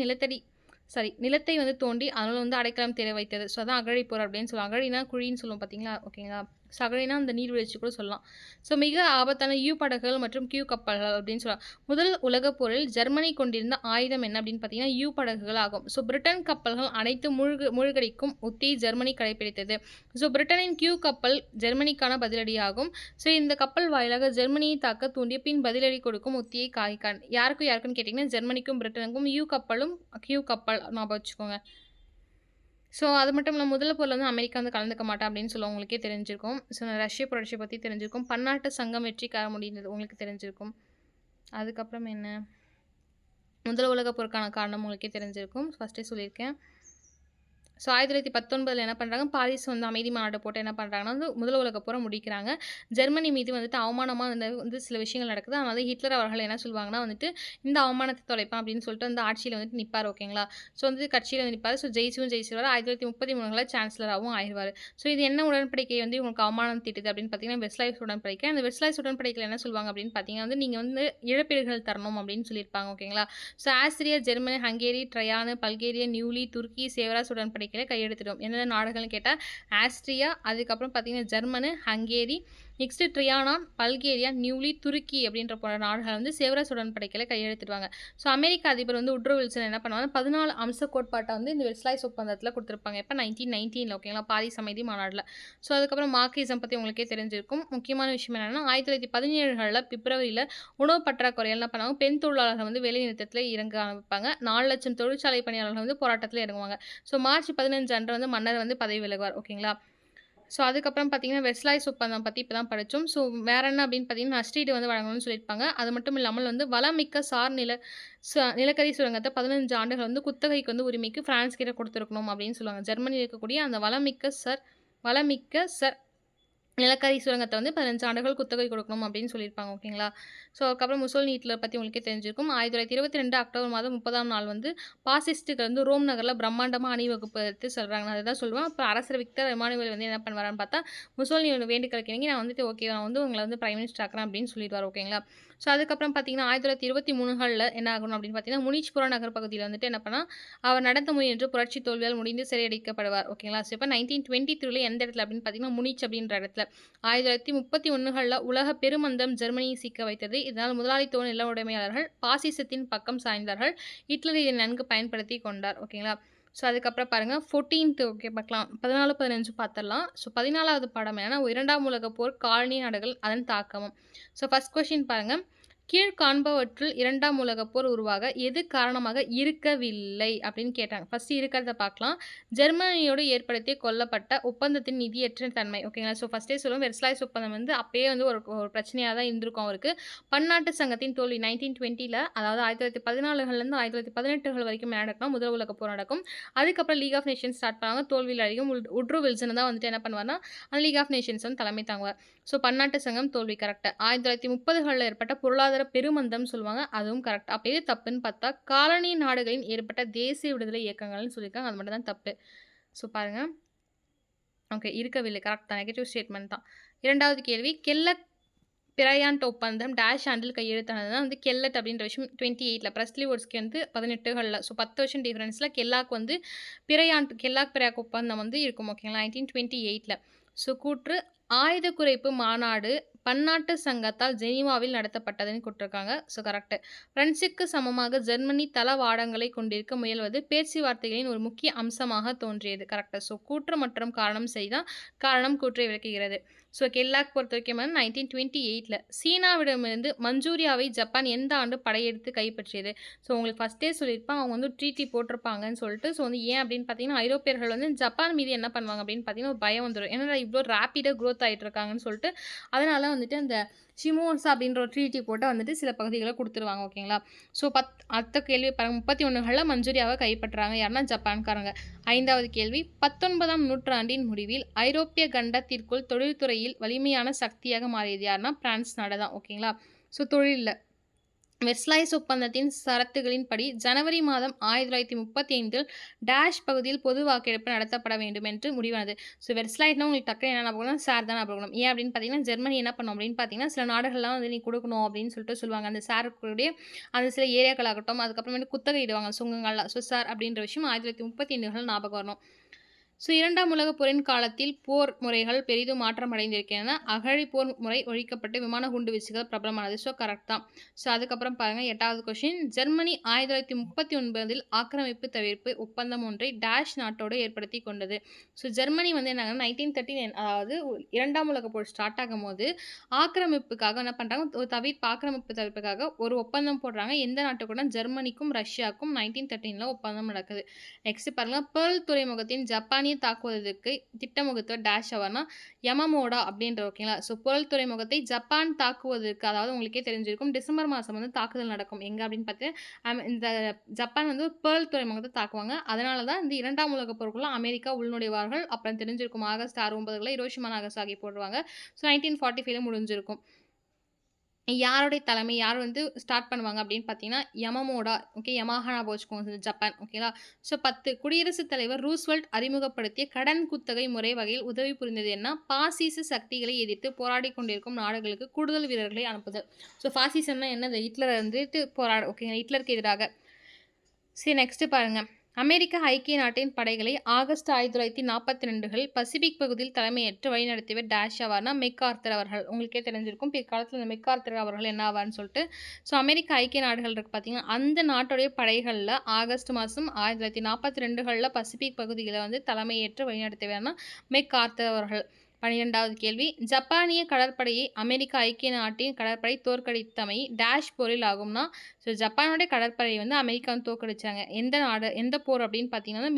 நிலத்தை வந்து தோண்டி அதனால் வந்து அடைக்கலம் தேட வைத்தது. ஸோ அதான் அகழிப்போர் அப்படின்னு சொல்லுவாங்க. அகழினா குழின்னு சொல்லுவோம் பார்த்தீங்களா. ஓகேங்களா, சகடினா அந்த நீர்வீழ்ச்சி கூட சொல்லலாம். ஸோ மிக ஆபத்தான யூ படகுகள் மற்றும் கியூ கப்பல்கள் அப்படின்னு சொல்லலாம். முதல் உலகப் போரில் ஜெர்மனி கொண்டிருந்த ஆயுதம் என்ன அப்படின்னு பார்த்தீங்கன்னா யூ படகுகள் ஆகும். ஸோ பிரிட்டன் கப்பல்கள் அனைத்து மூழ்கடிக்கும் உத்தியை ஜெர்மனி கடைபிடித்தது. ஸோ பிரிட்டனின் கியூ கப்பல் ஜெர்மனிக்கான பதிலடியாகும். ஸோ இந்த கப்பல் வாயிலாக ஜெர்மனியை தாக்க தூண்டிய பின் பதிலடி கொடுக்கும் உத்தியை யாருக்குன்னு கேட்டிங்கன்னா ஜெர்மனிக்கும் பிரிட்டனுக்கும் யூ கப்பலும் கியூ கப்பல் ஞாபகம் வச்சுக்கோங்க. ஸோ அது மட்டும் இல்லாமல் முதல் போரில் வந்து அமெரிக்கா வந்து கலந்துக்க மாட்டேன் அப்படின்னு சொல்ல உங்களுக்கே தெரிஞ்சிருக்கும். ஸோ ரஷ்ய புரட்சியை பற்றி தெரிஞ்சிருக்கும். பன்னாட்டு சங்கம் வெற்றிக்கார முடிந்தது உங்களுக்கு தெரிஞ்சிருக்கும். அதுக்கப்புறம் என்ன, முதல் உலகப் போருக்கான காரணம் உங்களுக்கே தெரிஞ்சிருக்கும், ஃபஸ்ட்டே சொல்லியிருக்கேன். ஸோ 1919 என்ன பண்ணுறாங்க, பாரிஸ் வந்து அமைதி மாநாடு போட்டு என்ன பண்ணுறாங்கன்னா வந்து முதல் உலகப் போரை முடிக்கிறாங்க. ஜெர்மனி மீது வந்துட்டு அவமானமாக வந்து சில விஷயங்கள் நடக்குது. அதனால ஹிட்லர் அவர்கள் என்ன சொல்லுவாங்கன்னா வந்துட்டு இந்த அவமானத்தை தொலைப்பான் அப்படின்னு சொல்லிட்டு வந்து ஆட்சியில் வந்துட்டு நிற்பார். ஓகேங்களா. ஸோ வந்து கட்சியில் வந்து நிற்பார். ஸோ ஜெயிச்சிருவார். 1933 சான்சலராகவும் ஆயிடுவார். ஸோ இது என்ன உடன்படிக்கை வந்து இவங்களுக்கு அவமானம் திட்டுது அப்படின்னு பார்த்தீங்கன்னா வெர்சாய்ஸ் உடன்படிக்கை. அந்த வெர்சாய்ஸ் உடன்படிக்கையில் என்ன சொல்லுவாங்க அப்படின்னு பார்த்தீங்கன்னா வந்து நீங்கள் வந்து இழப்பீடுகள் தரணும் அப்படின்னு சொல்லியிருப்பாங்க. ஓகேங்களா. So Austria, Germany, Hungary, Trianon, Bulgaria, Neuilly, துருக்கி, சேவராஸ் உடன்படிக்கை கையெழுத்திடும். என்னென்ன நாடுகள்னு கேட்டால் ஆஸ்திரியா, அதுக்கப்புறம் பார்த்தீங்கன்னா Germany, Hungary, next Trianon, Bulgaria, Neuilly, துருக்கி அப்படின்ற போன்ற நாடுகள் வந்து சேவராஸ் உடன்படிக்கையில் கையெழுத்திடுவாங்க. ஸோ அமெரிக்க அதிபர் வந்து உட்ரோ வில்சன் என்ன பண்ணுவாங்க, 14 அம்ச கோட்பாட்டை வந்து இந்த வெர்சாய்ஸ் ஒப்பந்தத்தில் கொடுத்துருப்பாங்க. எப்போ 1919 ஓகேங்களா, பாரிஸ் அமைதி மாநாட்டில். ஸோ அதுக்கப்புறம் மார்க்சிசம் பற்றி உங்களுக்கே தெரிஞ்சிருக்கும். முக்கியமான விஷயம் என்னென்னா 1917 பிப்ரவரியில் உணவு பற்றாக்குறையில் என்ன பண்ணுவாங்க, பெண் தொழிலாளர்கள் வந்து வேலை நிறுத்தத்தில் இறங்க ஆரம்பிப்பாங்க. 4 லட்சம் தொழிற்சாலை பணியாளர்கள் வந்து போராட்டத்தில் இறங்குவாங்க. ஸோ மார்ச் 15 அன்று வந்து மன்னர் வந்து பதவி விலகுவார். ஓகேங்களா. ஸோ அதுக்கப்புறம் பார்த்தீங்கன்னா வெர்சாய்ஸ் ஒப்பந்தம் பற்றி இப்போ தான் படித்தோம். ஸோ வேறு என்ன அப்படின்னு பார்த்தீங்கன்னா நஷ்டஈடு வந்து வழங்கணும்னு சொல்லியிருப்பாங்க. அது மட்டும் இல்லாமல் வந்து வளமிக்க நிலக்கரி சுரங்கத்தை 15 ஆண்டுகள் வந்து குத்தகைக்கு வந்து உரிமைக்கு பிரான்ஸ் கிட்ட கொடுத்துருக்கணும் அப்படின்னு சொல்லுவாங்க. ஜெர்மனியில் இருக்கக்கூடிய அந்த வளமிக்க நிலக்கரி சுரங்கத்தை வந்து 15 ஆண்டுகள் குத்தகை கொடுக்கணும் அப்படின்னு சொல்லியிருப்பாங்க. ஓகேங்களா. ஸோ அதுக்கப்புறம் முசோலினி ஹிட்லர் பற்றி உங்களுக்கே தெரிஞ்சிருக்கும். 1922 அக்டோபர் மாதம் 30ஆம் நாள் வந்து பாசிஸ்ட்டுகள் வந்து ரோம் நகரில் பிரம்மாண்டமாக அணிவகுப்பு எடுத்து சொல்கிறாங்க. நான் அதுதான் சொல்லுவேன். அப்புறம் அரசர் விக்டர் எமானுவேல் வந்து என்ன பண்ணுவாரான்னு பார்த்தா முசோலினி வேண்டுதலுக்கு இணங்கி நான் வந்துட்டு ஓகே நான் வந்து உங்களை வந்து பிரைம் மினிஸ்டர் ஆக்குறேன் அப்படின்னு சொல்லிடுவார். ஓகேங்களா. ஸோ அதுக்கப்புறம் பார்த்தீங்கன்னா 1923 என்ன ஆகணும் அப்படின்னு பார்த்தீங்கன்னா முனிச் புறநகர் பகுதியில் வந்துட்டு என்ன பண்ணால் அவர் நடத்த முயன்று புரட்சி தோல்வியால் முடிந்து சிறையடிக்கப்படுவார். ஓகேங்களா. ஸோ இப்போ 1923 எந்த இடத்துல அப்படின்னு பார்த்தீங்கன்னா முனிச் அப்படின்ற இடத்துல 1931 உலக பெருமந்தம் ஜெர்மனியை சிக்க வைத்தது. இதனால் முதலாளித்துவ நில உடைமையாளர்கள் பாசிசத்தின் பக்கம் சாய்ந்தார்கள். ஹிட்லர் இதை நன்கு பயன்படுத்தி கொண்டார். ஓகேங்களா. ஸோ அதுக்கப்புறம் பாருங்கள் 14th ஓகே பார்க்கலாம். 14, 15 பார்த்துடலாம். ஸோ 14வது பாடம் என்னன்னா 2ஆம் உலகப் போர், காலனி நாடுகள், அதன் தாக்கமும். ஸோ ஃபர்ஸ்ட் கொஸ்டின் பாருங்கள், கீழ்காண்பவற்றில் 2ஆம் உலகப் போர் உருவாக எது காரணமாக இருக்கவில்லை அப்படின்னு கேட்டாங்க. ஃபர்ஸ்ட் இருக்கிறத பார்க்கலாம். ஜெர்மனியோடு ஏற்படுத்தி கொள்ளப்பட்ட ஒப்பந்தத்தின் நிதியற்ற தன்மை. ஓகேங்களா. ஸோ ஃபர்ஸ்டே சொல்லுவோம் வெர்சாய்ஸ் ஒப்பந்தம் வந்து அப்பயே வந்து ஒரு பிரச்சனையாக தான் இருந்திருக்கும் அவருக்கு. பன்னாட்டு சங்கத்தின் தோல்வி 1920 அதாவது 1914 1918 வரைக்கும் நடக்கும். முதல் உலகப் போர் நடக்கும். அதுக்கப்புறம் லீக் ஆஃப் நேஷன்ஸ் ஸ்டார்ட் பண்ணாங்க. தோல்வியில் அடிக்கும். உட்ரோ வில்சன் தான் வந்துட்டு என்ன பண்ணுவார்னா அந்த லீக் ஆஃப் நேஷன்ஸ் வந்து தலைமை தாங்குவார். ஸோ பன்னாட்டு சங்கம் தோல்வி கரெக்ட். 1930 ஏற்பட்ட பொருளாதார பெருமந்தம் சொல்லுவாங்க, அதுவும் கரெக்ட். அப்போ எது தப்புன்னு பார்த்தா காலனி நாடுகளின் ஏற்பட்ட தேசிய விடுதலை இயக்கங்கள்னு சொல்லியிருக்காங்க. அது மட்டும் தான் தப்பு. ஸோ பாருங்கள். ஓகே இருக்கவில்லை கரெக்ட் தான். நெகட்டிவ் ஸ்டேட்மெண்ட் தான். 2வது கேள்வி, கெல்லட் பிரையாண்ட் ஒப்பந்தம் டேஷ் ஆண்டில் கையெழுத்தானது வந்து கெல்லட் அப்படின்ற விஷயம் 28 பிரஸ்லி வோட்ஸ்கி வந்து 18. ஸோ 10 வருஷம் டிஃபரன்ஸில் கெல்லாக் வந்து பிரையாக் ஒப்பந்தம் வந்து இருக்கும். ஓகேங்களா. 1928. ஸோ கூற்று, ஆயுத குறைப்பு மாநாடு பன்னாட்டு சங்கத்தால் ஜெனீவாவில் நடத்தப்பட்டதுன்னு கொடுத்துருக்காங்க. So correct. பிரெஞ்சுக்கு சமமாக ஜெர்மனி தளவாடங்களை கொண்டிருக்க முயல்வது பேச்சுவார்த்தைகளின் ஒரு முக்கிய அம்சமாக தோன்றியது. கரெக்டு. ஸோ கூற்று மற்றும் காரணம் செய்தால் காரணம் கூற்றை விளக்குகிறது. ஸோ கெல்லாக் பொறுத்த வரைக்கும் 1928 சீனாவிடமிருந்து மஞ்சூரியாவை ஜப்பான் எந்த ஆண்டு படையெடுத்து கைப்பற்றியது. ஸோ உங்களுக்கு ஃபஸ்ட்டே சொல்லியிருப்பான் அவங்க வந்து ட்ரீட்டி போட்டிருப்பாங்கன்னு சொல்லிட்டு. ஸோ வந்து ஏன் அப்படின்னு பார்த்தீங்கன்னா ஐரோப்பியர்கள் வந்து ஜப்பான் மீது என்ன பண்ணுவாங்க அப்படின்னு பார்த்தீங்கன்னா ஒரு பயம் வந்துடும். ஏன்னா இவ்வளோ ரேப்பிடாக க்ரோத் ஆகிட்டு இருக்காங்கன்னு சொல்லிட்டு அதனால வந்துட்டு அந்த ஷிமோசா அப்படின்ற ஒரு ட்ரீட்டி போட்டு வந்துட்டு சில பகுதிகளை கொடுத்துருவாங்க. ஓகேங்களா. ஸோ அடுத்த கேள்வி பாருங்கள். 31 மஞ்சூரியாவை கைப்பற்றுறாங்க யாருன்னா ஜப்பான்காரங்க. 5வது கேள்வி, 19ஆம் நூற்றாண்டின் முடிவில் ஐரோப்பிய கண்டத்திற்குள் தொழில்துறையில் வலிமையான சக்தியாக மாறியது யாருன்னா பிரான்ஸ் நாடு தான். ஓகேங்களா. ஸோ தொழிலில் வெர்சாய்ஸ் ஒப்பந்தத்தின் சரத்துகளின்படி ஜனவரி மாதம் 1935 டேஷ் பகுதியில் பொது வாக்கெடுப்பு நடத்தப்பட வேண்டும் என்று முடிவானது. ஸோ வெர்சாய்ஸ்னா உங்களுக்கு டக்குனு என்ன ஞாபகம், சார் தான் ஞாபகம். ஏன் அப்படின்னு பார்த்தீங்கன்னா ஜெர்மனி என்ன பண்ணும் அப்படின்னு பார்த்தீங்கன்னா சில நாடுகள்லாம் வந்து நீ கொடுக்கணும் அப்படின்னு சொல்லிட்டு சொல்லுவாங்க. அந்த சாருக்குடைய அந்த சில ஏரியாக்களாகட்டும் அதுக்கப்புறமேட்டு குத்தகையிடுவாங்க சுங்கங்கள்லாம். ஸோ சார் அப்படின்ற விஷயம் 1935 ஞாபகம் வரணும். ஸோ 2ஆம் உலகப் போரின் காலத்தில் போர் முறைகள் பெரிதும் மாற்றம் அடைந்திருக்கின்றன. அகழி போர் முறை ஒழிக்கப்பட்டு விமான குண்டு வீச்சுகள் பிரபலமானது. ஸோ கரெக்ட் தான். ஸோ அதுக்கப்புறம் பாருங்க 8வது கொஸ்டின். ஜெர்மனி 1939இல் ஆக்கிரமிப்பு தவிர்ப்பு ஒப்பந்தம் ஒன்றை டேஷ் நாட்டோடு ஏற்படுத்தி கொண்டது. ஸோ ஜெர்மனி வந்து என்னங்க 1913 அதாவது 2ஆம் உலகப் போர் ஸ்டார்ட் ஆகும்போது ஆக்கிரமிப்புக்காக என்ன பண்ணுறாங்க, ஆக்கிரமிப்பு தவிர்ப்புக்காக ஒரு ஒப்பந்தம் போடுறாங்க. எந்த நாட்டுக்கூட? ஜெர்மனிக்கும் ரஷ்யாவுக்கும் 1913ல் ஒப்பந்தம் நடக்குது. நெக்ஸ்ட் பாருங்க, பேர்ல் துறைமுகத்தின் ஜப்பானிய தாக்குவதற்கு திட்டம் வகுத்த டேஷ் அவர்னா யமமோடா அப்படின்ற ஓகேங்களா. ஸோ பேர்ல் துறைமுகத்தை ஜப்பான் தாக்குவதற்கு, அதாவது உங்களுக்கே தெரிஞ்சிருக்கும், டிசம்பர் மாதம் வந்து தாக்குதல் நடக்கும். எங்கே அப்படின்னு பார்த்து இந்த ஜப்பான் வந்து பேர்ல் துறைமுகத்தை தாக்குவாங்க. அதனால தான் இந்த 2ஆம் உலகப் போருக்குள்ள அமெரிக்கா உள்நுழைவார்கள். அப்புறம் தெரிஞ்சிருக்கும் ஆகஸ்ட் 6-9 ஹிரோஷிமா நாகசாகி போடுவாங்க. ஸோ 1945ல முடிஞ்சிருக்கும். யாருடைய தலைமை, யார் வந்து ஸ்டார்ட் பண்ணுவாங்க அப்படின்னு பார்த்தீங்கன்னா யமமோடா. ஓகே, யமாஹா வச்சுக்கோங்க, ஜப்பான். ஓகேங்களா. ஸோ 10 குடியரசுத் தலைவர் ரூஸ்வெல்ட் அறிமுகப்படுத்திய கடன் குத்தகை முறை வகையில் உதவி புரிந்தது என்ன? பாசிச சக்திகளை எதிர்த்து போராடி கொண்டிருக்கும் நாடுகளுக்கு கூடுதல் வீரர்களை அனுப்புதல். ஸோ பாசிசம்னா என்னது? ஹிட்லரை வந்துட்டு ஓகேங்க, ஹிட்லருக்கு எதிராக. சரி, நெக்ஸ்ட் பாருங்க. அமெரிக்க ஐக்கிய நாட்டின் படைகளை ஆகஸ்ட் 1942ல் பசிபிக் பகுதியில் தலைமையேற்று வழிநடத்தியவர் டேஷ் ஆவார்னா மெக்கார்த்தர் அவர்கள். உங்களுக்கே தெரிஞ்சிருக்கும் பிற்காலத்தில் இந்த மெக்கார்த்தர் அவர்கள் என்ன ஆவார்னு சொல்லிட்டு. ஸோ அமெரிக்க ஐக்கிய நாடுகள் இருக்குது பார்த்தீங்கன்னா, அந்த நாட்டுடைய படைகளில் ஆகஸ்ட் மாதம் 1942களில் பசிபிக் பகுதியில் வந்து தலைமையேற்று வழிநடத்தியவர்னா மெக்கார்த்தர் அவர்கள். 12வது கேள்வி. ஜப்பானிய கடற்படையை அமெரிக்க ஐக்கிய நாட்டின் கடற்படை தோற்கடித்தமை டேஷ் போரில் ஆகும்னா, ஸோ ஜப்பானுடைய கடற்படையை வந்து அமெரிக்கா வந்து தோற்கடிச்சாங்க. எந்த நாடு, எந்த போர் அப்படின்னு பார்த்தீங்கன்னா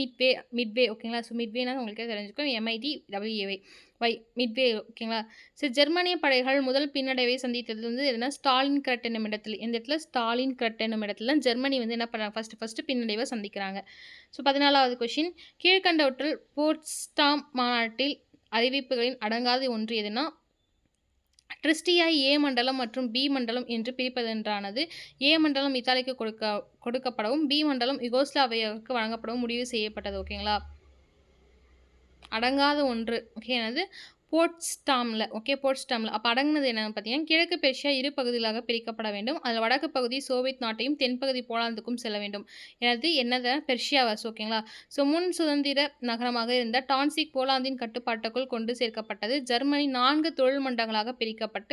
மிட்வே ஓகேங்களா. ஸோ மிட்வேனா உங்களுக்கே தெரிஞ்சுக்கும், MIDWAY மிட்வே ஓகேங்களா. ஸோ ஜெர்மனிய படைகள் முதல் பின்னடைவை சந்தித்தது வந்து எதுனா ஸ்டாலின்கிராட் என்னும் இடத்துல. இந்த இடத்துல ஸ்டாலின்கிராட் என்னும் இடத்துல ஜெர்மனி வந்து என்ன பண்ணுறாங்க, ஃபஸ்ட்டு பின்னடைவை சந்திக்கிறாங்க. ஸோ 14வது கொஷின். கீழ்கண்டவற்றில் போட்ஸ்டாம் மாநாட்டில் அறிவிப்புகளின் அடங்காத ஒன்று எதுனா ட்ரிஸ்டியாய் ஏ மண்டலம் மற்றும் பி மண்டலம் என்று பிரிப்பதென்றானது. ஏ மண்டலம் இத்தாலிக்கு கொடுக்கப்படவும் பி மண்டலம் யுகோஸ்லாவியாவுக்கு வழங்கப்படவும் முடிவு செய்யப்பட்டது. ஓகேங்களா. அடங்காத ஒன்று ஓகே என்னது? போட்ஸ்டாமில். ஓகே, போட்ஸ்டாமில். அப்போ அடங்குனது என்னென்னு பார்த்தீங்கன்னா, கிழக்கு பெர்ஷியா 2 பகுதிகளாக பிரிக்கப்பட வேண்டும். அதில் வடக்கு பகுதி சோவியத் நாட்டையும் தென்பகுதி போலாந்துக்கும் செல்ல வேண்டும். என்னது பெர்ஷியாவாஸ். ஓகேங்களா. ஸோ முன் சுதந்திர நகரமாக இருந்த டான்சிக் போலாந்தின் கட்டுப்பாட்டுக்குள் கொண்டு சேர்க்கப்பட்டது. ஜெர்மனி 4 தொழில் மண்டலங்களாக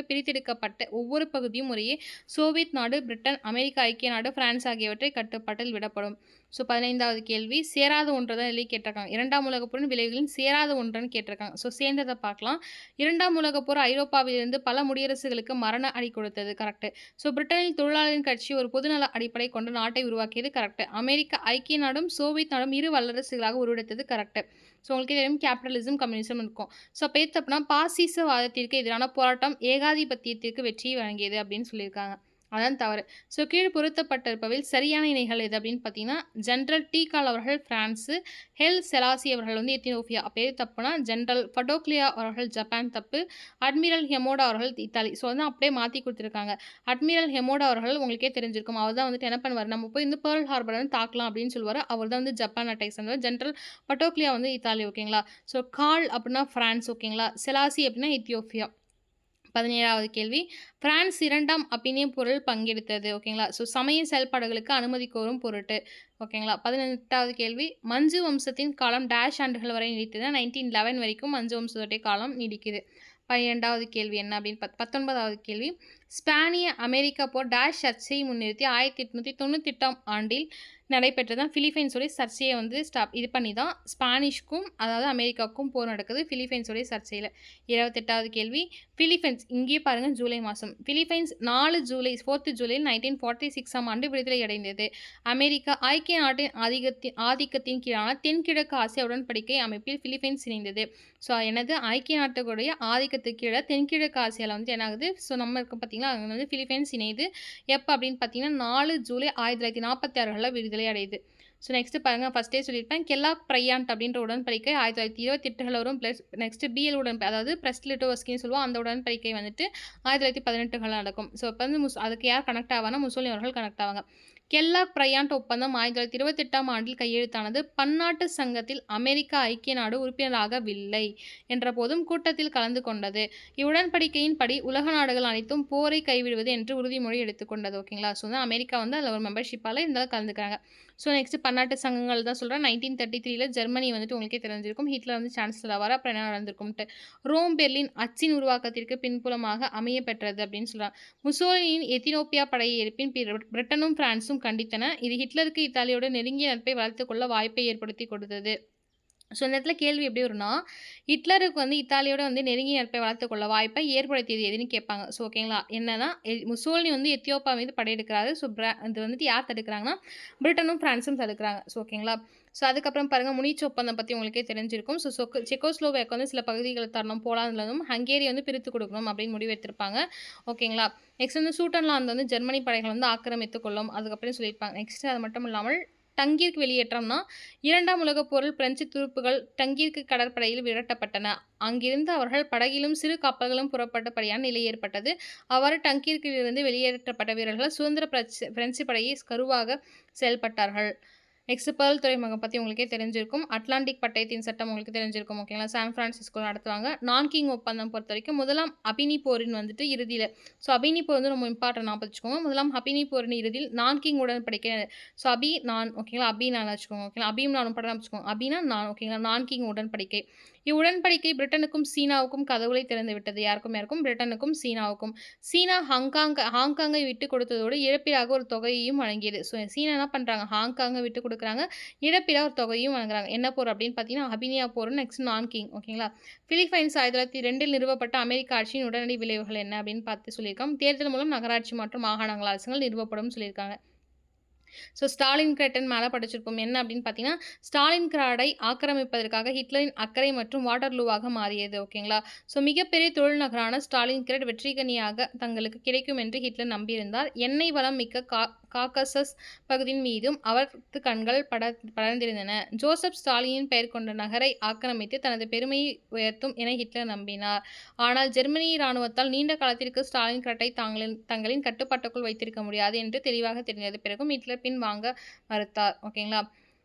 பிரித்தெடுக்கப்பட்ட ஒவ்வொரு பகுதியும் முறையே சோவியத் நாடு, பிரிட்டன், அமெரிக்க ஐக்கிய நாடு, பிரான்ஸ் ஆகியவற்றை கட்டுப்பாட்டில் விடப்படும். ஸோ 15வது கேள்வி. சேராத ஒன்று தான் எழுதி கேட்டிருக்காங்க. 2ஆம் உலகப் போரின் விளைவுகளின் சேராத ஒன்றுன்னு கேட்டிருக்காங்க. ஸோ சேர்ந்ததை பார்க்கலாம். 2ஆம் உலகப் போர் ஐரோப்பாவிலிருந்து பல முடியரசுகளுக்கு மரண அடி கொடுத்தது. கரெக்ட். ஸோ பிரிட்டனில் தொழிலாளரின் கட்சி ஒரு பொதுநல அடிப்படை கொண்ட நாட்டை உருவாக்கியது. கரெக்ட். அமெரிக்க ஐக்கிய நாடும் சோவியத் நாடும் 2 வல்லரசுகளாக உருவெடுத்தது. கரெக்ட். ஸோ உங்களுக்கு தெரியும் கேபிட்டலிசம், கம்யூனிசம் இருக்கும். ஸோ அப்போ ஏற்றப்பனா பாசிசவாதத்திற்கு எதிரான போராட்டம் ஏகாதிபத்தியத்திற்கு வெற்றியை வழங்கியது அப்படின்னு சொல்லியிருக்காங்க. அதான் தவறு. ஸோ கீழ் பொருத்தப்பட்டிருப்பவில் சரியான இணைகள் எது அப்படின்னு பார்த்தீங்கன்னா, ஜென்ரல் டீகால் அவர்கள் பிரான்ஸு, ஹெல் செலாசி அவர்கள் வந்து எத்தியோப்பியா. அப்போ எது தப்புனா ஜென்ரல் படோக்லியா அவர்கள் ஜப்பான் தப்பு, அட்மிரல் ஹெமோடா அவர்கள் இத்தாலி. ஸோ வந்து அப்படியே மாற்றி கொடுத்துருக்காங்க. அட்மிரல் ஹெமோடா அவர்கள் உங்களுக்கே தெரிஞ்சிருக்கும், அவர் தான் வந்துட்டு என்ன பண்ணுவார், நம்ம போய் இந்த பேர்ல் ஹார்பர் வந்து தாக்கலாம் அப்படின்னு சொல்லுவார். அவர் தான் வந்து ஜப்பான் அட்டாக் சேர்ந்தவர். ஜென்ரல் படோக்லியா வந்து இத்தாலி. ஓகேங்களா. ஸோ கால் அப்படின்னா ஃப்ரான்ஸ். ஓகேங்களா. செலாசி அப்படின்னா எத்தியோப்பியா. 17வது கேள்வி. பிரான்ஸ் 2ஆம் அபினிய போரில் பங்கெடுத்தது. ஓகேங்களா. ஸோ சமய செயல்பாடுகளுக்கு அனுமதி கோரும் பொருட்டு. ஓகேங்களா. 18வது கேள்வி. மஞ்சு வம்சத்தின் காலம் டேஷ் ஆண்டுகள் வரை நீடித்தது. 1911 வரைக்கும் மஞ்சு வம்சத்துடைய காலம் நீடிக்குது. 12வது கேள்வி என்ன அப்படின்னு 19வது கேள்வி. ஸ்பானிய அமெரிக்கா போர் டேஷ் சர்ச்சையை முன்னிறுத்தி 1898ஆம் ஆண்டில் நடைபெற்றதான் பிலிப்பைன்ஸோடைய சர்ச்சையை வந்து இது பண்ணி தான் ஸ்பானிஷ்க்கும் அதாவது அமெரிக்காவுக்கும் போர் நடக்குது பிலிப்பைன்ஸோடைய சர்ச்சையில். 28வது கேள்வி. பிலிப்பைன்ஸ் இங்கேயே பாருங்கள் ஜூலை மாதம். பிலிப்பைன்ஸ் 4 ஜூலை 4 ஜூலையில் 1946ஆம் ஆண்டு விடுதலை அடைந்தது. அமெரிக்கா ஐக்கிய நாட்டின் ஆதிக்கத்தின் கீழான தென்கிழக்கு ஆசிய உடன்படிக்கை அமைப்பில் பிலிப்பைன்ஸ் இணைந்தது. ஸோ எனது ஐக்கிய நாட்டுடைய ஆதிக்கத்துக்கு கீழே தென்கிழக்கு ஆசியாவில் வந்து என்ன ஆகுது, ஸோ நம்ம இருக்க பார்த்தீங்கன்னா அங்கே வந்து பிலிப்பைன்ஸ் இணையுது. எப்போ அப்படின்னு பார்த்தீங்கன்னா 4 ஜூலை 1946 விடுதலை அடையுது. ஸோ நெக்ஸ்ட் பாருங்கள், ஃபஸ்ட்டே சொல்லியிருப்பேன் கெல்லாக் ப்ரையாண்ட் அப்படின்ற உடன்படிக்கை 1928 வரும். ப்ளஸ் நெக்ஸ்ட் பிஎல் அதாவது பிரஸ்ட் லிட்டோவஸ்கின்னு சொல்லுவோம். அந்த உடன்படிக்கை வந்துட்டு 1918 நடக்கும். ஸோ இப்போ வந்து அதுக்கு யார் கனெக்ட் ஆவானா முசோலினி அவர்கள் கனெக்ட் ஆவாங்க. கெல்லாக் பிரையாண்ட் ஒப்பந்தம் 1928ஆம் ஆண்டில் கையெழுத்தானது. பன்னாட்டு சங்கத்தில் அமெரிக்கா ஐக்கிய நாடு உறுப்பினராகவில்லை என்ற போதும் கூட்டத்தில் கலந்து கொண்டது. இவ்வுடன்படிக்கையின்படி உலக நாடுகள் அனைத்தும் போரை கைவிடுவது என்று உறுதிமொழி எடுத்துக்கொண்டது. ஓகேங்களா. ஸோ வந்து அமெரிக்கா வந்து அதில் ஒரு மெம்பர்ஷிப்பால் இருந்தாலும் கலந்துக்கிறாங்க. ஸோ நெக்ஸ்ட் பன்னாட்டு சங்கங்கள் தான் சொல்கிறேன். 1933 ஜெர்மனி வந்துட்டு உங்களுக்கே தெரிஞ்சிருக்கும். ஹிட்லர் வந்து சான்சலர் ஆவார். அப்புறம் என்ன நடந்திருக்கும்ட்டு ரோம் பெர்லின் அச்சின் உருவாக்கத்திற்கு பின்புலமாக அமைய பெற்றது அப்படின்னு சொல்கிறாங்க. முசோலினியின் எத்தியோப்பியா படையெடுப்பின் பிரிட்டனும் பிரான்சும் கண்டித்தன. இது ஹிட்லருக்கு இத்தாலியோட நெருங்கிய நட்பை வளர்த்துக் கொள்ள வாய்ப்பை ஏற்படுத்தி கொடுத்தது. ஸோ இந்த இடத்துல கேள்வி எப்படி வரும்னா, ஹிட்லருக்கு வந்து இத்தாலியோட வந்து நெருங்கிய நட்பை வளர்த்துக் கொள்ள வாய்ப்பை ஏற்படுத்தியது எதுன்னு கேட்பாங்க. ஸோ ஓகேங்களா. என்னன்னா முசோலினி வந்து எத்தியோப்பா மீது படையெடுக்கிறாரு. ஸோ இது வந்துட்டு யார் தடுக்கிறாங்கன்னா பிரிட்டனும் பிரான்ஸும் தடுக்கிறாங்க. ஸோ ஓகேங்களா. ஸோ அதுக்கப்புறம் பாருங்கள் முனிச் ஒப்பந்தம் பற்றி உங்களுக்கே தெரிஞ்சிருக்கும். ஸோ செக்கோஸ்லோவேக் வந்து சில பகுதிகளை தரணும், போலாந்துலேருந்தும் ஹங்கேரி வந்து பிரித்து கொடுக்கணும் அப்படின்னு முடிவெடுத்திருப்பாங்க. ஓகேங்களா. நெக்ஸ்ட் வந்து சூட்டன்லாந்து வந்து ஜெர்மனி படைகள் வந்து ஆக்கிரமித்துக் கொள்ளும் அதுக்கப்புறம் சொல்லியிருப்பாங்க. நெக்ஸ்ட் அது மட்டும் இல்லாமல் டங்கீர்க் வெளியேற்றம்னா 2ஆம் உலகப் போரில் பிரெஞ்சு துருப்புகள் டங்கீர்க்கு கடற்படையில் விரட்டப்பட்டன. அங்கிருந்து அவர்கள் படகிலும் சிறு கப்பல்களும் புறப்பட்டபடியான நிலை ஏற்பட்டது. அவ்வாறு டங்கீர்க்கிலிருந்து வெளியேற்றப்பட்ட வீரர்கள் சுதந்திர பிரெஞ்சு படையை கருவாக செயல்பட்டார்கள். நெக்ஸ்ட் பேர்ல் துறைமுகம் பற்றி உங்களுக்கே தெரிஞ்சிருக்கும். அட்லாண்டிக் பட்டயத்தின் சட்டம் உங்களுக்கு தெரிஞ்சிருக்கும். ஓகேங்களா. சான் பிரான்சிஸ்கோ நடத்துவாங்க. நான்கிங் ஒப்பந்தம் பொறுத்த வரைக்கும் முதலாம் அபினி போரின் வந்துட்டு இறுதியில். ஸோ அபினி போர் வந்து ரொம்ப இம்பார்ட்டன் ஞாபகம் வச்சுக்கோங்க. முதலாம் அபினி போரின் இறுதியில் நான்கிங் உடன்படிக்கை. ஸோ அபி நான் ஓகேங்களா. அபி நான் வச்சுக்கோங்க. ஓகேங்களா. அபியும் நானும் படம் வச்சுக்கோங்க. அபினா நான் ஓகேங்களா. நான்கிங் உடன்படிக்கை. இவ்வுடன்படிக்கை பிரிட்டனுக்கும் சீனாவுக்கும் கதவுகளை திறந்து விட்டது. யாருக்கும் பிரிட்டனுக்கும் சீனாவுக்கும். சீனா ஹாங்காங்கை விட்டு கொடுத்ததோடு இழப்பீடாக ஒரு தொகையையும் வழங்கியது. ஸோ சீனா என்ன பண்ணுறாங்க, ஹாங்காங்கை விட்டு கொடுக்குறாங்க, இழப்பீடாக ஒரு தொகையும் வழங்குறாங்க. என்ன போர் அப்படின்னு பார்த்தீங்கன்னா அபினியா போர். Next Nanking. ஓகேங்களா. பிலிப்பைன்ஸ் 1902 நிறுவப்பட்ட அமெரிக்க ஆட்சியின் உடனடி விளைவுகள் என்ன அப்படின்னு பார்த்து சொல்லியிருக்காங்க. தேர்தல் மூலம் நகராட்சி மற்றும் மாகாணங்கள் அரசுகள் நிறுவப்படும் சொல்லியிருக்காங்க. ஸோ ஸ்டாலின் கிரேட்டன் மேலே படிச்சிருப்போம். என்ன அப்படின்னு பார்த்தீங்கன்னா ஸ்டாலின் கிராடை ஆக்கிரமிப்பதற்காக ஹிட்லரின் அக்கறை மற்றும் வாட்டர்லூவாக மாறியது. ஓகேங்களா. ஸோ மிகப்பெரிய தொழில் நகரான ஸ்டாலின் கிரேட் வெற்றிகனியாக தங்களுக்கு கிடைக்கும் என்று ஹிட்லர் நம்பியிருந்தார். எண்ணெய் வளம் மிக்க காக்கசஸ் பகுதியின் மீதும் அவரது கண்கள் படர்ந்திருந்தன. ஜோசப் ஸ்டாலினின் பெயர் கொண்ட நகரை ஆக்கிரமித்து தனது பெருமையை உயர்த்தும் என ஹிட்லர் நம்பினார். ஆனால் ஜெர்மனி இராணுவத்தால் நீண்ட காலத்திற்கு ஸ்டாலின் கிராட்டை தங்களின் கட்டுப்பாட்டுக்குள் வைத்திருக்க முடியாது என்று தெளிவாக தெரிந்தது. பிறகும் ஹிட்லர் பின் வாங்க மறுத்தார். ஓகேங்களா.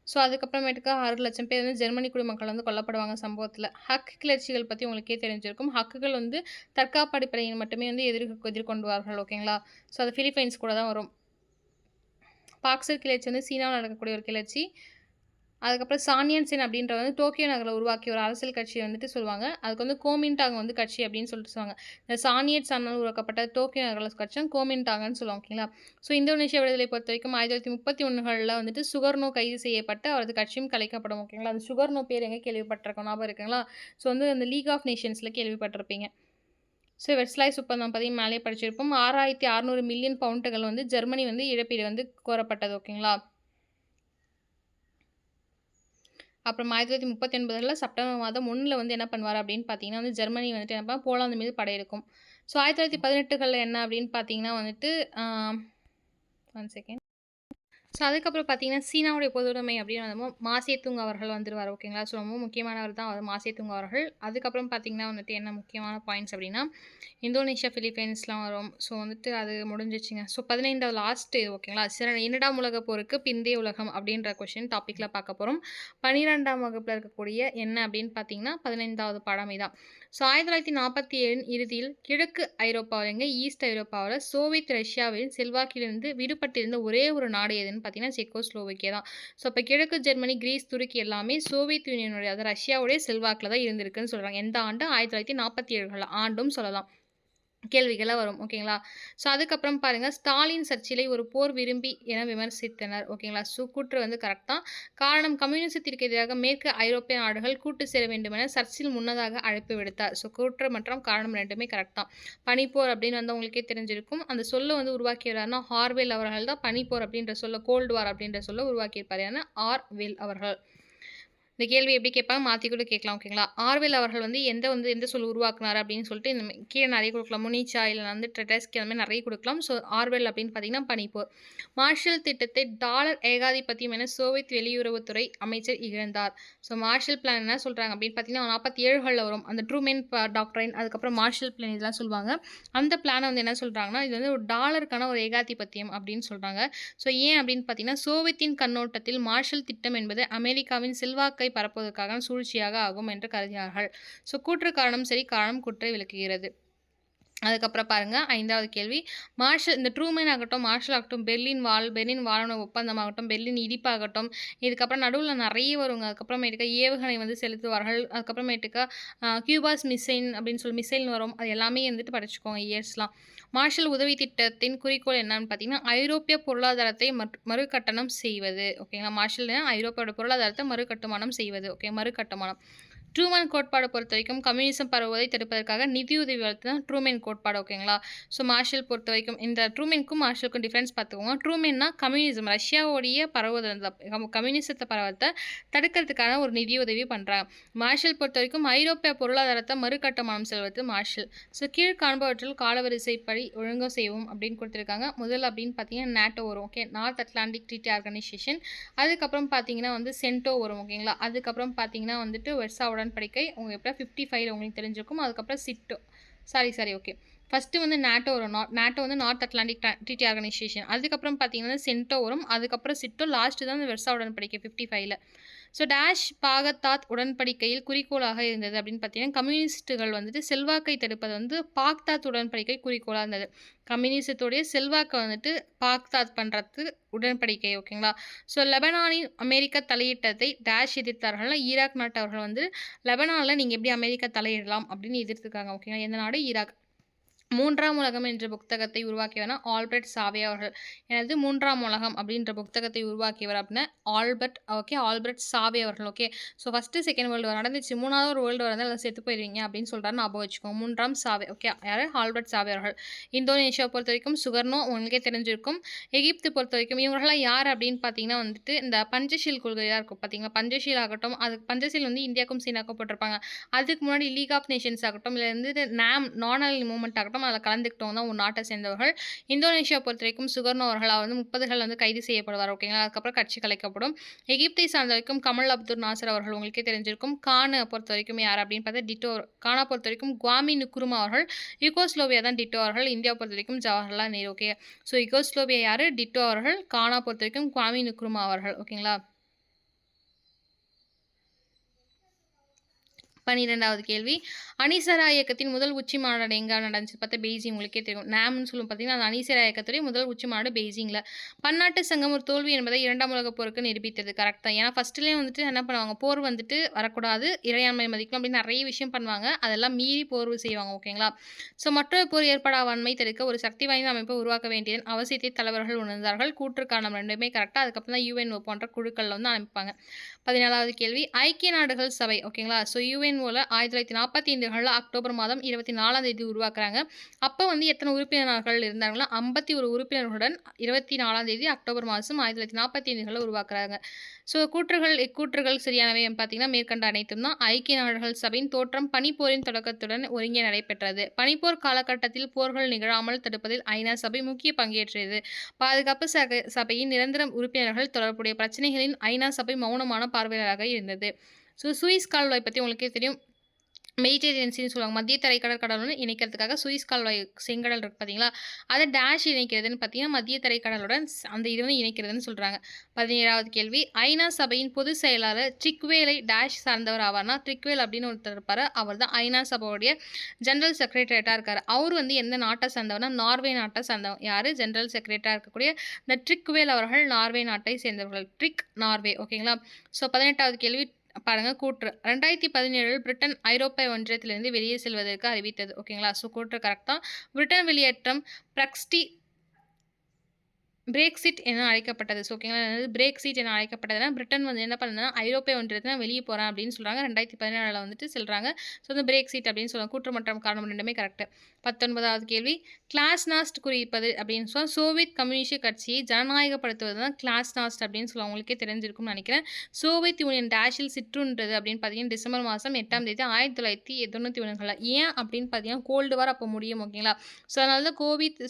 ஸோ அதுக்கப்புறமேட்டுக்கு 6 லட்சம் பேர் வந்து ஜெர்மனி குடிமக்கள் வந்து கொல்லப்படுவாங்க சம்பவத்தில். ஹக் கிளர்ச்சிகள் பற்றி உங்களுக்கே தெரிஞ்சிருக்கும். ஹக்குகள் வந்து தற்காப்பு அடிப்படையில் மட்டுமே வந்து எதிர்கொண்டுவார்கள். ஓகேங்களா. ஸோ அது பிலிப்பைன்ஸ் கூட தான் வரும். பாக்சர் கிளர்ச்சி வந்து சீனாவில் நடக்கக்கூடிய ஒரு கிளர்ச்சி. அதுக்கப்புறம் சானியன் சென் அப்படின்ற வந்து டோக்கியோ நகரில் உருவாக்கிய ஒரு அரசியல் கட்சியை வந்துட்டு சொல்லுவாங்க. அதுக்கு வந்து கோமின்டாங் வந்து கட்சி அப்படின்னு சொல்லிட்டு சொல்லுவாங்க. இந்த சானியட் சன்னால் உருவாக்கப்பட்ட டோக்கியோ நகரில் கட்சி கோமின்டாங்கன்னு சொல்லுவாங்க. ஓகேங்களா. ஸோ இந்தோனேஷியா விடுதலை பொறுத்த வரைக்கும் 1931களில் வந்துட்டு சுகர்னோ கைது செய்யப்பட்டு அவரது கட்சியும் கலைக்கப்படும். ஓகேங்களா. அந்த சுகர்னோ பேர் எங்கே கேள்விப்பட்டிருக்கோம் ஞாபகம் இருக்குங்களா. ஸோ வந்து அந்த லீக் ஆஃப் நேஷன்ஸில் கேள்விப்பட்டிருப்பீங்க. ஸோ வெர்சலாய்ஸ் ஒப்பந்தம் பற்றி மேலே படிச்சிருப்போம். 6600 மில்லியன் பவுண்டுகள் வந்து ஜெர்மனி வந்து இழப்பீடு வந்து கோரப்பட்டது. ஓகேங்களா. அப்புறம் 1939 செப்டம்பர் மாதம் 1 வந்து என்ன பண்ணுவார் அப்படின்னு பார்த்தீங்கன்னா வந்து ஜெர்மனி வந்துட்டு என்ன போலாந்து மீது படையெடுக்கும். ஸோ 1918 என்ன அப்படின்னு பார்த்தீங்கன்னா வந்துட்டு 1 செகண்ட். ஸோ அதுக்கப்புறம் பார்த்தீங்கன்னா சீனாவுடைய பொதுவுடைமை அப்படின்னு வந்து மாசேதுங் அவர்கள் வந்துடுவார். ஓகேங்களா. ஸோ ரொம்ப முக்கியமானவர் தான் அவர் மாசேதுங் அவர்கள். அதுக்கப்புறம் பார்த்தீங்கன்னா வந்துட்டு என்ன முக்கியமான பாயிண்ட்ஸ் அப்படின்னா இந்தோனேஷியா பிலிப்பைன்ஸ்லாம் வரும். ஸோ வந்துட்டு அது முடிஞ்சிச்சுங்க. ஸோ 15வது லாஸ்ட்டு ஓகேங்களா. 2ஆம் உலகப் போருக்கு பிந்தைய உலகம் அப்படின்ற கொஷின் டாப்பிக்கில் பார்க்க போகிறோம். 12ஆம் வகுப்பில் இருக்கக்கூடிய என்ன அப்படின்னு பார்த்தீங்கன்னா 15வது பாடம் இதான். ஸோ 1947 இறுதியில் கிழக்கு ஐரோப்பாவிலங்க ஈஸ்ட் ஐரோப்பாவில் சோவியத் ரஷ்யாவின் செல்வாக்கிலிருந்து விடுபட்டிருந்த ஒரே ஒரு நாடு எதுன்னு பார்த்தீங்கன்னா செக்கோஸ்லோவேக்கியா தான். ஸோ இப்போ கிழக்கு ஜெர்மனி, கிரீஸ், துருக்கி எல்லாமே சோவியத் யூனியனுடைய அதாவது ரஷ்யாவுடைய செல்வாக்கில் தான் இருந்திருக்குன்னு சொல்கிறாங்க. எந்த ஆண்டு 1947 ஆண்டும் சொல்லலாம். கேள்விகளாக வரும். ஓகேங்களா. ஸோ அதுக்கப்புறம் பாருங்கள் ஸ்டாலின் சர்ச்சிலை ஒரு போர் விரும்பி என விமர்சித்தனர். ஓகேங்களா. ஸோ கூற்று வந்து கரெக்ட் தான். காரணம் கம்யூனிசத்திற்கு எதிராக மேற்கு ஐரோப்பிய நாடுகள் கூட்டு சேர வேண்டுமென சர்ச்சில் முன்னதாக அழைப்பு விடுத்தார். ஸோ கூற்று மற்றும் காரணம் ரெண்டுமே கரெக்ட் தான். பனிப்போர் அப்படின்னு வந்து உங்களுக்கே தெரிஞ்சிருக்கும். அந்த சொல்ல வந்து உருவாக்கியவர்னா ஹார்வெல் அவர்கள் தான் பனிப்போர் அப்படின்ற சொல்ல கோல்டு வார் அப்படின்ற சொல்ல உருவாக்கியிருப்பார். ஏன்னா ஆர்வெல் அவர்கள். இந்த கேள்வி எப்படி கேட்பாங்க மாத்தி கூட கேட்கலாம். ஓகேங்களா? ஆர்வெல் அவர்கள் வந்து எந்த சொல் உருவாக்குனாரு அப்படின்னு சொல்லிட்டு இந்த கீழ நெறைய குடுக்கலாம். முனிச்சா இல்ல வந்து ட்ரெடஸ்கி அந்த மாரி நெறைய குடுக்கலாம். ஸோ ஆர்வெல் அப்படின்னு பார்த்தீங்கன்னா பனிப்போர். மார்ஷல் திட்டத்தை டாலர் ஏகாதிபத்தியம் என சோவியத் வெளியுறவுத்துறை அமைச்சர் இகழ்ந்தார். ஸோ மார்ஷல் பிளான் என்ன சொல்றாங்க அப்படின்னு பார்த்தீங்கன்னா 47கள்ல வரும். அந்த ட்ரூமேன் டாக்ட்ரைன் அதுக்கப்புறம் மார்ஷல் பிளான் இதெல்லாம் சொல்லுவாங்க. அந்த பிளான வந்து என்ன சொல்றாங்கன்னா, இது வந்து ஒரு டாலருக்கான ஒரு ஏகாதிபத்தியம் அப்படின்னு சொல்றாங்க. ஸோ ஏன் அப்படின்னு பார்த்தீங்கன்னா, சோவியத்தின் கண்ணோட்டத்தில் மார்ஷல் திட்டம் என்பது அமெரிக்காவின் செல்வாக்கை பரப்புவதற்கான சூழ்ச்சியாக ஆகும் என்று கருதினார்கள். ஸோ கூற்று காரணம் சரி, காரணம் குற்றை விளக்குகிறது. அதுக்கப்புறம் பாருங்க 5வது கேள்வி. இந்த ட்ரூமேன் ஆகட்டும், மார்ஷல் ஆகட்டும், பெர்லின் வாரான ஒப்பந்தமாகட்டும், பெர்லின் இடிப்பாகட்டும், இதுக்கப்புறம் நடுவுல நெறைய வருங்க. அதுக்கப்புறமேட்டுக்கா ஏவுகணை வந்து செலுத்துவார்கள். அதுக்கப்புறமேட்டுக்கா கியூபாஸ் மிசைல் அப்படின்னு சொல்லி மிசைல்னு வரும். அது எல்லாமே வந்துட்டு படிச்சுக்கோங்க இயர்ஸ்லாம். மார்ஷல் உதவி திட்டத்தின் குறிக்கோள் என்னன்னு பார்த்தீங்கன்னா, ஐரோப்பிய பொருளாதாரத்தை மறுகட்டணம் செய்வது. ஓகேங்களா? மார்ஷல்னா ஐரோப்பாவோட பொருளாதாரத்தை மறுகட்டுமானம் செய்வது. ஓகே மறுகட்டுமானம். ட்ரூமன் கோட்பாட பொறுத்தவரைக்கும் கம்யூனிசம் பரவுவதை தடுப்பதற்காக நிதியுதவி வழங்குறது தான் ட்ரூமேன் கோட்பாடு. ஓகேங்களா? ஸோ மார்ஷல் பொறுத்தவரைக்கும் இந்த ட்ரூமேனுக்கும் மார்ஷலுக்கும் டிஃபரன்ஸ் பார்த்துக்கோங்க. ட்ரூமேன்னா கம்யூனிசம் ரஷ்யாவுடைய கம்யூனிசத்தை பரவத்தை தடுக்கிறதுக்கான ஒரு நிதியுதவி பண்ணுறாங்க. மார்ஷல் பொறுத்தவரைக்கும் ஐரோப்பிய பொருளாதாரத்தை மறுகட்டுமானம் செல்வது மார்ஷல். ஸோ கீழ் காண்பவற்றில் காலவரிசைப்படி ஒழுங்கு செய்வோம் அப்படின்னு கொடுத்துருக்காங்க. முதல் அப்படின்னு பார்த்தீங்கன்னா நேட்டோ வரும். Okay north Atlantic treaty organisation. அதுக்கப்புறம் பார்த்தீங்கன்னா வந்து சென்டோ வரும். ஓகேங்களா? அதுக்கப்புறம் பார்த்தீங்கன்னா வந்துட்டு வெர்சா உடன்படிக்கை உங்களுக்கு எப்போ 55 உங்களுக்கு தெரிஞ்சிருக்கும். அதுக்கப்புறம் சிட்டோ சாரி ஓகே. ஃபஸ்ட்டு வந்து நேட்டோ வரும். நேட்டோ வந்து நார்த் அட்லாண்டிக் ட்ரீட்டி ஆர்கனைசேஷன். அதுக்கப்புறம் பார்த்தீங்கன்னா சென்டோ வரும். அதுக்கப்புறம் சிட்டோ லாஸ்ட்டு தான் இந்த வெர்சா உடன்படிக்கை 55ல. ஸோ பாகதாத் உடன்படிக்கையில் குறிக்கோளாக இருந்தது அப்படின்னு பார்த்தீங்கன்னா கம்யூனிஸ்ட்டுகள் வந்துட்டு செல்வாக்கை தடுப்பது வந்து பாக்தாத் உடன்படிக்கை குறிக்கோளாக இருந்தது. கம்யூனிசத்துடைய செல்வாக்கை வந்துட்டு பாக்தாத் பண்ணுறது உடன்படிக்கை. ஓகேங்களா? ஸோ லெபனானின் அமெரிக்க தலையிட்டதை எதிர்த்தார்கள்னா ஈராக் நாட்டவர்கள் வந்து லெபனானில் நீங்கள் எப்படி அமெரிக்கா தலையிடலாம் அப்படின்னு எதிர்த்துருக்காங்க. ஓகேங்களா? எந்த நாடு? ஈராக். 3ஆம் உலகம் என்ற புத்தகத்தை உருவாக்கியவர்னா ஆல்பர்ட் சாவே அவர்கள். எனது 3ஆம் உலகம் அப்படின்ற புத்தகத்தை உருவாக்கியவர் அப்படின்னா ஆல்பர்ட் சாவே அவர்கள். Okay. So first second world war நடந்துச்சு. 3வது ஒரு வேர்ல்டு வார் வந்து எல்லாம் செத்து போயிருவீங்க அப்படின்னு சொல்கிறாரு. ஞாபகம் வச்சுக்கோங்க. 3ஆம் சாவே. ஓகே யார்? ஆல்பர்ட் சாவே அவர்கள். இந்தோனேஷியா பொறுத்த வரைக்கும் சுகர்னோ உங்களுக்கே தெரிஞ்சிருக்கும். எகிப்து பொறுத்த வரைக்கும் இவங்களாம் யார் அப்படின்னு பார்த்தீங்கன்னா வந்துட்டு இந்த பஞ்சஷீல் கொள்கையாக இருக்கும் பார்த்தீங்களா? பஞ்சஷீல் ஆகட்டும் பஞ்சஷீல் வந்து இந்தியாவுக்கும் சீனாவுக்கும் போட்டிருப்பாங்க. அதுக்கு முன்னாடி லீக் ஆஃப் நேஷன்ஸ் ஆகட்டும் இல்லை வந்து நான் அலைன் மூவ்மெண்ட் ஆகட்டும் அதில் கலந்துக்கிட்டவங்க தான் ஒரு நாட்டை சேர்ந்தவர்கள். இந்தோனேஷியா பொறுத்த வரைக்கும் சுகர்னோ அவர்கள் அவர் வந்து 30கள் வந்து கைது செய்யப்படுவார். ஓகேங்களா? அதுக்கப்புறம் கட்சி கலைக்கப்படும். எகிப்தை சார்ந்த வரைக்கும் கமல் அப்துல் நாசர் அவர்கள் உங்களுக்கே தெரிஞ்சிருக்கும். கானை பொறுத்த வரைக்கும் யார் அப்படின்னு பார்த்தா டிட்டோ. கானா பொறுத்த வரைக்கும் குவாமி நுக்குருமா அவர்கள். யுகோஸ்லோவியா தான் டிட்டோ அவர்கள். இந்தியா பொறுத்த வரைக்கும் ஜவஹர்லால் நேரு. ஓகே. ஸோ யுகோஸ்லோவியா யார்? டிட்டோ அவர்கள். கானா பொறுத்த வரைக்கும் குவாமி நுக்குருமா அவர்கள். ஓகேங்களா? 12வது கேள்வி. அணிசரா இயக்கத்தின் முதல் உச்சி மாநாடு எங்கே நடந்துச்சு பார்த்தா பெய்ஜிங். உங்களுக்கே தெரியும். நாம்னு சொல்லும் பார்த்தீங்கன்னா அந்த அணிசரா இயக்கத்துடைய முதல் உச்சி மாநாடு பெய்ஜிங்கில். பன்னாட்டு சங்கம் ஒரு தோல்வி என்பதை 2ஆம் உலகப் போருக்கு நிரூபித்தது. கரெக்ட் தான். ஏன்னா ஃபஸ்ட்டுலேயே வந்துட்டு என்ன பண்ணுவாங்க, போர் வந்துட்டு வரக்கூடாது, இறையாண்மை மதிக்கணும் அப்படின்னு நிறைய விஷயம் பண்ணுவாங்க. அதெல்லாம் மீறி போர்வு செய்வாங்க. ஓகேங்களா? ஸோ மற்றொரு போர் ஏற்படாவன்மை தடுக்க ஒரு சக்தி வாய்ந்த அமைப்பை உருவாக்க வேண்டியதன் அவசியத்தை தலைவர்கள் உணர்ந்தார்கள். கூற்று காரணம் ரெண்டுமே கரெக்டாக. அதுக்கப்புறம் தான் யுஎன்ஓ போன்ற குழுக்களில் வந்து அமைப்பாங்க. 14வது கேள்வி. ஐக்கிய நாடுகள் சபை. ஓகேங்களா? ஸோ யுஎன்ஓவில் 1945 அக்டோபர் மாதம் 24ஆம் தேதி உருவாக்குறாங்க. அப்போ வந்து எத்தனை உறுப்பினர்கள் இருந்தாங்களோ 51 உறுப்பினர்களுடன் 24ஆம் தேதி அக்டோபர் மாதம் 1945 உருவாக்குறாங்க. ஸோ இக்கூற்றுகள் சரியானவை பார்த்தீங்கன்னா மேற்கண்ட அனைத்தும் தான். ஐக்கிய நாடுகள் சபையின் தோற்றம் பனிப்போரின் தொடக்கத்துடன் ஒருங்கே நடைபெற்றது. பனிப்போர் காலகட்டத்தில் போர்கள் நிகழாமல் தடுப்பதில் ஐநா சபை முக்கிய பங்கேற்றது. பாதுகாப்பு சபையின் நிரந்தர உறுப்பினர்கள் தொடர்புடைய பிரச்சனைகளின் ஐநா சபை மௌனமான பார்வையாளராக இருந்தது. ஸோ சூயிஸ் கால்வாய் பற்றி உங்களுக்கே தெரியும். மெடிட்டரேனியன் சீன்னு சொல்லுவாங்க. மத்திய தரைக்கடலுடன் இணைக்கிறதுக்காக சூயிஸ் கால்வாய் செங்கடல் இருக்குது பார்த்தீங்களா? அதை இணைக்கிறதுன்னு பார்த்தீங்கன்னா மத்திய தரைக்கடலுடன் அந்த இது வந்து இணைக்கிறதுன்னு சொல்கிறாங்க. 17வது கேள்வி. ஐநா சபையின் பொதுச் செயலாளர் ட்ரிக்வேலை சார்ந்தவர் ஆவார்னா ட்ரிக்வேல் அப்படின்னு ஒருத்தர் இருப்பார். அவர் தான் ஐநா சபையுடைய ஜென்ரல் செக்ரட்டரியேட்டாக இருக்கார். அவர் வந்து எந்த நாட்டை சார்ந்தவர்னா நார்வே நாட்டை சார்ந்தவர். யார்? ஜென்ரல் செக்ரட்டரியாக இருக்கக்கூடிய இந்த ட்ரிக்வேல் அவர்கள் நார்வே நாட்டை சேர்ந்தவர்கள். நார்வே. ஓகேங்களா? ஸோ 18வது கேள்வி பாருங்க கூற்று. 2017 பிரிட்டன் ஐரோப்பிய ஒன்றியத்திலிருந்து வெளியே செல்வதற்கு அறிவித்தது. ஓகேங்களா? ஸோ கூற்று கரெக்ட் தான். பிரிட்டன் வெளியேற்றம் பிரக்ஸ்டி பிரெக்சிட் என அழைக்கப்பட்டது. ஸோ ஓகேங்களா, பிரெக்சிட் என அழைக்கப்பட்டதுனா பிரிட்டன் வந்து என்ன பண்ணுதுன்னா ஐரோப்பிய ஒன்றியத்துல வெளியே போகிறேன் அப்படின்னு சொல்கிறாங்க. 2017 வந்துட்டு சொல்கிறாங்க. ஸோ வந்து பிரெக்சிட் அப்படின்னு சொல்லுவாங்க. கூற்று மற்றும் காரணம் ரெண்டுமே கரெக்டு. 19வது கேள்வி, கிளாஸ்நாஸ்ட் குறிப்பது அப்படின்னு சொன்னால் சோவியத் கம்யூனிஸ்ட் கட்சியை ஜனநாயகப்படுத்துவது தான் கிளாஸ்நாஸ்ட் அப்படின்னு சொல்லுவாங்க. உங்களுக்கே தெரிஞ்சிருக்கும்னு நினைக்கிறேன். சோவியத் யூனியன் டேஷில் சிற்றுன்றது அப்படின்னு பார்த்தீங்கன்னா டிசம்பர் மாதம் 8ஆம் தேதி 1991 ஏன் அப்படின்னு பார்த்தீங்கன்னா கோல்டு வார் அப்போ முடியும். ஓகேங்களா, ஸோ அதனால தான்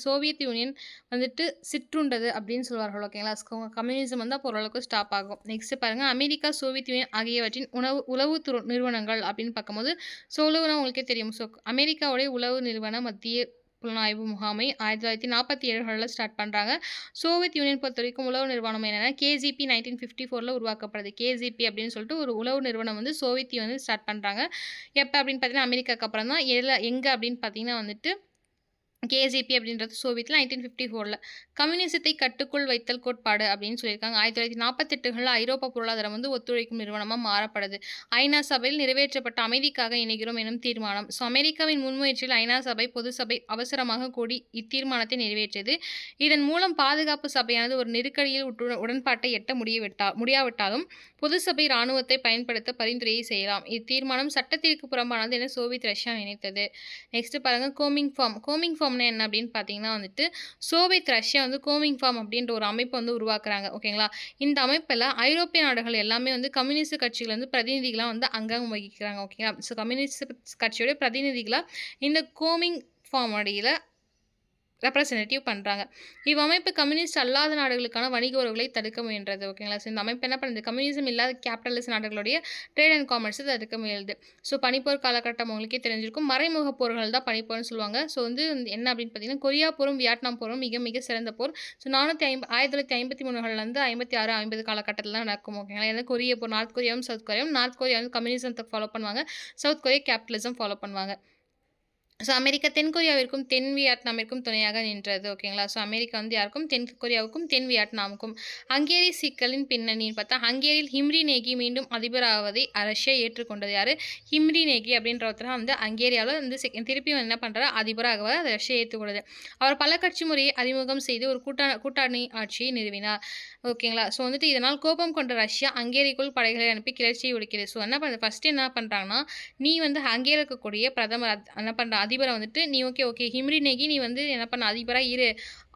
சோவியத் யூனியன் வந்துட்டு சிற்றுண்டது அப்படின்னு சொல்வார்கள். ஓகேங்களா, கம்யூனிசம் வந்து அப்போ ஓரளவுக்கு ஸ்டாப் ஆகும். நெக்ஸ்ட் பாருங்க, அமெரிக்கா சோவியத் யூனியன் ஆகியவற்றின் உளவு நிறுவனங்கள் அப்படின்னு பார்க்கும்போது ஸோ உளவுனா உங்களுக்கே தெரியும். ஸோ அமெரிக்காவுடைய உளவு நிறுவன மத்திய புலனாய்வு முகாமை 1947 ஸ்டார்ட் பண்ணுறாங்க. சோவியத் யூனியன் பொறுத்த வரைக்கும் உளவு நிறுவனம் என்னென்னா KGB 1954 உருவாக்கப்படுது. KGB அப்படின்னு சொல்லிட்டு ஒரு உளவு நிறுவனம் வந்து சோவியத் யூனியன் ஸ்டார்ட் பண்ணுறாங்க. எப்போ அப்படின்னு பார்த்தீங்கன்னா அமெரிக்காவுக்கு அப்புறம் தான். எங்கே அப்படின்னு பார்த்தீங்கன்னா வந்துட்டு KGB அப்படின்றது சோவியத்தில் 1954 கம்யூனிசத்தை கட்டுக்குள் வைத்தல் கோட்பாடு அப்படின்னு சொல்லியிருக்காங்க. 1948 ஐரோப்பா பொருளாதாரம் வந்து ஒத்துழைக்கும் நிறுவனமாக மாறப்படுது. ஐநா சபையில் நிறைவேற்றப்பட்ட அமைதிக்காக இணைகிறோம் எனும் தீர்மானம். ஸோ அமெரிக்காவின் முன்முயற்சியில் ஐநா சபை பொது சபை அவசரமாக கூடி இத்தீர்மானத்தை நிறைவேற்றியது. இதன் மூலம் பாதுகாப்பு சபையானது ஒரு நெருக்கடியில் உடன்பாட்டை எட்ட முடியாவிட்டாலும் பொது சபை இராணுவத்தை பயன்படுத்த பரிந்துரையை செய்யலாம். இத்தீர்மானம் சட்டத்திற்கு புறம்பானது என சோவியத் ரஷ்யா நினைத்தது. நெக்ஸ்ட் பாருங்க, கோமிங் ஃபார்ம் என்ன அப்படின்னு பார்த்தீங்கன்னா வந்துட்டு சோவியத் ரஷ்யா வந்து கோமிங் ஃபார்ம் அப்படின்ற ஒரு அமைப்பை வந்து உருவாக்குறாங்க. ஓகேங்களா, இந்த அமைப்பில் ஐரோப்பிய நாடுகள் எல்லாமே வந்து கம்யூனிஸ்ட் கட்சிகள் வந்து பிரதிநிதிகளாக வந்து அங்கம் வகிக்கிறாங்க. ஓகேங்களா, ஸோ கம்யூனிஸ்ட் கட்சியோடைய பிரதிநிதிகளாக இந்த கோமிங் ஃபார்ம் அடியில் ரெப்ரசன்டேட்டிவ் பண்ணுறாங்க. இவ்வமைப்பு கம்யூனிஸ்ட் அல்லாத நாடுகளுக்கான வணிக உறவுகளை தடுக்க முயன்றது. ஓகேங்களா, ஸோ இந்த அமைப்பு என்ன பண்ணுது, கம்யூனிசம் இல்லாத கேபிட்டலிஸ்ட் நாடுகளுடைய ட்ரேட் அண்ட் காமர்ஸை தடுக்க முயலுது. ஸோ பனிப்போர் காலகட்டம் உங்களுக்கே தெரிஞ்சிருக்கும். மறைமுக போர்கள் தான் பனிப்போர்னு சொல்லுவாங்க. ஸோ வந்து என்ன அப்படின்னு பார்த்தீங்கன்னா கொரியா போரும் வியட்நாம் போரும் மிக மிக சிறந்த போர். ஸோ 1953 56 50 காலகட்டத்தில் தான் நடக்கும். ஓகேங்களா, ஏன்னா கொரிய போர் நார்த் கொரியாவும் சவுத் கொரியா வந்து கம்யூனிசத்தை ஃபாலோ பண்ணுவாங்க. சவுத் கொரியா கேபிட்டலிசம் ஃபாலோ பண்ணுவாங்க. ஸோ அமெரிக்கா தென் கொரியாவிற்கும் தென் வியட்நாமிற்கும் துணையாக நின்றது. ஓகேங்களா, ஸோ அமெரிக்கா வந்து யாருக்கும் தென் கொரியாவுக்கும் தென் வியட்நாமுக்கும். ஹங்கேரி சிக்கலின் பின்னணின்னு பார்த்தா ஹங்கேரியில் ஹிம்ரி நேகி மீண்டும் அதிபராவதை ரஷ்யா ஏற்றுக்கொண்டது. யார், ஹிம்ரி நேகி அப்படின்ற ஒருத்தர் வந்து ஹங்கேரியாவில் வந்து திருப்பியும் என்ன பண்ணுறாரு, அதிபராக அதை ரஷ்யா ஏற்றுக்கொண்டது. அவர் பல கட்சி முறையை அறிமுகம் செய்து ஒரு கூட்டணி ஆட்சியை நிறுவினார். ஓகேங்களா, ஸோ வந்துட்டு இதனால் கோபம் கொண்ட ரஷ்யா ஹங்கேரிக்குள் படைகளை அனுப்பி கிளர்ச்சியை ஒடுக்கிறது. ஸோ என்ன பண்ணுறது, ஃபஸ்ட்டு என்ன பண்ணுறாங்கன்னா, நீ வந்து ஹங்கேரியில் இருக்கக்கூடிய பிரதமர் என்ன பண்ணுற அதிபரை வந்துட்டு நீ ஓகே ஹிம்ரி நேகி நீ வந்து என்ன பண்ண அதிபராக இரு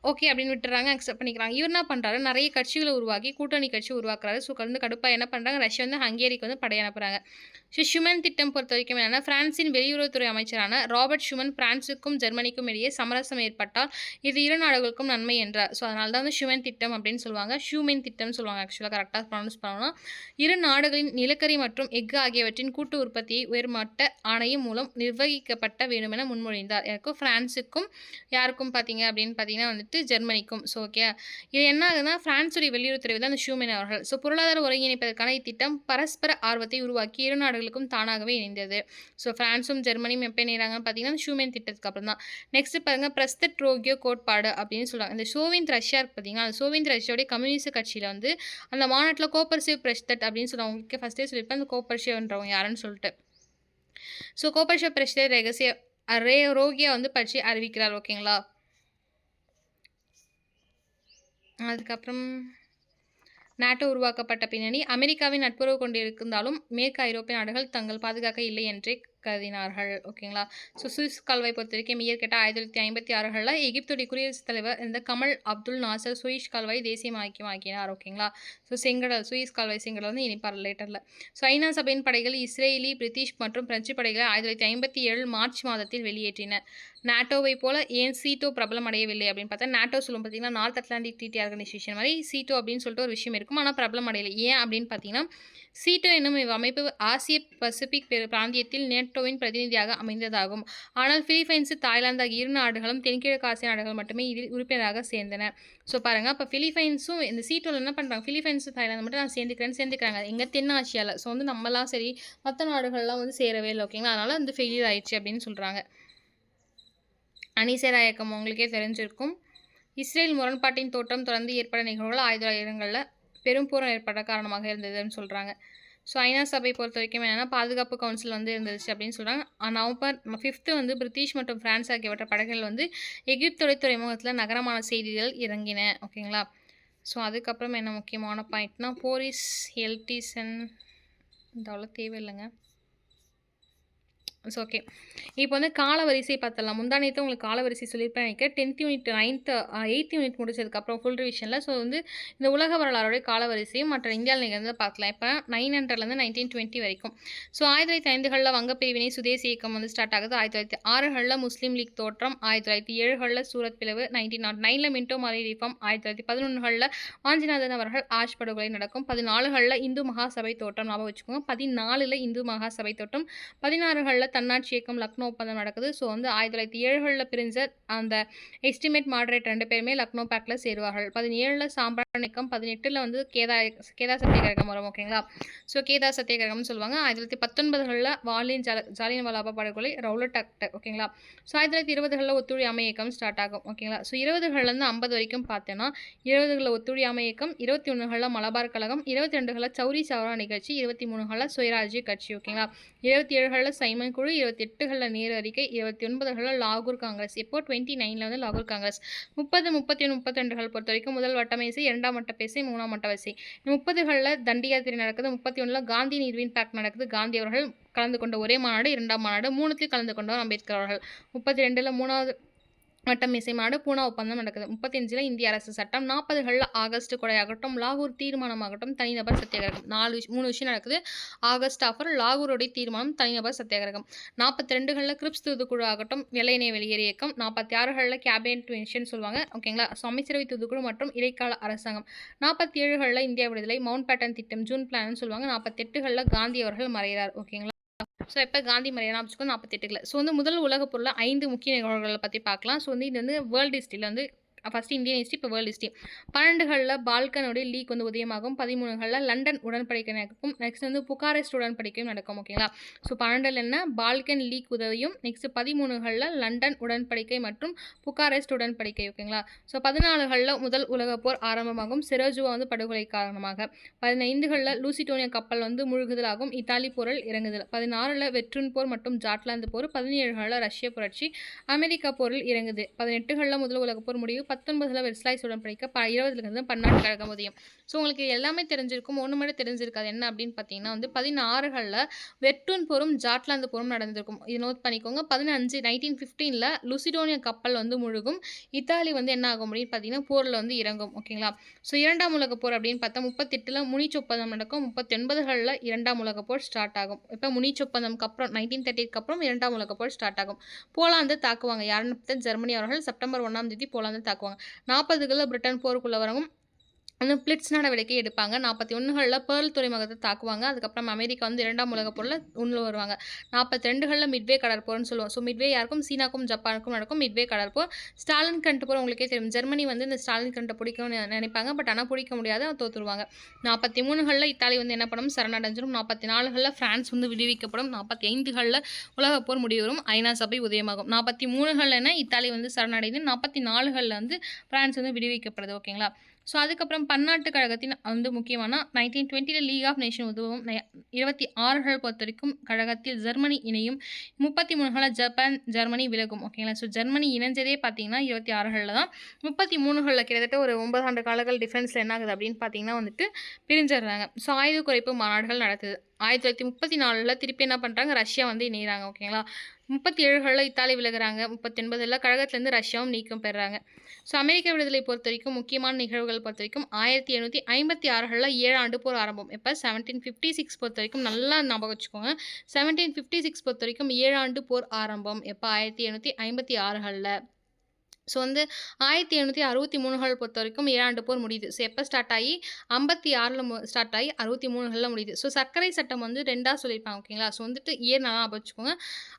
ஓகே அப்படின்னு விட்டுறாங்க, அக்செப்ட் பண்ணிக்கிறாங்க. இவர் என்ன பண்ணுறாரு, நிறைய கட்சிகளை உருவாக்கி கூட்டணி கட்சி உருவாக்குறாரு. ஸோ வந்து கடுப்பாக என்ன பண்ணுறாங்க, ரஷ்யா வந்து ஹங்கேரிக்கு வந்து படை அனுப்புகிறாங்க. ஸோ ஷுமன் திட்டம் பொறுத்த வரைக்கும் என்னென்னா, பிரான்சின் வெளியுறவுத்துறை அமைச்சரான ராபர்ட் ஷுமன் பிரான்ஸுக்கும் ஜெர்மனிக்கும் இடையே சமரசம் ஏற்பட்டால் இது இரு நாடுகளுக்கும் நன்மை என்றார். ஸோ அதனால தான் வந்து ஷுமன் திட்டம் அப்படின்னு சொல்லுவாங்க. ஷூமென் திட்டம்னு சொல்லுவாங்க. ஆக்சுவலாக கரெக்டாக ப்ரொனவுன்ஸ் பண்ணணும். இரு நாடுகளின் நிலக்கரி மற்றும் எஃகு ஆகியவற்றின் கூட்டு உற்பத்தியை உயர்மட்ட ஆணையம் மூலம் நிர்வகிக்கப்பட்ட வேண்டும் என முன்மொழிந்தார். எனக்கும் பிரான்ஸுக்கும் யாருக்கும் பார்த்தீங்க அப்படின்னு பார்த்தீங்கன்னா வந்துட்டு ஜெர்மனிக்கும். ஸோ ஓகே, இது என்ன ஆகுதுன்னா பிரான்ஸுடைய வெளியுறவுத்துறை தான் அந்த ஷூமென் அவர்கள். ஸோ பொருளாதார ஒருங்கிணைப்பதற்கான இத்திட்டம் பரஸ்பர ஆர்வத்தை உருவாக்கி இரு நாடுகளுக்கும் தானாகவே இணைந்தது. ஸோ பிரான்ஸும் ஜெர்மனியும் எப்போ இணைகிறாங்கன்னு பார்த்தீங்கன்னா ஷூமென் திட்டத்துக்கு அப்புறம் தான். நெக்ஸ்ட் பாருங்க, பிரஸ்தட் ரோகியோ கோட்பாடு அப்படின்னு சொல்லுவாங்க. இந்த சோவியத் ரஷ்யா இருக்கு பார்த்தீங்கன்னா, அந்த சோவியத் ரஷ்யாவுடைய கம்யூனிஸ்ட் கட்சியில் வந்து அந்த மாநாட்டில் கோப்பர்ஷேவ் பிரஸ்தட் அப்படின்னு சொல்லுவாங்க. உங்களுக்கு ஃபஸ்ட்டே சொல்லியிருப்பேன் அந்த கோப்பர்ஷேவ்ன்றவங்க யாருன்னு சொல்லிட்டு. ஸோ கோப்பர்ஷேவ் பிரஸ்தட் ரோகியா வந்து பற்றி அறிவிக்கிறார். ஓகேங்களா, அதுக்கப்புறம் நாட்டோ உருவாக்கப்பட்ட பின்னணி அமெரிக்காவின் நட்புறவு கொண்டிருந்தாலும் மேற்கு ஐரோப்பிய நாடுகள் தங்கள் பாதுகாக்க இல்லை என்றே கருதினார்கள். ஓகேங்களா, ஸோ சுவிஸ் கால்வாய் பொறுத்த வரைக்கும் இயற்கட்ட 1956 எகிப்துடைய குடியரசுத் தலைவர் இந்த கமல் அப்துல் நாசர் சுவிஸ் கால்வாய் தேசியமாக்கினார். ஓகேங்களா, ஸோ சுவிஸ் கால்வாய் செங்கடல் வந்து இனிப்பார் லேட்டரில். ஸோ ஐநா சபையின் படைகள் இஸ்ரேலி பிரிட்டிஷ் மற்றும் பிரெஞ்சு படைகளை 1957 மார்ச் மாதத்தில் வெளியேற்றின. நாட்டோவை போல ஏன் சீட்டோ பிரபலம் அடையவில்லை அப்படின்னு பார்த்தா, நாட்டோ சொல்லும் பார்த்தீங்கன்னா நார்த் அட்லாண்டிக் ட்ரீட்டி ஆர்கனைசேஷன் மாதிரி சீட்டோ அப்படின்னு சொல்லிட்டு ஒரு விஷயம் இருக்கும், ஆனால் பிரபலம் அடையலை. ஏன் அப்படின்னு பார்த்தீங்கன்னா, சீட்டோ என்னும் இவ்வமைப்பு ஆசிய பசிபிக் பிராந்தியத்தில் நேட்டோவின் பிரதிநிதியாக அமைந்ததாகும். ஆனால் பிலிப்பைன்ஸ் தாய்லாந்து ஆகிய இரு நாடுகளும் தென்கிழக்கு ஆசிய நாடுகள் மட்டுமே இதில் உறுப்பினராக சேர்ந்தன. ஸோ பாருங்கள், அப்போ பிலிப்பைன்ஸும் இந்த சீட்டோவில் என்ன பண்ணுறாங்க, பிலிப்பைன்ஸும் தாய்லாந்து மட்டும் நான் சேர்ந்துக்கிறாங்க எங்கள் தென் ஆசியாவில். ஸோ வந்து நம்மலாம் சரி மற்ற நாடுகள்லாம் வந்து சேரவே இல்லை. ஓகேங்களா, அதனால் வந்து ஃபெயிலியர் ஆயிடுச்சு அப்படின்னு சொல்கிறாங்க. அணிசேரா இயக்கம் உங்களுக்கே தெரிஞ்சிருக்கும். இஸ்ரேல் முரண்பாட்டின் தோற்றம் தொடர்ந்து ஏற்பட நிகழ்வுகள் 1900களில் பெரும் போர் ஏற்பட காரணமாக இருந்ததுன்னு சொல்கிறாங்க. ஸோ ஐநா சபை பொறுத்த வரைக்கும் என்னென்னா பாதுகாப்பு கவுன்சில் வந்து இருந்துச்சு அப்படின்னு சொல்கிறாங்க. நவம்பர் 5 வந்து பிரிட்டிஷ் மற்றும் பிரான்ஸ் ஆகியவற்ற படைகள் வந்து எகிப்தோட துறைமுகத்தில் நகரமான செய்திகள் இறங்கின. ஓகேங்களா. ஸோ அதுக்கப்புறம் என்ன முக்கியமான பாயிண்ட்னா போரிஸ் எல்டிசன் இந்த அவ்வளோ தேவையில்லைங்க. So okay. இப்போ வந்து காலவரிசை பார்த்தலாம். முந்தானேத்து உங்களுக்கு காலவரிசை சொல்லியிருப்பேன் நினைக்கிறேன். 10th யூனிட் 8th யூனிட் முடிச்சதுக்கப்புறம் ஃபுல் ரிவிஷனில். ஸோ வந்து இந்த உலக வரலாறுடைய காலவரிசையும் மற்ற இந்தியாவில் நிகழ்ந்து பார்க்கலாம். இப்போ 900லேருந்து 1920 வரைக்கும். ஸோ 1905களில் வங்கப்பிரிவினை சுதேசி இயக்கம் வந்து ஸ்டார்ட் ஆகுது. 1906களில் முஸ்லீம் லீக் தோற்றம். 1907களில் சூரத் பிளவு. 1909ல் மின்டோ மாரி ரிஃபார்ம். 1911களில் வாஞ்சிநாதன் அவர்கள் ஆஷ் படுகொலை நடக்கும். 14களில் இந்து மகாசபை தோற்றம் ஞாபகம் வச்சுக்கோங்க. 14ல் இந்து மகாசபை தோற்றம். 16களில் தன்னாட்சி இயக்கம் லக்னோ ஒப்பந்தம் நடக்குது. ஸோ வந்து 1907களில் பிரிஞ்ச அந்த எஸ்டிமேட் மாடரேட் 2 பேருமே லக்னோ பேக்டில் சேருவார்கள். 17ல் சாம்பிரான் இயக்கம். 18ல் வந்து கேதா சத்தியாகிரகம் வரும். ஓகேங்களா. ஸோ கேதா சத்தியாகிரகம்னு சொல்லுவாங்க. 1919களில் ஜாலியன்வாலாபாக் படுகொலை ரவுலட் ஆக்ட். ஓகேங்களா. ஸோ 1920களில் ஒத்துழையாமை இயக்கம் ஸ்டார்ட் ஆகும். ஓகேங்களா. ஸோ 20களிலேருந்து 50 வரைக்கும் பார்த்தேன்னா 20களில் ஒத்துழையாமை இயக்கம், 21களில் மலபார் கழகம், 22களில் சௌரி சௌரா நிகழ்ச்சி, 23களில் சுயராஜ்ய கட்சி. ஓகேங்களா. 27களில் சைமன் குழு, 28களில் நேரு அறிக்கை, 29களில் லாகூர் காங்கிரஸ். எப்போ 29ல் வந்து லாகூர் காங்கிரஸ். 30, 31, 32கள் பொறுத்த வரைக்கும் முதல் வட்டமேசை, 2ஆம் வட்டப்பேசை, 3ஆம் வட்டவரிசை. 30களில் தண்டி யாத்திரை நடக்குது. 31ல் காந்தி நிர்வீன் பேக்ட் நடக்குது. காந்தி அவர்கள் கலந்து கொண்ட ஒரே மாநாடு 2ஆம் மாநாடு. 3த்தில் கலந்து கொண்டவர் அம்பேத்கர் அவர்கள். 32ல் 3வது வட்டமேசை மாநாடு பூனா ஒப்பந்தம் நடக்குது. 35ல் இந்திய அரசு சட்டம். 40களில் ஆகஸ்ட் கொடையாகட்டும், லாகூர் தீர்மானமாகட்டும், தனிநபர் சத்தியாகிரகம். 3 விஷயம் நடக்குது. ஆகஸ்ட் ஆஃபர், லாகூருடைய தீர்மானம், தனிநபர் சத்தியாகிரகம். 42களில் கிரிப்ஸ் தூதுக்குழு ஆகட்டும், வெள்ளையனே வெளியேறு இயக்கம். 46களில் கேபினெட் மிஷன் சொல்லுவாங்க. ஓகேங்களா. ஸோ அமைச்சரவை தூதுக்குழு மற்றும் இடைக்கால அரசாங்கம். 47களில் இந்தியா விடுதலை, மவுண்ட் பேட்டன் திட்டம், ஜூன் பிளான்னு சொல்லுவாங்க. 48களில் காந்தி அவர்கள் மறைகிறார். ஓகேங்களா. ஸோ எப்போ காந்தி மறையானா வச்சுக்கோ 48களில். ஸோ வந்து முதல் உலகப் போரில் 5 முக்கிய நிகழ்வுகளை பற்றி பார்க்கலாம். ஸோ வந்து இது வந்து வேர்ல்டு ஹிஸ்ட்ரியில் வந்து ஃபஸ்ட்டு இந்தியன் ஹிஸ்ட்ரி, இப்போ வேர்ல்டு ஹிஸ்ட்ரி. 12களில் பால்கனுடைய லீக் வந்து உதயமாகும். 13களில் லண்டன் உடன்படிக்கை நடக்கும். நெக்ஸ்ட் வந்து புகாரெஸ்ட் உடன்படிக்கையும் நடக்கும். ஓகேங்களா. ஸோ 12ல் என்ன பால்கன் லீக் உதவியும், நெக்ஸ்ட் 13களில் லண்டன் உடன்படிக்கை மற்றும் புகாரெஸ்ட் உடன்படிக்கை. ஓகேங்களா. ஸோ 14களில் முதல் உலகப் போர் ஆரம்பமாகும். செரோஜுவா வந்து படுகொலை காரணமாக. 15களில் லூசிடோனியா கப்பல் வந்து முழுகுதல் ஆகும். இத்தாலி போரில் இறங்குதல். 16ல் வெட்ரூன் போர் மற்றும் ஜாட்லாந்து போர். 17களில் ரஷ்ய புரட்சி, அமெரிக்கா போரில் இறங்குது. 18களில் முதல் உலகப் போர் முடிவு. 19ல் வெர்சாய்ஸ் உடன்படிக்கை. 20ல் பன்னாட்டு கழகம் உதயம். ஸோ உங்களுக்கு எல்லாமே தெரிஞ்சிருக்கும். ஒன்று மட்டும் தெரிஞ்சிருக்காது. என்ன அப்படின்னு பார்த்தீங்கன்னா வந்து 16களில் வெட்ரூன் போரும் ஜாட்லாந்து போரும் நடந்திருக்கும். இது நோட் பண்ணிக்கோங்க. 1915ல் லுசிடோனியா கப்பல் வந்து முழுகும். இத்தாலி வந்து என்ன ஆகும் அப்படின்னு பார்த்தீங்கன்னா போரில் வந்து இறங்கும். ஓகேங்களா. ஸோ 2ஆம் உலகப் போர் அப்படின்னு பார்த்தா 38ல் முனிச் ஒப்பந்தம் நடக்கும். 39களில் 2ஆம் உலகப் போர் ஸ்டார்ட் ஆகும். இப்போ முனிச் ஒப்பந்தம்க்கு அப்புறம் 1930க்கு அப்புறம் 2ஆம் உலகப் போர் ஸ்டார்ட் ஆகும். போலாந்து தாக்குவாங்க. யாருன்னு பார்த்தா ஜெர்மனி அவர்கள் செப்டம்பர் 1ஆம் தேதி போலாந்து தாக்குவாங்க. 40களில் பிரிட்டன் போருக்குள்ளே வரவும் அந்த பிளிட்ஸ் நடவடிக்கை எடுப்பாங்க. 41களில் பேர்ல் துறைமுகத்தை தாக்குவாங்க. அதுக்கப்புறம் அமெரிக்கா வந்து 2ஆம் உலகப் போரில் உள்ள வருவாங்க. 42களில் மிட்வே கடற்போர்னு சொல்லுவோம். ஸோ மிட்வே யாருக்கும் சீனாக்கும் ஜப்பானுக்கும் நடக்கும் மிட்வே கடற்போர். ஸ்டாலின் கண்ட் போர் உங்களுக்கே தெரியும். ஜெர்மனி வந்து இந்த ஸ்டாலின் கண்டை பிடிக்கும்னு நினைப்பாங்க. பட் ஆனால் பிடிக்க முடியாது, தோற்றுருவாங்க. 43களில் இத்தாலி வந்து என்ன பண்ணும் சரணடைஞ்சிடும். 44களில் பிரான்ஸ் வந்து விடுவிக்கப்படும். 45களில் உலகப் போர் முடிவரும். ஐநா சபை உதயமாகும். 43களில் என்ன இத்தாலி வந்து சரணடைந்து 44களில் வந்து பிரான்ஸ் வந்து விடுவிக்கப்படுது. ஓகேங்களா. ஸோ அதுக்கப்புறம் பன்னாட்டு கழகத்தின் வந்து முக்கியமான 1920ல் லீக் ஆஃப் நேஷன் உதவும். 26கள் பொறுத்த வரைக்கும் கழகத்தில் ஜெர்மனி இணையும். 33களில் ஜப்பான் ஜெர்மனி விலகும். ஓகேங்களா. ஸோ ஜெர்மனி இணைஞ்சதே பார்த்தீங்கன்னா 26களில் தான். 33களில் கிட்டத்தட்ட ஒரு 9 ஆண்டு காலங்கள் டிஃபென்ஸில் என்ன ஆகுது அப்படின்னு பார்த்தீங்கன்னா வந்துட்டு பிரிஞ்சிடுறாங்க. ஸோ ஆயுத குறைப்பு மாநாடுகள் நடக்குது. 1934ல் திருப்பி என்ன பண்ணுறாங்க ரஷ்யா வந்து இணைகிறாங்க. ஓகேங்களா. 37களில் இத்தாலி விலகுறாங்க. 39ல் கழகத்திலேருந்து ரஷ்யாவும் நீக்கம் பெறுறாங்க. ஸோ அமெரிக்க விடுதலை பொறுத்த வரைக்கும் முக்கியமான நிகழ்வுகள் பொறுத்த வரைக்கும் 1756களில் 7 ஆண்டு போர் ஆரம்பம். இப்போ 1756 பொறுத்த வரைக்கும் நல்லா ஞாபகம் வச்சுக்கோங்க. 1756 பொறுத்த வரைக்கும் 7 ஆண்டு போர் ஆரம்பம். எப்போ 1756களில். ஸோ வந்து 1763கள் பொறுத்த வரைக்கும் 7 ஆண்டு போர் முடியுது. ஸோ எப்போ ஸ்டார்ட் ஆகி 56ல் ஸ்டார்ட் ஆகி 63களில் முடியுது. ஸோ சர்க்கரை சட்டம் வந்து 2ஆக சொல்லியிருப்பாங்க. ஓகேங்களா. ஸோ வந்துட்டு நல்லா வச்சுக்கோங்க.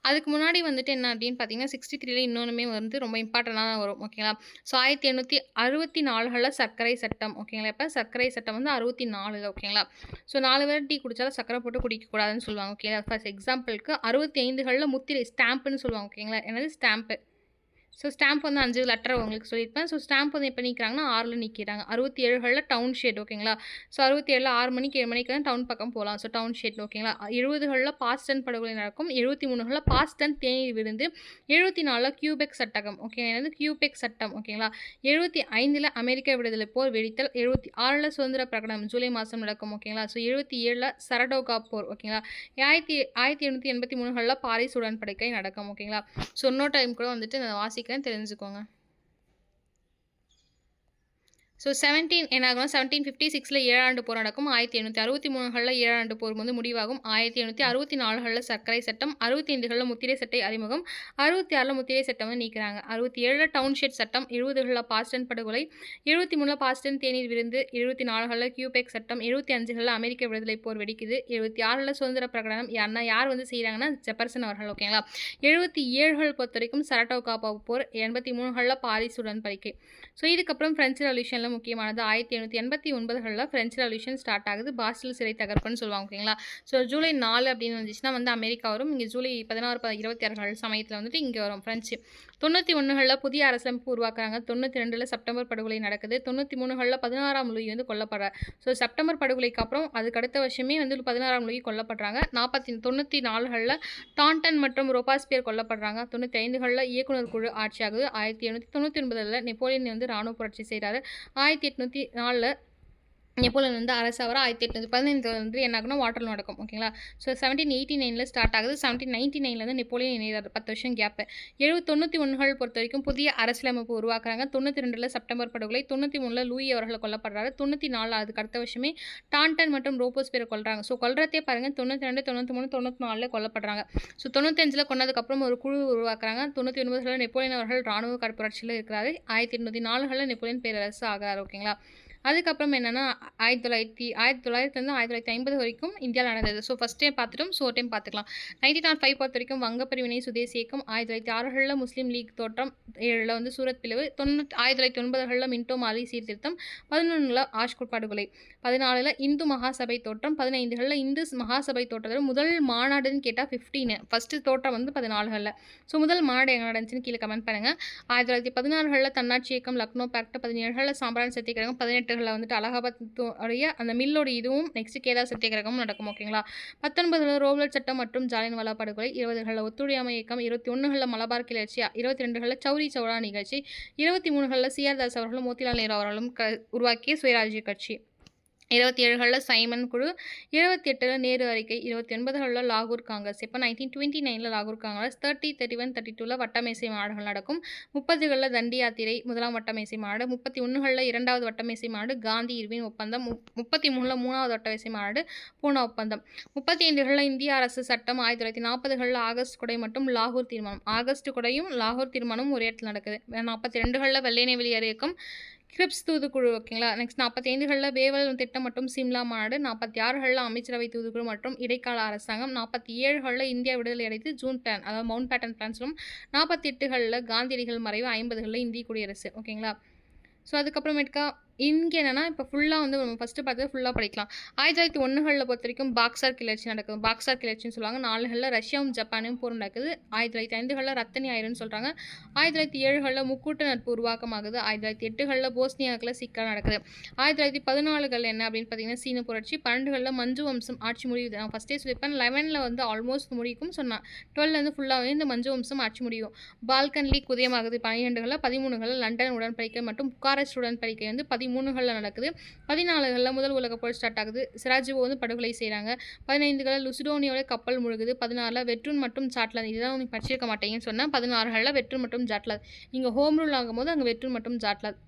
அதுக்கு முன்னாடி வந்துட்டு என்ன அப்படின்னு பார்த்தீங்கன்னா 63ல் இன்னொன்றுமே வந்து ரொம்ப இம்பார்ட்டண்டாக தான் வரும். ஓகேங்களா. ஸோ 1864களில் சர்க்கரை சட்டம். ஓகேங்களா. இப்போ சர்க்கரை சட்டம் வந்து 64. ஓகேங்களா. ஸோ 4 பேர் டீ குடித்தாலும் சர்க்கரை போட்டு குடிக்கக்கூடாதுன்னு சொல்லுவாங்க. ஓகேங்களா. ஃபர்ஸ்ட் எக்ஸாம்பிளுக்கு 65களில் முத்திரை ஸ்டாம்புன்னு சொல்லுவாங்க. ஓகேங்களா. என்னது ஸ்டாம்ப்பு. ஸோ ஸ்டாம்ப் வந்து 5 லெட்டர் உங்களுக்கு சொல்லியிருப்பேன். ஸோ ஸ்டாம்ப் வந்து எப்போ நீக்கிறாங்கன்னா 6ல் நீக்கிறாங்க. 67களில் டவுன் ஷெட் ஓகேங்களா. ஸோ 67ல் 6 மணிக்கு 7 மணிக்கு தான் டவுன் பக்கம் போகலாம். ஸோ டவுன் ஷெட் ஓகேங்களா. 70களில் பாஸ்டன் படுகொலை நடக்கும். 73களில் பாஸ்டன் தேநீர் விருந்து. 74ல் கியூபெக் சட்டகம் ஓகே கியூபெக் சட்டம் ஓகேங்களா. 75ல் அமெரிக்க விடுதலை போர் வெடித்தல். 76ல் சுதந்திர பிரகடனம் ஜூலை மாதம் நடக்கும் ஓகேங்களா. ஸோ 77ல் சரடோகா போர் ஓகேங்களா. 1883களில் பாரிஸ் உடன்படிக்கை நடக்கும் ஓகேங்களா. ஸோ இன்னொரு டைம் கூட வந்துட்டு நான் வாசிக்கிறேன், தெரிஞ்சுக்கோங்க. ஸோ 17 என்ன ஆகும்னா 1756ல் 7 ஆண்டு போர் நடக்கும். 1863களில் 7 ஆண்டு போர் வந்து முடிவாகும். 1864களில் சர்க்கரை சட்டம். 65களில் முத்திரை சட்டை அறிமுகம். 66ல் முத்திரை சட்டம் வந்து நீக்கிறாங்க. 67ல் டவுன்ஷெட் சட்டம். 70களில் பாஸ்டன் படுகொலை. 73ல் பாஸ்டன் தேநீர் விருந்து. 74களில் கியூபெக் சட்டம். 75களில் அமெரிக்க விடுதலை போர் வெடிக்குது. 76ல் சுதந்திர பிரகடனம் யார் வந்து செய்கிறாங்கன்னா ஜெப்பர்சன் அவர்கள் ஓகேங்களா. 77கள் பொறுத்த வரைக்கும் சரட்டோகா போர். 83களில் பாரிஸ் உடன்படிக்கை. ஸோ இதுக்கப்புறம் பிரெஞ்சு ரெவல்யூஷனில் முக்கியமானது 1889களில் பிரெஞ்சு ரெவல்யூஷன் ஸ்டார்ட் ஆகுது. பாஸ்டில் சிறை தகர்ப்புன்னு சொல்லுவாங்க ஓகேங்களா. ஸோ ஜூலை 4 அப்படின்னு வந்துச்சுன்னா வந்து அமெரிக்கா வரும். இங்கே ஜூலை 16 26 சமயத்தில் வந்துட்டு இங்கே வரும் பிரெஞ்சு. 91களில் புதிய அரசமைப்பு உருவாக்குறாங்க. 92ல் செப்டம்பர் படுகொலை நடக்குது. 93களில் 16ஆம் லூயி வந்து கொல்லப்படுறார். ஸோ செப்டம்பர் படுகொலைக்கு அப்புறம் அதுக்கு அடுத்த வருஷமே வந்து 16ஆம் லூயி கொல்லப்படுறாங்க. 94களில் டான்டன் மற்றும் ரோபாஸ்பியர் கொல்லப்படுறாங்க. 95களில் இயக்குனர் குழு ஆட்சி ஆகுது. 1899ல் நெப்போலியன் வந்து இராணுவ புரட்சி செய்கிறாரு. 1804ல் நெப்போலியன் வந்து அரசாவர. 1815 வந்து என்ன ஆகுனா வாட்டர்லூ நடக்கும் ஓகேங்களா. ஸோ 1789ல் ஸ்டார்ட் ஆகுது. 1799ல் வந்து நெப்போலியன் இணைகிறார். 10 வருஷம் கேப்பு. 91கள் பொறுத்த வரைக்கும் புதிய அரசியலமைப்பு உருவாக்குறாங்க. 92ல் செப்டம்பர் படுகொலை. 93ல் லூயி அவர்கள் கொல்லப்படுறாரு. 94 அதுக்கு அடுத்த வருஷமே டான்டன் மற்றும் ரோபோஸ்பியரை கொல்றாங்க. ஸோ கொல்றதே பாருங்கள் 92 93 94ல் கொல்லப்படுறாங்க. ஸோ 95ல் கொன்னதுக்கப்புறம் ஒரு குழு உருவாக்குறாங்க. 99களில் நெப்போலியன் அவர்கள் இராணுவ புரட்சியில் இருக்கிறாரு. 1804களில் நெப்போலியன் பேரரசு ஆகிறார் ஓகேங்களா. அதுக்கப்புறம் என்னென்னா 1900 1950 வரைக்கும் இந்தியாவில் நடந்தது. ஸோ ஃபஸ்ட் டைம் பார்த்துட்டோம். ஸோ டைம் பார்த்துக்கலாம். 1905 பொறுத்த வரைக்கும் வங்க பிரிவினை சுதேசி இயக்கம். 1906களில் முஸ்லீம் லீக் தோற்றம். 7ல் வந்து சூரத் பிளவு. 1909களில் மின்டோ மாலி சீர்திருத்தம். 11ல் ஆஷ்கோட் படுகொலை. 14ல் இந்து மகாசபை தோற்றம். 15களில் இந்து மகாசபை தோற்றத்தில் முதல் மாநாடுன்னு கேட்டால் 15 ஃபஸ்ட்டு தோற்றம் வந்து 14களில். ஸோ முதல் மாநாடு எங்கே நடந்துச்சுன்னு கீழே கமெண்ட் பண்ணுங்கள். 1916களில் தன்னாட்சி இயக்கம் லக்னோ பேக்ட். 17களில் சாம்பிரான் சத்தியாகிரகம். 18களில் வந்துட்டு அலகாபாத் உடைய அந்த மில்லோட இதுவும் நெக்ஸ்ட் கேதார் சத்தியாகிரகமும் நடக்கும் ஓகேங்களா. 19களில் ரோவ்லட் சட்டம் மற்றும் ஜாலியன்வாலா படுகொலை. 20களில் ஒத்துழையாமை இயக்கம். 21களில் மலபார் கிளர்ச்சி. 22களில் சௌரி சௌரா நிகழ்ச்சி. 23களில் சிஆர் தாஸ் அவர்களும் மோதிலால் நேரு அவர்களும் உருவாக்கிய சுயராஜ்ய கட்சி. 27களில் சைமன் குழு. 28ல் நேரு அறிக்கை. 29களில் லாகூர் காங்கிரஸ். இப்போ 1929ல் லாகூர் காங்கிரஸ். 30, 31, 32ல் வட்டமேசை மாநாடுகள் நடக்கும். 30களில் தண்டி யாத்திரை முதலாம் வட்டமேசை மாநாடு. 31களில் 2வது வட்டமேசை மாநாடு காந்தி இர்வின் ஒப்பந்தம். 33ல் 3வது வட்டமேசை மாநாடு பூனா ஒப்பந்தம். 35களில் இந்திய அரசு சட்டம். 1940களில் ஆகஸ்ட் கொடை மற்றும் லாகூர் தீர்மானம். ஆகஸ்ட் கொடையும் லாகூர் தீர்மானமும் ஒரு இடத்துல நடக்குது. 42களில் வெள்ளையனை வெளியேறு இயக்கம். கிரிப்ஸ் தூதுக்குழு ஓகேங்களா. நெக்ஸ்ட் 45களில் வேவல் திட்டம் மற்றும் சிம்லா மாநாடு. 46களில் அமைச்சரவை தூதுக்குழு மற்றும் இடைக்கால அரசாங்கம். 47களில் இந்தியா விடுதலை அடைத்து ஜூன் பிளான் அதாவது மவுண்ட் பேட்டன் பிளான் சொல்லும். 48களில் காந்தியடிகள் மறைவு. 50களில் இந்திய குடியரசு ஓகேங்களா. ஸோ அதுக்கப்புறமேட்டுக்கா இங்கே என்னென்னா இப்போ ஃபுல்லாக வந்து நம்ம ஃபஸ்ட்டு பார்த்தது ஃபுல்லாக படிக்கலாம். 1901களில் பொறுத்த வரைக்கும் பாக்ஸார் கிளர்ச்சி நடக்குது. பாக்ஸார் கிளர்ச்சின்னு சொல்லுவாங்க. 4களில் ரஷ்யாவும் ஜப்பானும் போர் நடக்குது. 1905களில் ரத்தனி ஆயிருன்னு சொல்கிறாங்க. 1907களில் முக்கூட்டு நட்பு உருவாக்கமாகுது. 1908களில் போஸ்னியாக்கில் சிக்கல் நடக்குது. 1914கள் என்ன அப்படின்னு பார்த்தீங்கன்னா சீன புரட்சி. 12களில் மஞ்சு வம்சம் ஆட்சி முடியுது. நான் ஃபஸ்ட்டே சொல்லியிருப்பேன் 11ல் வந்து ஆல்மோஸ்ட் முடிக்கும் சொன்னேன். 12ல் வந்து ஃபுல்லாகவே இந்த மஞ்சு வம்சம் ஆட்சி முடியும். பால்கன் லீக் உதயமாகுது. 12களில் 13களில் லண்டன் உடன்படிக்கை மற்றும் புக்காரெஸ்ட் உடன்படிக்கை வந்து 13களில் நடக்குது. 14களில் முதல் உலக போர் ஸ்டார்ட் ஆகுது. சிராஜிவோ வந்து படுகொலை செய்கிறாங்க. 15களில் லுசிடோனியோட கப்பல் முழுகுது. 16ல் வெட்ரூன் மற்றும் ஜாட்லாந்து. இதுதான் நீங்கள் படிச்சிருக்க மாட்டேங்கன்னு சொன்னேன். 16களில் வெட்ரூன் மற்றும் ஜாட்லாந்து. இங்கே ஹோம் ரூல் ஆகும்போது அங்கே வெட்ரூன் மற்றும் ஜாட்லாந்து.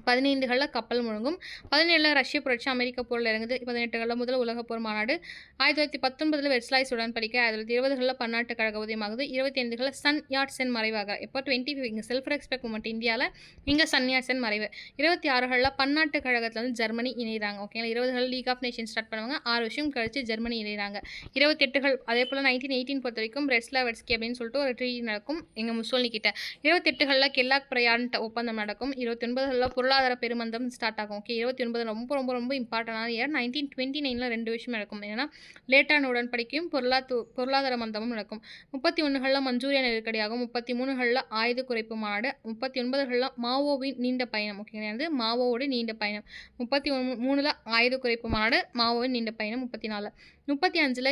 15களில் கப்பல் முழங்கும். 17ல் ரஷ்ய புரட்சி அமெரிக்க போரில் இறங்குது. 18களில் முதல் உலக போர் மாநாடு. 1919ல் வெர்சாய்ஸ் உடன்படிக்கை. 1920களில் பன்னாட்டு கழக உதயமாகுது. 25களில் சன் யாட் சென் மறைவாக. இப்போ 25 இங்கே செல்ஃப் ரெஸ்பெக்ட் மூமெண்ட் இந்தியாவில். இங்கே சன் யாட் சென் மறைவு. 26களில் பன்னாட்டு கழகத்தில் வந்து ஜெர்மனி இணைகிறாங்க ஓகேங்களா. 20களில் லீக் ஆஃப் நேஷன்ஸ் ஸ்டார்ட் பண்ணுவாங்க. 6 வருஷம் கழிச்சு ஜெர்மனி இணைகிறாங்க. 28கள் அதே போல் 1918 பொறுத்த வரைக்கும் பிரெஸ்லாவெட்ஸ்கி அப்படின்னு சொல்லிட்டு ஒரு ட்ரீ நடக்கும் எங்கள் முசோலினி கிட்ட. 28களில் கெல்லாக் பிரயாண்ட் ஒப்பந்தம் நடக்கும். 29களில் பொருளாதார பெருமந்தம் ஸ்டார்ட் ஆகும். ஓகே 29 ரொம்ப ரொம்ப ரொம்ப இம்பார்ட்டன்டான இயர். 1929ல 2 விஷயம் நடக்கும். என்னன்னா லேட்டான உடன்படிக்கையும் பொருளாதார மந்தமும் நடக்கும். 31களில் மஞ்சூரியா நெருக்கடியாகும். 33களில் ஆயுத குறைப்பு மாநாடு. 39களில் மாவோவின் நீண்ட பயணம். ஓகேங்களா மாவோவோட நீண்ட பயணம். 33ல் ஆயுத குறைப்பு மாநாடு, மாவோவின் நீண்ட பயணம். 35ல்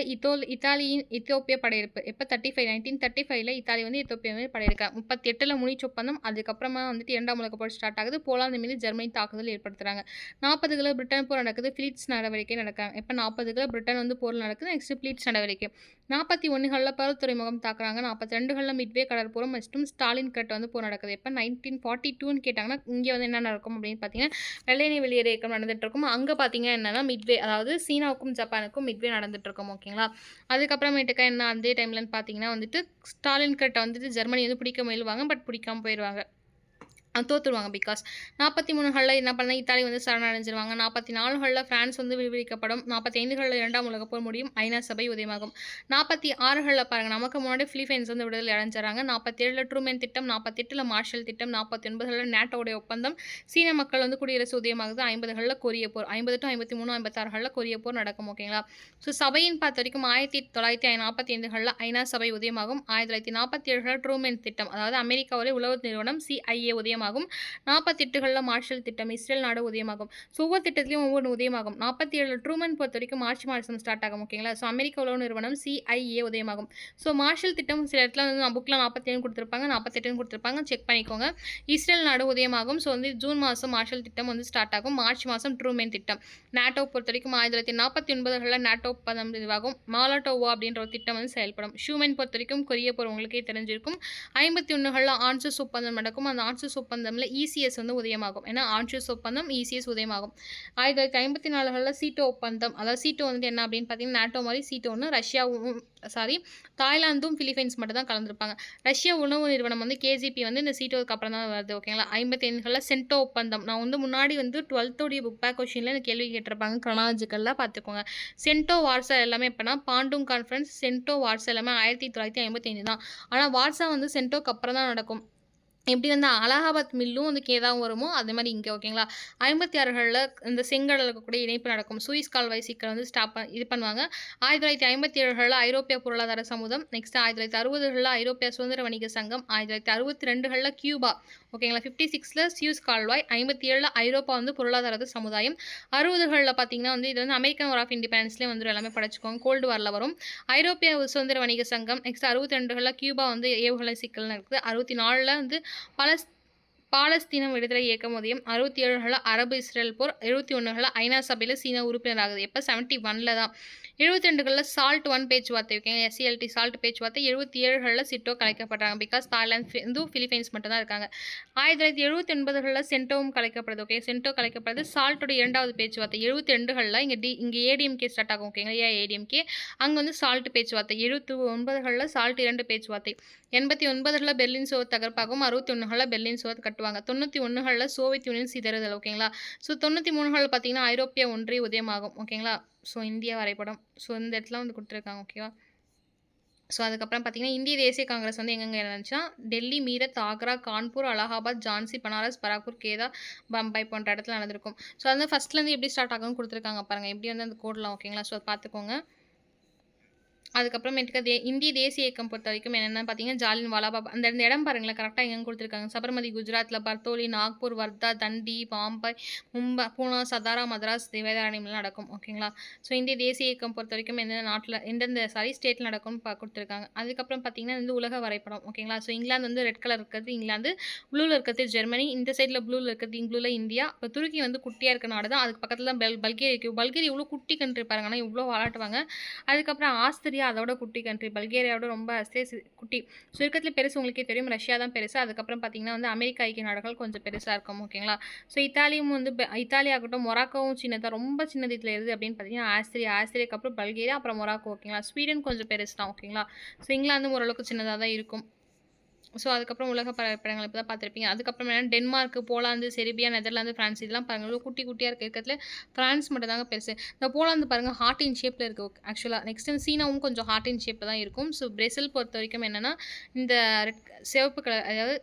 இத்தாலியின் எத்தியோப்பிய படையெடுப்பு. எப்போ 1935ல் இத்தாலி வந்து எத்தியோப்பியா மீது படையெடுக்கிறாங்க. 38ல் முனிச் ஒப்பந்தம். அதுக்கப்புறமா வந்துட்டு 2ஆம் உலகப் போர் ஸ்டார்ட் ஆகுது. போலாந்து மீது ஜெர்மனி தாக்குதல் ஏற்படுத்துறாங்க. 40களில் பிரிட்டன் போர் நடக்குது. பிலிட்ஸ் நடவடிக்கை நடக்கிறாங்க. எப்போ 40களில் பிரிட்டன் வந்து போர் நடக்குது. நெக்ஸ்ட் பிலிட்ஸ் நடவடிக்கை. 41களில் பர்ல் துறைமுகம் தாக்குறாங்க. 42களில் மிட்வே கடற்போர் மற்றும் ஸ்டாலின் கட் வந்து போர் நடக்குது. எப்போ 1942ன்னு கேட்டாங்கன்னா இங்கே வந்து என்ன நடக்கும் அப்படின்னு பார்த்தீங்கன்னா வெள்ளையனே வெளியேறு இயக்கம் நடந்துட்டு இருக்கும். அங்கே பார்த்தீங்கன்னா என்னன்னா மிட்வே, அதாவது சீனாவுக்கும் ஜப்பானுக்கும் மிட்வே நடந்துட்டு இருக்கும். ஓகேங்களா அதுக்கப்புறமேட்டுக்கா என்ன அதே டைம்லன்னு பார்த்தீங்கன்னா வந்துட்டு ஸ்டாலின் கட்டை வந்துட்டு ஜெர்மனி வந்து பிடிக்க முயல்வாங்க. பட் பிடிக்காம போயிடுவாங்க, தோற்றுருவாங்க. பிகாஸ் 43களில் என்ன பண்ண இத்தாலி வந்து சரணடைஞ்சிருவாங்க. 44களில் ஃப்ரான்ஸ் வந்து விடுவிக்கப்படும். 45களில் 2ஆம் உலகப் போர் முடியும். ஐநா சபை உதயமாகும். 46களில் பாருங்கள் நமக்கு முன்னாடி பிலிப்பைன்ஸ் வந்து விடுதலை அடைஞ்சிடறாங்க. 47ல் ட்ரூமேன் திட்டம். 48ல் மார்ஷல் திட்டம். 49களில் நேட்டோடைய ஒப்பந்தம். சீன மக்கள் வந்து குடியரசு உதயமாகுது. 50களில் கொரிய போர். 50 to 53 56களில் கொரிய போர் நடக்கும். ஓகேங்களா ஸோ சபையின் பார்த்த வரைக்கும் 1945களில் ஐநா சபை உதயமாகும். 1947களில் ட்ரூமேன் திட்டம், அதாவது அமெரிக்காவுடைய உளவு நிறுவனம் CIA உதயமாகும். 48களில் மார்ஷல் திட்டம், இஸ்ரேல் நாடு உதயமாகும். ஸோ ஒவ்வொரு திட்டத்திலையும் ஒவ்வொரு உதயமாகும். 47 ட்ரூமன் பொறுத்த வரைக்கும் மார்ச் மாதம் ஸ்டார்ட் ஆகும். ஓகேங்களா ஸோ அமெரிக்க உளவு நிறுவனம் CIA உதயமாகும். ஸோ மார்ஷல் திட்டம் சில இடத்துல வந்து புக்கில் 47 கொடுத்துருப்பாங்க, 48 கொடுத்துருப்பாங்க, செக் பண்ணிக்கோங்க. இஸ்ரேல் நாடு உதயமாகும். ஸோ வந்து ஜூன் மாதம் மார்ஷல் திட்டம் வந்து ஸ்டார்ட் ஆகும். மார்ச் மாதம் ட்ரூமேன் திட்டம். நேட்டோ பொறுத்த வரைக்கும் 1949களில் நேட்டோ ஒப்பந்தம் இதுவாகும். மாலட்டோவா அப்படின்ற ஒரு திட்டம் வந்து செயல்படும். ஷூமன் பொறுத்த வரைக்கும் கொரிய போர் உங்களுக்கே தெரிஞ்சிருக்கும். 51களில் ஆன்சஸ் ஒப்பந்தம் நடக்கும். அந்த ஆன்சஸ் ஒப்பந்தம்ல ECS வந்து உதயமாகும். ஏன்னா ஆன்சஸ் ஒப்பந்தம் ECS உதயமாகும். 1954களில் சீட்டோ ஒப்பந்தம், அதாவது சீட்டோ வந்து என்ன அப்படின்னு பார்த்தீங்கன்னா நேட்டோ மாதிரி சீட்டோ ஒன்று ரஷ்யாவும் தாய்லாந்தும் பிலிப்பைன்ஸ் மட்டும் தான் கலந்துருப்பாங்க. ரஷ்யா உணவு நிறுவனம் வந்து KGP வந்து இந்த சீட்டோவுக்கு அப்புறம் தான் வருது. ஓகேங்களா 55களில் சென்டோ ஒப்பந்தம். நான் வந்து முன்னாடி வந்து 12th புக் பேக் கொஸ்டினில் இந்த கேள்வி கேட்டிருப்பாங்க. கிரானாலஜிக்கலாக பார்த்துக்கோங்க. சென்டோ வார்சா எல்லாமே எப்போனா பாண்டூங் கான்ஃபரன்ஸ், சென்டோ வார்சா எல்லாமே 1955 தான். ஆனால் வார்சா வந்து சென்டோக்கு அப்புறம் தான் நடக்கும். எப்படி வந்து அலகாபாத் மில்லும் வந்து கேதாவும் வருமோ அதே மாதிரி இங்கே. ஓகேங்களா 56களில் இந்த செங்கடலுக்கு கூட இணைப்பு நடக்கும். சூயிஸ் கால்வாய் சீக்கிரம் வந்து இது பண்ணுவாங்க. 1957களில் ஐரோப்பிய பொருளாதார சமூகம். நெக்ஸ்ட் 1960களில் ஐரோப்பிய சுதந்திர வணிக சங்கம். 1962களில் கியூபா. ஓகேங்களா 56ல் சியூஸ் கால்வாய். 57ல் ஐரோப்பா வந்து பொருளாதார சமுதாயம். 60களில் பார்த்தீங்கன்னா வந்து இது வந்து அமெரிக்கன் வார் ஆஃப் இண்டிபெண்டன்ஸ்லேயே வந்து எல்லாமே படிச்சுக்கோங்க. கோல்டு வாரில் வரும். ஐரோப்பிய சுதந்திர வணிக சங்கம். நெக்ஸ்ட் 62களில் கியூபா வந்து ஏவுகணை சிக்கல் இருக்குது. 64ல் வந்து பாலஸ்தீனம் விடுதலை இயக்கம் உதயம். 67களில் அரபு இஸ்ரேல் போர். 71களில் ஐநா சபையில் சீனா உறுப்பினர் ஆகுது. எப்போ 71ல் தான். 72களில் SALT I பேச்சுவார்த்தை. ஓகேங்க SCLT SALT பேச்சுவார்த்தை. 77களில் சிட்டோ கலைக்கப்படுறாங்க. பிகாஸ் தாய்லாந்து வந்து பிலிப்பைன்ஸ் மட்டும் தான் இருக்காங்க. 1979களில் சென்டோவும் கலைக்கப்படுது. Okay CENTO கலைக்கப்படுது. சால்ட்டோட 2வது பேச்சுவார்த்தை. 72களில் இங்கே ADMK ஸ்டார்ட் ஆகும். ஓகேங்களா ADMK அங்கே வந்து சால்ட் பேச்சுவார்த்தை. 79களில் SALT II பேச்சுவார்த்தை. 89களில் பெர்லின் சுவர் தகர்ப்பாகும். 61களில் பெர்லின் சுவர் கட்டுவாங்க. 91களில் சோவியத் யூனியன் சிதறுதல். ஓகேங்களா ஸோ 93களில் பார்த்தீங்கன்னா ஐரோப்பிய ஒன்றிய உதயமாகும். ஓகேங்களா ஸோ இந்தியா வரைபடம். ஸோ இந்த இடத்துல வந்து கொடுத்துருக்காங்க. ஓகேவா ஸோ அதுக்கப்புறம் பார்த்தீங்கன்னா இந்திய தேசிய காங்கிரஸ் வந்து எங்கெங்கே இருந்துச்சுன்னா டெல்லி, மீரட், ஆக்ரா, கான்பூர், அலகாபாத், ஜான்சி, பனாரஸ், பராக்பூர், கேதா, பம்பாய் போன்ற இடத்துல நடந்திருக்கும். ஸோ அது ஃபஸ்ட்லேருந்து எப்படி ஸ்டார்ட் ஆகும்னு கொடுத்துருக்காங்க பாருங்கள். எப்படி வந்து அந்த கோடெலாம். ஓகேங்களா ஸோ பார்த்துக்கோங்க. அதுக்கப்புறமேட்டுக்கு இந்திய தேசிய இயக்கம் பொறுத்த வரைக்கும் என்னென்னு பார்த்தீங்கன்னா ஜாலியன் வாலாபாக் அந்த இடம் பாருங்களேன் கரெக்டாக எங்கே கொடுத்துருக்காங்க. சபர்மதி குஜராத்தில், பர்தோலி, நாக்பூர், வர்தா, தண்டி, பாம்பே, மும்பை, பூனா, சதாரா, மദ്രാஸ், வேதாரண்யம்லாம் நடக்கும். ஓகேங்களா ஸோ இந்திய தேசிய இயக்கம் பொறுத்த வரைக்கும் எந்தெந்த நாட்டில் எந்தெந்த ஸ்டேட்டில் நடக்கும்னு கொடுத்துருக்காங்க. அதுக்கப்புறம் பார்த்தீங்கன்னா வந்து உலக வரைபடம். ஓகேங்களா ஸோ இங்கிலாந்து வந்து ரெட் கலர் இருக்கிறது இங்கிலாந்து, ப்ளூவில் இருக்கிறது ஜெர்மனி, இந்த சைடில் ப்ளூவில் இருக்கிறது ப்ளூவில் இந்தியா. இப்போ துருக்கி வந்து குட்டியாக இருக்க நாடு தான். அதுக்கு பக்கத்தில் தான் பல்கேரியா இவ்வளோ குட்டி கண்ட்ரி பாருங்க, ஆனால் இவ்வளோ விளாட்டுவாங்க. அதுக்கப்புறம் ஆஸ்திரியா அதோட குட்டி கண்ட்ரி, பல்கேரியாவோட ரொம்ப குட்டி. ஸோ இருக்கிறதுல பெருசு உங்களுக்கே தெரியும் ரஷ்யா தான் பெருசு. அதுக்கப்புறம் பார்த்தீங்கன்னா வந்து அமெரிக்கா ஐக்கிய நாடுகள் கொஞ்சம் பெருசாக இருக்கும். ஓகேங்களா ஸோ இத்தாலியும் வந்து இத்தாலி ஆகட்டும், மொராக்கோவும் சின்னதாக ரொம்ப சின்னது இதில் எது அப்படின்னு பார்த்தீங்கன்னா ஆஸ்திரியாக்கு அப்புறம் பல்கேரியா, அப்புறம் மொராக்கோ. ஓகேங்களா ஸ்வீடன் கொஞ்சம் பெருசு தான். ஓகேங்களா ஸோ இங்கிலாந்து ஓரளவுக்கு சின்னதாக தான் இருக்கும். ஸோ அதுக்கப்புறம் உலக படங்கள் இப்போ தான் பார்த்துருப்பீங்க. அதுக்கப்புறம் என்ன Denmark, Poland, Serbia, Netherlands, France இதெல்லாம் பாருங்கள் குட்டி குட்டியாக இருக்கிறதுல ஃப்ரான்ஸ் மட்டும் தாங்க பெருசு. இந்த போலாந்து பாருங்கள் ஹார்ட் இன் ஷேப்பில் இருக்குது ஆக்சுவலாக. நெக்ஸ்ட் சீனாவும் கொஞ்சம் ஹார்ட் இன் ஷேப்பில் தான் இருக்கும். ஸோ பிரேசில் பொறுத்த வரைக்கும் என்னென்னா இந்த சிவப்பு கலர், அதாவது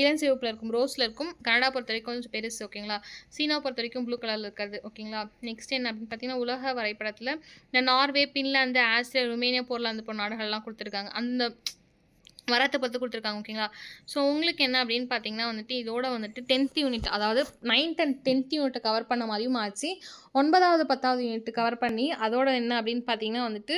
இளஞ்சிவப்பில் இருக்கும், ரோஸில் இருக்கும். கனடா பொறுத்த வரைக்கும் கொஞ்சம் பெருசு ஓகேங்களா. சீனா பொறுத்த வரைக்கும் ப்ளூ கலரில் இருக்கிறது ஓகேங்களா. நெக்ஸ்ட் என்ன அப்படின்னு பார்த்தீங்கன்னா, உலக வரைபடத்தில் இந்த நார்வே, பின்லாந்து, ஆஸ்திரேலியா, ருமேனியா, போர்லாந்து போன்ற நாடுகள்லாம் கொடுத்துருக்காங்க. அந்த வரத்தை பொறுத்து கொடுத்துருக்காங்க ஓகேங்களா. ஸோ உங்களுக்கு என்ன அப்படின்னு பார்த்தீங்கன்னா வந்துட்டு இதோட வந்துட்டு 10th யூனிட், அதாவது 9th அண்ட் 10th யூனிட்டை கவர் பண்ண மாதிரியும் ஆச்சு. 9வது 10வது யூனிட் கவர் பண்ணி அதோட என்ன அப்படின்னு பார்த்தீங்கன்னா வந்துட்டு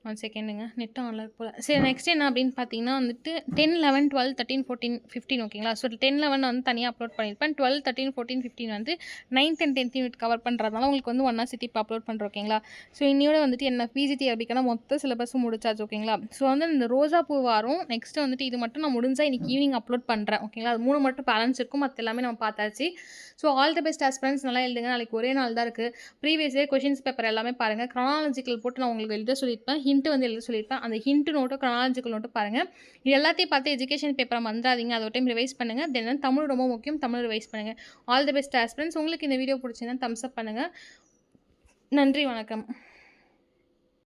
1 செகண்டுங்க, நெட்டும் ஆன்ல போல. சரி, நெக்ஸ்ட் என்ன அப்படின்னு பார்த்தீங்கன்னா வந்துட்டு 10, 11, 12, 13, 14, 15 ஓகேங்களா. ஸோ 10, 11 வந்து தனியாக அப்லோட் பண்ணியிருப்பேன். 12, 13, 14, 15 வந்து 9th and 10th unit cover பண்ணுறதுனால உங்களுக்கு வந்து ஒன்றா சேர்த்து இப்போ அப்லோட் பண்ணுறோம் ஓகேங்களா. ஸோ இன்னையோட வந்துட்டு என்ன பிஜிடி அரபிக்கான மொத்த சிலபஸும் முடிச்சாச்சு ஓகேங்களா. ஸோ வந்து இந்த ரோஜா பூ வாரம் நெக்ஸ்ட்டு வந்துட்டு இது மட்டும் நான் முடிஞ்சால் இன்றைக்கி ஈவினிங் அப்லோட் பண்ணுறேன் ஓகேங்களா. அது 3 மட்டும் பேலன்ஸ் இருக்கும், மற்ற எல்லாமே நம்ம பார்த்தாச்சு. So all the best aspirants, நல்லா எழுதுங்க. நாளைக்கு ஒரே நாள் தான் இருக்குது. ப்ரீவியஸ் இயர் கொஷின்ஸ் பேப்பர் எல்லாமே பாருங்கள். க்ரானாலஜிக்கல் போட்டு நான் உங்களுக்கு எழுத சொல்லியிருப்பேன், ஹிண்ட் வந்து எழுத சொல்லியிருப்பேன். அந்த ஹிண்ட் நோட்டும் க்ரானாலஜிக்கல் நோட்டும் பாருங்கள். இது எல்லாத்தையும் பார்த்து எஜுகேஷன் பேப்பரை மறந்துடாதீங்க. அதை ஒரு டைம் ரிவைஸ் பண்ணுங்கள். தென் தமிழ் ரொம்ப முக்கியம், தமிழ் ரிவைஸ் பண்ணுங்கள். All the best aspirants. உங்களுக்கு இந்த வீடியோ பிடிச்சிருந்தா தம்ஸ் அப் பண்ணுங்கள். நன்றி, வணக்கம்.